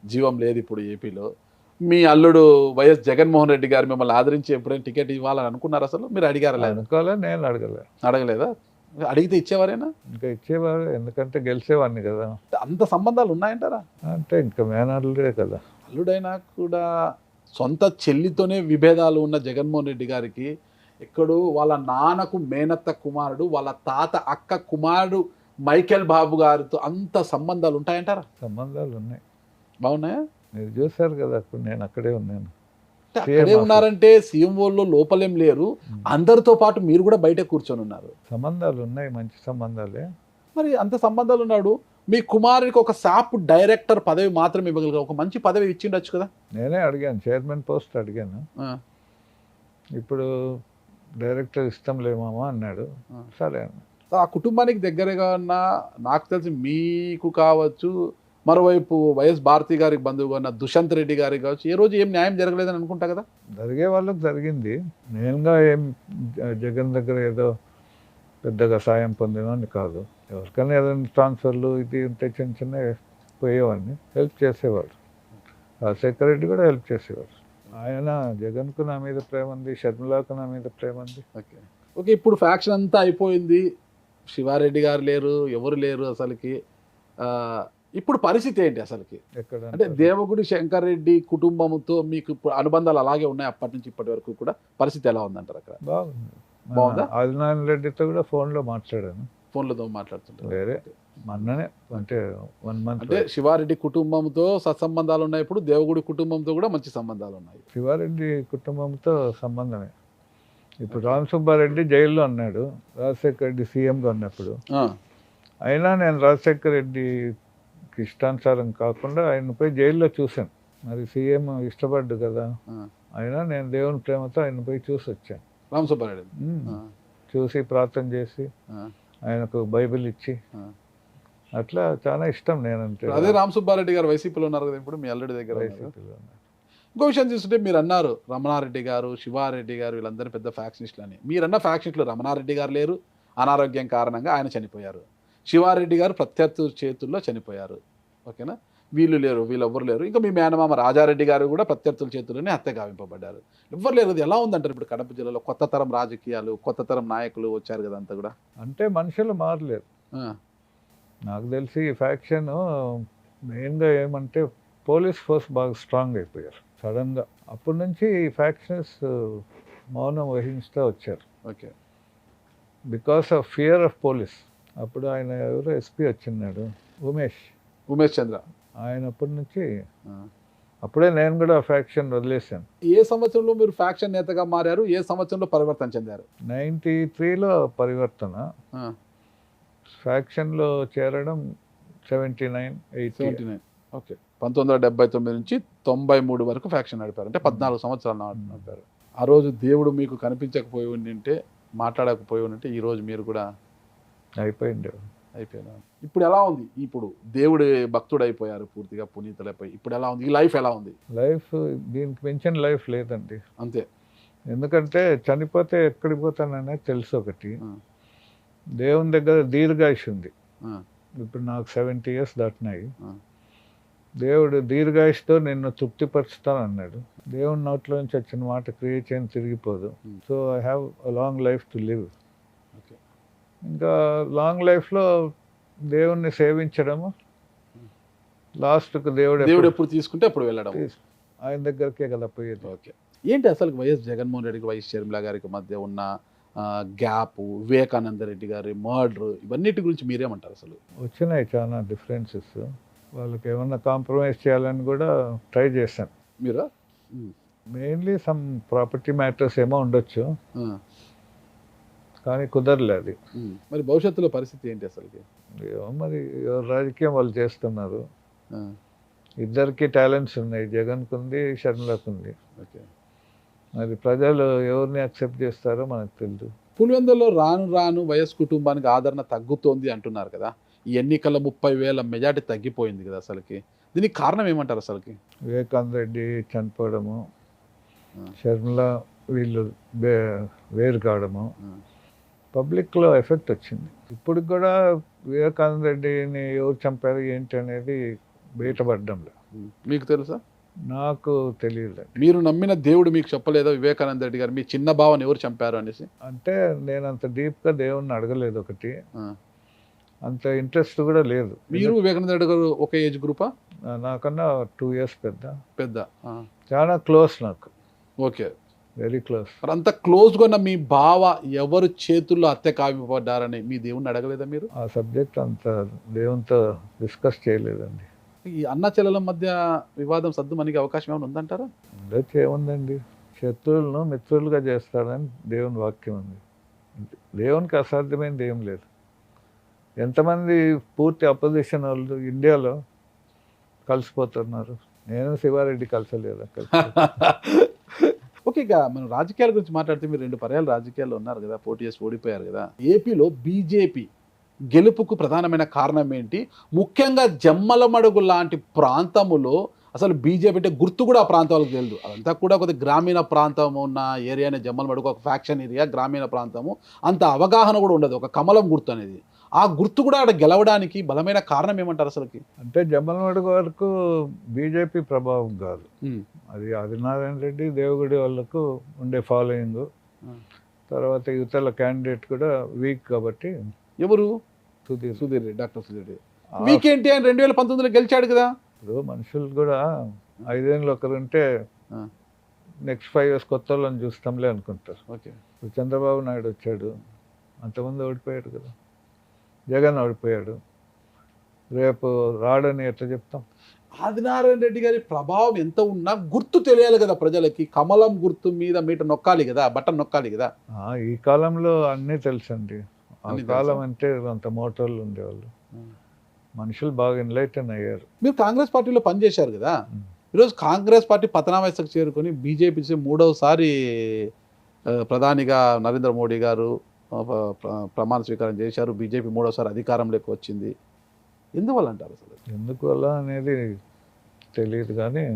[SPEAKER 2] జీవం లేదు ఇప్పుడు ఏపీలో. మీ అల్లుడు వైఎస్ జగన్మోహన్ రెడ్డి గారు మిమ్మల్ని ఆదరించి ఎప్పుడైనా టికెట్ ఇవ్వాలని అనుకున్నారు? అసలు మీరు అడిగారా?
[SPEAKER 3] అనుకోలే, నేను
[SPEAKER 2] అడగలేదా? అడిగితే ఇచ్చేవారేనా?
[SPEAKER 3] ఇంకా ఇచ్చేవారు, ఎందుకంటే గెలిచేవాడిని కదా.
[SPEAKER 2] అంత సంబంధాలు ఉన్నాయంటారా?
[SPEAKER 3] అంటే ఇంకా మేనల్లుడే కదా.
[SPEAKER 2] అల్లుడైనా కూడా సొంత చెల్లితోనే విభేదాలు ఉన్న జగన్మోహన్ రెడ్డి గారికి ఎక్కడో వాళ్ళ నాన్నకు మేనత్త కుమారుడు, వాళ్ళ తాత అక్క కుమారుడు మైకేల్ బాబు గారితో అంత సంబంధాలు ఉంటాయంటారా?
[SPEAKER 3] సంబంధాలు ఉన్నాయి.
[SPEAKER 2] బాగున్నాయా?
[SPEAKER 3] మీరు చూసారు కదా, అప్పుడు నేను అక్కడే ఉన్నాను.
[SPEAKER 2] అక్కడే ఉన్నారంటే సీఎంఓలో లోపలేం లేరు, అందరితో పాటు మీరు కూడా బయట కూర్చొని ఉన్నారు.
[SPEAKER 3] సంబంధాలు ఉన్నాయి, మంచి సంబంధాలే.
[SPEAKER 2] మరి అంత సంబంధాలు ఉన్నాడు, మీ కుమారుడికి ఒక సాప్ డైరెక్టర్ పదవి మాత్రం ఇవ్వగలిగారు, ఒక మంచి పదవి ఇచ్చిండొచ్చు కదా.
[SPEAKER 3] నేనే అడిగాను, చైర్మన్ పోస్ట్ అడిగాను. ఇప్పుడు డైరెక్టర్ ఇష్టం లేమామా అన్నాడు. సరే అన్న.
[SPEAKER 2] ఆ కుటుంబానికి దగ్గరగా ఉన్న, నాకు తెలిసి మీకు కావచ్చు మరోవైపు వైఎస్ భారతి గారికి బంధువుగా ఉన్న దుష్యంత్ రెడ్డి గారికి కావచ్చు, ఏ రోజు ఏం న్యాయం జరగలేదని అనుకుంటా కదా.
[SPEAKER 3] జరిగే వాళ్ళకి జరిగింది. నేనుగా ఏం జగన్ దగ్గర ఏదో పెద్దగా సాయం పొందినని కాదు. ఎవరికైనా ఏదైనా ట్రాన్స్ఫర్లు ఇది ఉంటే చిన్న చిన్న పోయేవాడిని, హెల్ప్ చేసేవాడు. రాజశేఖర రెడ్డి కూడా హెల్ప్ చేసేవాడు. ఆయన జగన్కు నా మీద ప్రేమ ఉంది, షర్మిలాకు నా మీద ప్రేమ ఉంది.
[SPEAKER 2] ఓకే ఓకే ఇప్పుడు ఫ్యాక్షన్ అంతా అయిపోయింది, శివారెడ్డి గారు లేరు, ఎవరు లేరు అసలుకి. ఇప్పుడు పరిస్థితి ఏంటి అసలుకి?
[SPEAKER 3] ఎక్కడ
[SPEAKER 2] అంటే దేవగుడి శంకర్ రెడ్డి కుటుంబంతో మీకు అనుబంధాలు అలాగే ఉన్నాయి అప్పటి నుంచి ఇప్పటి వరకు కూడా, పరిస్థితి ఎలా ఉందంటారు అక్కడ?
[SPEAKER 3] బాగుంది.
[SPEAKER 2] బాగుందా?
[SPEAKER 3] ఆదినారాయణ రెడ్డితో కూడా ఫోన్లో మాట్లాడాను.
[SPEAKER 2] ఫోన్లతో మాట్లాడుతుంటారు
[SPEAKER 3] వేరే మొన్ననే, అంటే 1 month.
[SPEAKER 2] అంటే శివారెడ్డి కుటుంబంతో సత్సంబంధాలు ఉన్నాయి, ఇప్పుడు దేవగుడి కుటుంబంతో కూడా మంచి సంబంధాలు ఉన్నాయి.
[SPEAKER 3] శివారెడ్డి కుటుంబంతో సంబంధమే. ఇప్పుడు రామ్ సుబ్బారెడ్డి జైల్లో ఉన్నాడు, రాజశేఖర రెడ్డి సీఎంగా ఉన్నప్పుడు. అయినా నేను రాజశేఖర రెడ్డికి ఇష్టానుసారం కాకుండా ఆయన పోయి జైల్లో చూశాను. మరి సీఎం ఇష్టపడ్డు కదా, అయినా నేను దేవుని ప్రేమతో ఆయన పోయి చూసి వచ్చాను.
[SPEAKER 2] రామ్ సుబ్బారెడ్డి
[SPEAKER 3] చూసి ప్రార్థన చేసి ఆయనకు బైబిల్ ఇచ్చి, అట్లా చాలా ఇష్టం నేనంటే.
[SPEAKER 2] అదే రామ్ సుబ్బారెడ్డి గారు వైసీపీలో ఉన్నారు కదా ఇప్పుడు, మీ అల్లుడి దగ్గర.
[SPEAKER 3] వైసీపీలో ఉన్నారు.
[SPEAKER 2] ఇంకో విషయం చూస్తుంటే మీరు అన్నారు రమణారెడ్డి గారు, శివారెడ్డి గారు వీళ్ళందరూ పెద్ద ఫ్యాక్షనిస్టులు అని. మీరన్న ఫ్యాక్షనిస్టులు రమణారెడ్డి గారు లేరు, అనారోగ్యం కారణంగా ఆయన చనిపోయారు. శివారెడ్డి గారు ప్రత్యర్థి చేతుల్లో చనిపోయారు. ఓకేనా, వీళ్ళు లేరు, వీళ్ళు ఎవ్వరు లేరు. ఇంకా మీ మేనమామ రాజారెడ్డి గారు కూడా ప్రత్యర్థుల చేతుల్లోనే హత్య గావింపబడ్డారు. ఎవ్వరు లేరు. ఎలా ఉందంటారు ఇప్పుడు కడప జిల్లాలో? కొత్త తరం రాజకీయాలు, కొత్త తరం నాయకులు వచ్చారు కదా అంతా కూడా.
[SPEAKER 3] అంటే మనుషులు మారలేరు. నాకు తెలిసి ఈ ఫ్యాక్షన్ మెయిన్గా ఏమంటే పోలీస్ ఫోర్స్ బాగా స్ట్రాంగ్ అయిపోయారు సడన్గా. అప్పటి నుంచి ఈ ఫ్యాక్షన్స్ మౌనం వహిస్తూ వచ్చారు.
[SPEAKER 2] Okay,
[SPEAKER 3] because of fear of police. అప్పుడు ఆయన ఎవరు ఎస్పీ వచ్చిన్నాడు, ఉమేష్ చంద్ర. ఆయన అప్పటి నుంచి, అప్పుడే నేను కూడా ఫ్యాక్షన్ వదిలేశాను.
[SPEAKER 2] ఏ సంవత్సరంలో మీరు ఫ్యాక్షన్ నేతగా మారారు? ఏ సంవత్సరంలో పరివర్తన చెందారు?
[SPEAKER 3] 93లో పరివర్తన. ఫ్యాక్షన్లో చేరడం 79, 80.
[SPEAKER 2] ఓకే, 1979 నుంచి 93 వరకు ఫ్యాక్షన్ నడిపారు. అంటే 14 సంవత్సరాలు నడిపారు. ఆ రోజు దేవుడు మీకు కనిపించకపోయి ఉండింటే, మాట్లాడకపోయి ఉండింటే ఈరోజు మీరు కూడా అయిపోయినా. ఇప్పుడు ఎలా ఉంది? ఇప్పుడు దేవుడు భక్తుడు అయిపోయారు, పూర్తిగా పునీతులైపోయి. ఇప్పుడు ఎలా ఉంది ఈ లైఫ్? ఎలా ఉంది
[SPEAKER 3] లైఫ్? దీనికి మించిన లైఫ్ లేదండి.
[SPEAKER 2] అంతే.
[SPEAKER 3] ఎందుకంటే చనిపోతే ఎక్కడికి పోతాననే తెలుసు ఒకటి. దేవుని దగ్గర దీర్ఘాయుష్ ఉంది. ఇప్పుడు నాకు 70 years దాటినాయి. దేవుడు దీర్ఘాయుష్తో నిన్ను తృప్తిపరుస్తాను అన్నాడు. దేవుని నోట్లో నుంచి వచ్చిన మాట క్రియేట్ చేయని తిరిగిపోదు. So I have a long life to live. ఇంకా లాంగ్ లైఫ్లో దేవుణ్ణి సేవించడము, లాస్ట్కు దేవుడు
[SPEAKER 2] ఎప్పుడు తీసుకుంటే అప్పుడు వెళ్ళడం,
[SPEAKER 3] ఆయన దగ్గరికే కదా పోయేది.
[SPEAKER 2] ఓకే, ఏంటి అసలు వైఎస్ జగన్మోహన్ రెడ్డికి వైఎస్ షర్మిల గారికి మధ్య ఉన్న గ్యాప్, వివేకానంద రెడ్డి గారి మర్డర్, ఇవన్నిటి గురించి మీరేమంటారు? అసలు
[SPEAKER 3] వచ్చినాయి చాలా డిఫరెన్సెస్. వాళ్ళకి ఏమన్నా కాంప్రమైజ్ చేయాలని కూడా ట్రై చేశాను.
[SPEAKER 2] మీరు
[SPEAKER 3] మెయిన్లీ సమ్ ప్రాపర్టీ మ్యాటర్స్ ఏమో ఉండొచ్చు, కానీ కుదరలేదు.
[SPEAKER 2] మరి భవిష్యత్తులో పరిస్థితి ఏంటి అసలుకి?
[SPEAKER 3] ఏమో మరి రాజకీయం వాళ్ళు చేస్తున్నారు. ఇద్దరికి టాలెంట్స్ ఉన్నాయి, జగన్కు ఉంది, షర్మిలకు ఉంది.
[SPEAKER 2] ఓకే,
[SPEAKER 3] మరి ప్రజలు ఎవరిని యాక్సెప్ట్ చేస్తారో మనకు తెలియదు.
[SPEAKER 2] పులివెందులో రాను రాను వైఎస్ కుటుంబానికి ఆదరణ తగ్గుతోంది అంటున్నారు కదా. ఈ ఎన్నికల 30,000 మెజార్టీ తగ్గిపోయింది కదా అసలుకి. దీనికి కారణం ఏమంటారు అసలుకి?
[SPEAKER 3] వివేకానంద రెడ్డి చనిపోవడము, షర్మిల వీళ్ళు వేరు కావడము, పబ్లిక్లో ఎఫెక్ట్ వచ్చింది. ఇప్పుడు కూడా వివేకానంద రెడ్డిని ఎవరు చంపారు ఏంటి అనేది బయటపడడం లేదు.
[SPEAKER 2] మీకు తెలుసా?
[SPEAKER 3] నాకు తెలియదు.
[SPEAKER 2] మీరు నమ్మిన దేవుడు మీకు చెప్పలేదా వివేకానంద రెడ్డి గారు మీ చిన్న భావని ఎవరు చంపారు అనేసి?
[SPEAKER 3] అంటే నేను అంత డీప్గా దేవుణ్ణి అడగలేదు. ఒకటి, అంత ఇంట్రెస్ట్ కూడా లేదు.
[SPEAKER 2] మీరు వివేకానంద రెడ్డి గారు ఒక ఏజ్ గ్రూపా?
[SPEAKER 3] నాకన్నా 2 years పెద్ద. చాలా క్లోజ్ నాకు.
[SPEAKER 2] Okay,
[SPEAKER 3] very close.
[SPEAKER 2] మరి అంత క్లోజ్గా ఉన్న మీ బావ ఎవరు చేతుల్లో హత్య కావిపడ్డారని మీ దేవుణ్ణి అడగలేదా మీరు?
[SPEAKER 3] ఆ సబ్జెక్ట్ అంత దేవునితో డిస్కస్ చేయలేదండి.
[SPEAKER 2] ఈ అన్న చెల్లెల మధ్య వివాదం సద్దుమణిగే అవకాశం ఏమైనా ఉందంటారా?
[SPEAKER 3] ఉండొచ్చు, ఏముందండి. శత్రువులను మిత్రులుగా చేస్తారని దేవుని వాక్యం ఉంది. దేవునికి అసాధ్యమైనది ఏం లేదు. ఎంతమంది పూర్తి అపోజిషన్ వాళ్ళు ఇండియాలో కలిసిపోతున్నారు. నేను శివారెడ్డి కలిసలేదు అక్కడ.
[SPEAKER 2] ఓకే, ఇక మనం రాజకీయాల గురించి మాట్లాడితే మీరు 2 పర్యాలు రాజకీయాల్లో ఉన్నారు కదా, పోటీ చేసి ఓడిపోయారు కదా. ఏపీలో బీజేపీ గెలుపుకు ప్రధానమైన కారణం ఏంటి? ముఖ్యంగా జమ్మలమడుగు లాంటి ప్రాంతములో అసలు బీజేపీ అంటే గుర్తు కూడా ఆ ప్రాంతాలకు తెలియదు. అదంతా కూడా కొద్దిగా గ్రామీణ ప్రాంతం ఉన్న ఏరియానే జమ్మలమడుగు, ఒక ఫ్యాక్షన్ ఏరియా, గ్రామీణ ప్రాంతము. అంత అవగాహన కూడా ఉండదు ఒక కమలం గుర్తు అనేది. ఆ గుర్తు కూడా అక్కడ గెలవడానికి బలమైన కారణం ఏమంటారు అసలుకి?
[SPEAKER 3] అంటే జమ్మలమడుగు వరకు బీజేపీ ప్రభావం కాదు, అది ఆదినారాయణ రెడ్డి దేవగుడి వాళ్ళకు ఉండే ఫాలోయింగ్. తర్వాత యువతల క్యాండిడేట్ కూడా వీక్ కాబట్టి.
[SPEAKER 2] ఎవరు?
[SPEAKER 3] సుధీర్
[SPEAKER 2] డాక్టర్ సుధీర్ రెడ్డి. వీక్ ఏంటి? ఆయన 2019లో గెలిచాడు కదా.
[SPEAKER 3] ఇప్పుడు మనుషులు కూడా 5 ఏళ్ళు ఒకరు ఉంటే నెక్స్ట్ 5 years కొత్త వాళ్ళని చూస్తాంలే అనుకుంటారు.
[SPEAKER 2] ఓకే.
[SPEAKER 3] ఇప్పుడు చంద్రబాబు నాయుడు వచ్చాడు, అంతకుముందు ఓడిపోయాడు కదా, జగన్ ఓడిపోయాడు, రేపు రాడని ఎట్లా చెప్తాం?
[SPEAKER 2] ఆదినారాయణ రెడ్డి గారి ప్రభావం ఎంత ఉన్నా గుర్తు తెలియాలి కదా ప్రజలకి. కమలం గుర్తు మీద మీట నొక్కాలి కదా, బటన్ నొక్కాలి కదా.
[SPEAKER 3] ఈ కాలంలో అన్నీ తెలుసండి. ఆ కాలం అంటే అంత మోటార్లు ఉండేవాళ్ళు, మనుషులు బాగా ఎన్లైటన్ అయ్యారు.
[SPEAKER 2] మీరు కాంగ్రెస్ పార్టీలో పనిచేశారు కదా. ఈరోజు కాంగ్రెస్ పార్టీ పతనావస్థకు చేరుకొని బీజేపీ మూడవసారి ప్రధానిగా నరేంద్ర మోడీ గారు ప్రమాణ స్వీకారం చేశారు. బీజేపీ మూడవసారి అధికారంలోకి వచ్చింది. ఎందువల్ల అంటారు అసలు?
[SPEAKER 3] ఎందువల్ల అనేది తెలియదు కానీ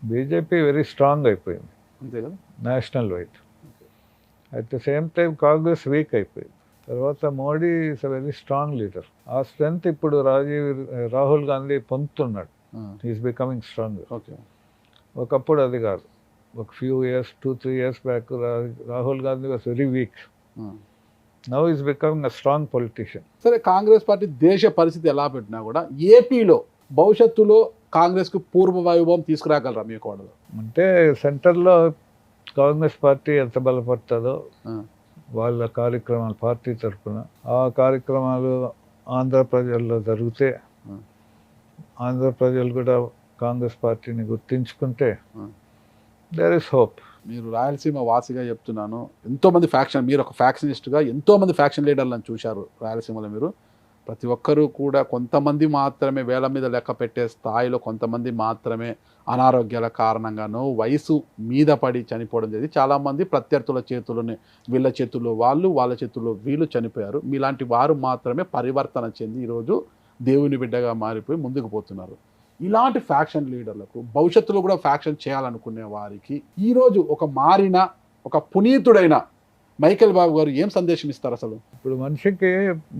[SPEAKER 3] బీజేపీ వెరీ స్ట్రాంగ్ అయిపోయింది,
[SPEAKER 2] అంతే కదా,
[SPEAKER 3] national wide. At the same time Congress week అయిపోయింది. తర్వాత Modi is a very strong leader. ఆ స్ట్రెంగ్త్ ఇప్పుడు రాహుల్ గాంధీ పొందుతున్నాడు. Is becoming strong.
[SPEAKER 2] ఓకే.
[SPEAKER 3] ఒకప్పుడు అది కాదు. ఒక few years 2-3 years back Rahul Gandhi was very weak. Now is becoming a strong politician.
[SPEAKER 2] సరే, కాంగ్రెస్ పార్టీ దేశ పరిస్థితి ఎలా పెట్టినా కూడా ఏపీలో భవిష్యత్తులో కాంగ్రెస్కు పూర్వ వైభవం తీసుకురాగలరా మీ కోడలు?
[SPEAKER 3] అంటే సెంటర్లో కాంగ్రెస్ పార్టీ ఎంత బలపడుతుందో వాళ్ళ కార్యక్రమాలు పార్టీ తరఫున, ఆ కార్యక్రమాలు ఆంధ్ర ప్రజల్లో జరిగితే ఆంధ్ర ప్రజలు కూడా కాంగ్రెస్ పార్టీని గుర్తించుకుంటే దేర్ ఇస్ హోప్.
[SPEAKER 2] మీరు రాయలసీమ వాసిగా చెప్తున్నాను, ఎంతోమంది ఫ్యాక్షన్, మీరు ఒక ఫ్యాక్షనిస్ట్గా ఎంతోమంది ఫ్యాక్షన్ లీడర్లను చూశారు రాయలసీమలో. మీరు ప్రతి ఒక్కరూ కూడా కొంతమంది మాత్రమే వేల మీద లెక్క పెట్టే స్థాయిలో కొంతమంది మాత్రమే అనారోగ్యాల కారణంగానో వయసు మీద పడి చనిపోవడం జరిగింది. చాలామంది ప్రత్యర్థుల చేతుల్లోనే, వీళ్ళ చేతుల్లో వాళ్ళు, వాళ్ళ చేతుల్లో వీళ్ళు చనిపోయారు. మీలాంటి వారు మాత్రమే పరివర్తన చెంది ఈరోజు దేవుని బిడ్డగా మారిపోయి ముందుకు పోతున్నారు. ఇలాంటి ఫ్యాక్షన్ లీడర్లకు భవిష్యత్తులో కూడా ఫ్యాక్షన్ చేయాలనుకునే వారికి ఈరోజు ఒక మారిన, ఒక పునీతుడైన మైకేల్ బాబు గారు ఏం సందేశం ఇస్తారు అసలు?
[SPEAKER 3] ఇప్పుడు మనిషికి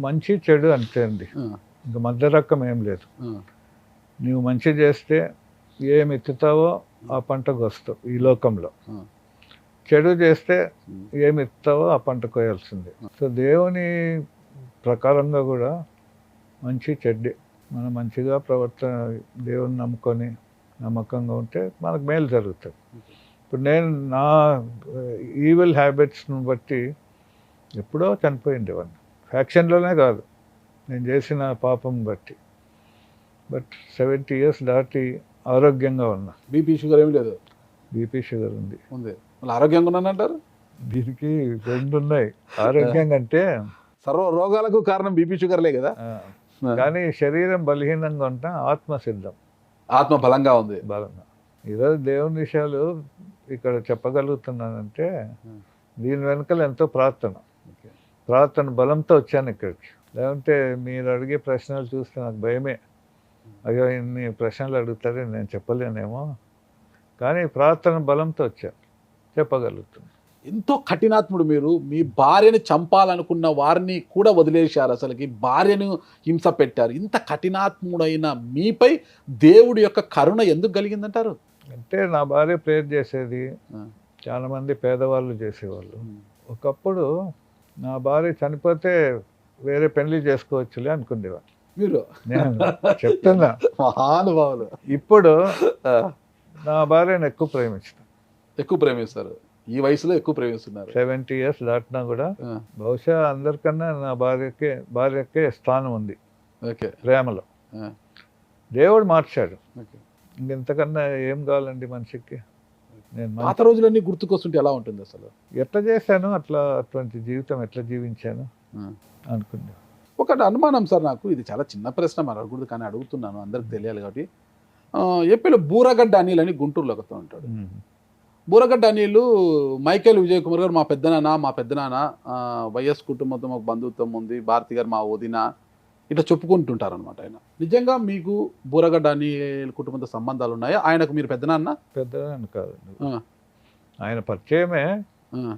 [SPEAKER 3] మంచి చెడు అంతే అండి, ఇంకా మధ్య రకం ఏం లేదు. నువ్వు మంచి చేస్తే ఏమి ఎత్తుతావో ఆ పంటకు వస్తావు ఈ లోకంలో, చెడు చేస్తే ఏమి ఎత్తుతావో ఆ పంట కోయాల్సిందే. సో దేవుని ప్రకారంగా కూడా మంచి చెడ్డే, మనం మంచిగా ప్రవర్తన, దేవుని నమ్ముకొని నమ్మకంగా ఉంటే మనకు మేలు జరుగుతుంది. ఇప్పుడు నేను నా ఈవిల్ హ్యాబిట్స్ను బట్టి ఎప్పుడో చనిపోయిండేవాడిని, ఫ్యాక్షన్లోనే కాదు, నేను చేసిన పాపం బట్టి. బట్ 70 years దాటి ఆరోగ్యంగా ఉన్నా.
[SPEAKER 2] బీపీ షుగర్ ఏమి లేదు?
[SPEAKER 3] బీపీ షుగర్ ఉంది.
[SPEAKER 2] మళ్ళీ ఆరోగ్యంగా ఉన్నానంటారు?
[SPEAKER 3] దీనికి 2 ఉన్నాయి. ఆరోగ్యంగా అంటే
[SPEAKER 2] సర్వ రోగాలకు కారణం బీపీ షుగర్లే కదా.
[SPEAKER 3] కానీ శరీరం బలహీనంగా ఉంటా, ఆత్మ సిద్ధం,
[SPEAKER 2] ఆత్మ బలంగా ఉంది.
[SPEAKER 3] బలంగా. ఈరోజు దేవుని విషయాలు ఇక్కడ చెప్పగలుగుతున్నానంటే దీని వెనకాల ఎంతో ప్రార్థన బలంతో వచ్చాను ఇక్కడికి. లేదంటే మీరు అడిగే ప్రశ్నలు చూస్తే నాకు భయమే, అయ్యో ఇన్ని ప్రశ్నలు అడుగుతారే నేను చెప్పలేనేమో. కానీ ప్రార్థన బలంతో వచ్చాను, చెప్పగలుగుతున్నాను.
[SPEAKER 2] ఎంతో కఠినాత్ముడు మీరు. మీ భార్యను చంపాలనుకున్న వారిని కూడా వదిలేశారు, అసలుకి భార్యను హింస పెట్టారు. ఇంత కఠినాత్ముడైన మీపై దేవుడి యొక్క కరుణ ఎందుకు కలిగిందంటారు?
[SPEAKER 3] అంటే నా భార్య ప్రేయర్ చేసేది, చాలామంది పేదవాళ్ళు చేసేవాళ్ళు. ఒకప్పుడు నా భార్య చనిపోతే వేరే పెళ్లి చేసుకోవచ్చులే అనుకునేవాళ్ళు.
[SPEAKER 2] మీరు
[SPEAKER 3] నేను చెప్తున్నా,
[SPEAKER 2] మహానుభావులు.
[SPEAKER 3] ఇప్పుడు నా భార్యను ఎక్కువ
[SPEAKER 2] ప్రేమిస్తారు. ఈ వయసులో ఎక్కువ ప్రేమిస్తున్నారు.
[SPEAKER 3] 70 years దాటినా కూడా బహుశా అందరికన్నా నా భార్యకే స్థానం ఉంది ప్రేమలో. దేవుడు మార్చాడు. ఇంతకన్నా ఏం కావాలండి మనిషికి? నేను
[SPEAKER 2] పాత రోజులన్నీ గుర్తుకొస్తుంటే ఎలా ఉంటుంది అసలు?
[SPEAKER 3] ఎట్లా చేశాను అట్లా, అటువంటి జీవితం ఎట్లా జీవించాను అనుకున్నా.
[SPEAKER 2] ఒకటి అనుమానం సార్ నాకు, ఇది చాలా చిన్న ప్రశ్న, మరి అడగకూడదు కానీ అడుగుతున్నాను, అందరికి తెలియాలి కాబట్టి. ఏపీలో బూరగడ్డ అనిల్ అని గుంటూరులో ఒకతో ఉంటాడు. బూరగడ్డ అనిలు మైకేల్ విజయ్ కుమార్ గారు మా పెద్దనాన్న వైఎస్ కుటుంబంతో మాకు బంధుత్వం ఉంది, భారతి గారు మా వదిన, ఇట్లా చెప్పుకుంటుంటారు అనమాట. ఆయన నిజంగా మీకు బూరగడ్డ అనిల్ కుటుంబంతో సంబంధాలు ఉన్నాయా? ఆయనకు మీరు పెద్దనాన్న?
[SPEAKER 3] పెద్దనాయన కాదు,
[SPEAKER 2] ఆ,
[SPEAKER 3] ఆయన పరిచయమే,
[SPEAKER 2] ఆ.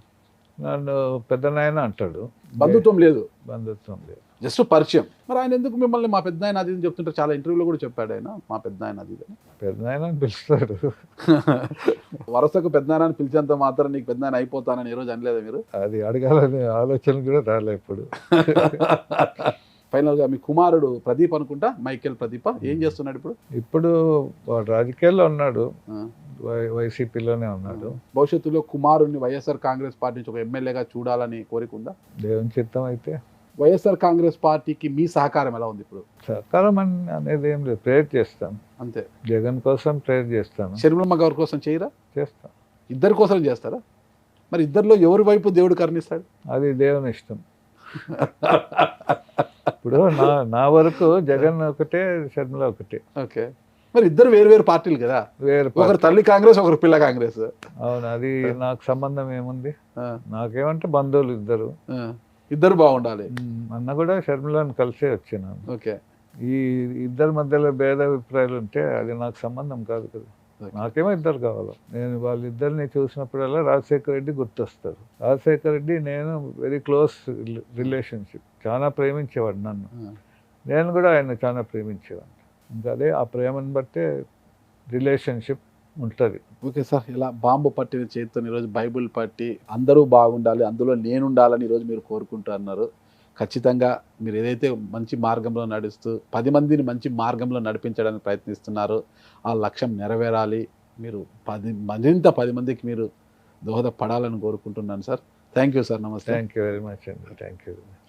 [SPEAKER 3] నన్ను పెద్దనాయన అంటాడు.
[SPEAKER 2] బంధుత్వం లేదు,
[SPEAKER 3] బంధుత్వం లేదు,
[SPEAKER 2] జస్ట్ పరిచయం. మరి ఆయన ఎందుకు మిమ్మల్ని మా పెద్దనాయన అది అని చెప్తుంటారు? చాలా ఇంటర్వ్యూలో కూడా చెప్పాడు ఆయన మా పెద్దనాయన అది అని.
[SPEAKER 3] పెద్దనాయన అని పిలుస్తాడు.
[SPEAKER 2] వరుసకు పెద్దనాయన అని పిలిచేంత మాత్రం నీకు పెద్దనాయన అయిపోతానని ఈ రోజు అనలేదా మీరు?
[SPEAKER 3] అది అడగాలనే ఆలోచన కూడా రాలే ఇప్పుడు.
[SPEAKER 2] ఫైనల్గా మీ కుమారుడు ప్రదీప్ అనుకుంటా, మైకేల్ ప్రదీప, ఏం చేస్తున్నాడు ఇప్పుడు?
[SPEAKER 3] ఇప్పుడు వాడు రాజకీయాల్లో ఉన్నాడు,
[SPEAKER 2] ఆ.
[SPEAKER 3] వైసీపీలోనే ఉన్నాడు.
[SPEAKER 2] భవిష్యత్తులో కుమారుడిని వైఎస్ఆర్ కాంగ్రెస్ పార్టీ నుంచి ఒక ఎమ్మెల్యేగా చూడాలని కోరిక ఉందా?
[SPEAKER 3] దేవుని చిత్తం అయితే.
[SPEAKER 2] వైఎస్ఆర్ కాంగ్రెస్ పార్టీకి మీ సహకారం ఎలా ఉంది ఇప్పుడు?
[SPEAKER 3] సహకారం అనేది ఏం లేదు, ప్రేయర్ చేస్తాను,
[SPEAKER 2] అంతే.
[SPEAKER 3] జగన్ కోసం ప్రేయర్ చేస్తాను.
[SPEAKER 2] షర్మిలమ్మ గారి కోసం చేయరా?
[SPEAKER 3] చేస్తాను.
[SPEAKER 2] ఇద్దరి కోసం చేస్తారా? మరి ఇద్దరిలో ఎవరి వైపు దేవుడు కరుణిస్తాడు?
[SPEAKER 3] అది దేవుని ఇష్టం. ఇప్పుడు నా వరకు జగన్ ఒకటే, షర్మిల ఒకటే.
[SPEAKER 2] ఓకే. మరి ఇద్దరు వేరు వేరు పార్టీలు కదా,
[SPEAKER 3] వేరు
[SPEAKER 2] ఒకరు తల్లి కాంగ్రెస్, ఒకరు పిల్ల కాంగ్రెస్.
[SPEAKER 3] అవును, అది నాకు సంబంధం ఏముంది?
[SPEAKER 2] ఆ,
[SPEAKER 3] నాకేమంటే బంధువులు ఇద్దరు,
[SPEAKER 2] ఆ. ఇద్దరు బాగుండాలి.
[SPEAKER 3] అన్న కూడా షర్మిలను కలిసే వచ్చినాను.
[SPEAKER 2] ఓకే.
[SPEAKER 3] ఈ ఇద్దరి మధ్యలో భేదాభిప్రాయాలు ఉంటే అది నాకు సంబంధం కాదు కదా. నాకేమో ఇద్దరు కావాలి. నేను వాళ్ళిద్దరిని చూసినప్పుడల్లా రాజశేఖర రెడ్డి గుర్తొస్తారు. రాజశేఖర రెడ్డి నేను వెరీ క్లోజ్ రిలేషన్షిప్, చాలా ప్రేమించేవాడు నన్ను, నేను కూడా ఆయన చాలా ప్రేమించేవాడిని. ఇంకా అదే ఆ ప్రేమను బట్టే రిలేషన్షిప్ ఉంటుంది.
[SPEAKER 2] ఓకే సార్, ఇలా బాంబు పట్టిన చేతితో ఈరోజు బైబిల్ పట్టి అందరూ బాగుండాలి, అందులో నేనుండాలని ఈరోజు మీరు కోరుకుంటున్నారు. ఖచ్చితంగా మీరు ఏదైతే మంచి మార్గంలో నడుస్తూ 10 మందిని మంచి మార్గంలో నడిపించడానికి ప్రయత్నిస్తున్నారో ఆ లక్ష్యం నెరవేరాలి. మీరు 10 మందికి మీరు దోహదపడాలని కోరుకుంటున్నాను సార్. Thank you sir. నమస్తే.
[SPEAKER 3] థ్యాంక్ యూ వెరీ మచ్ అండి. Thank you very much.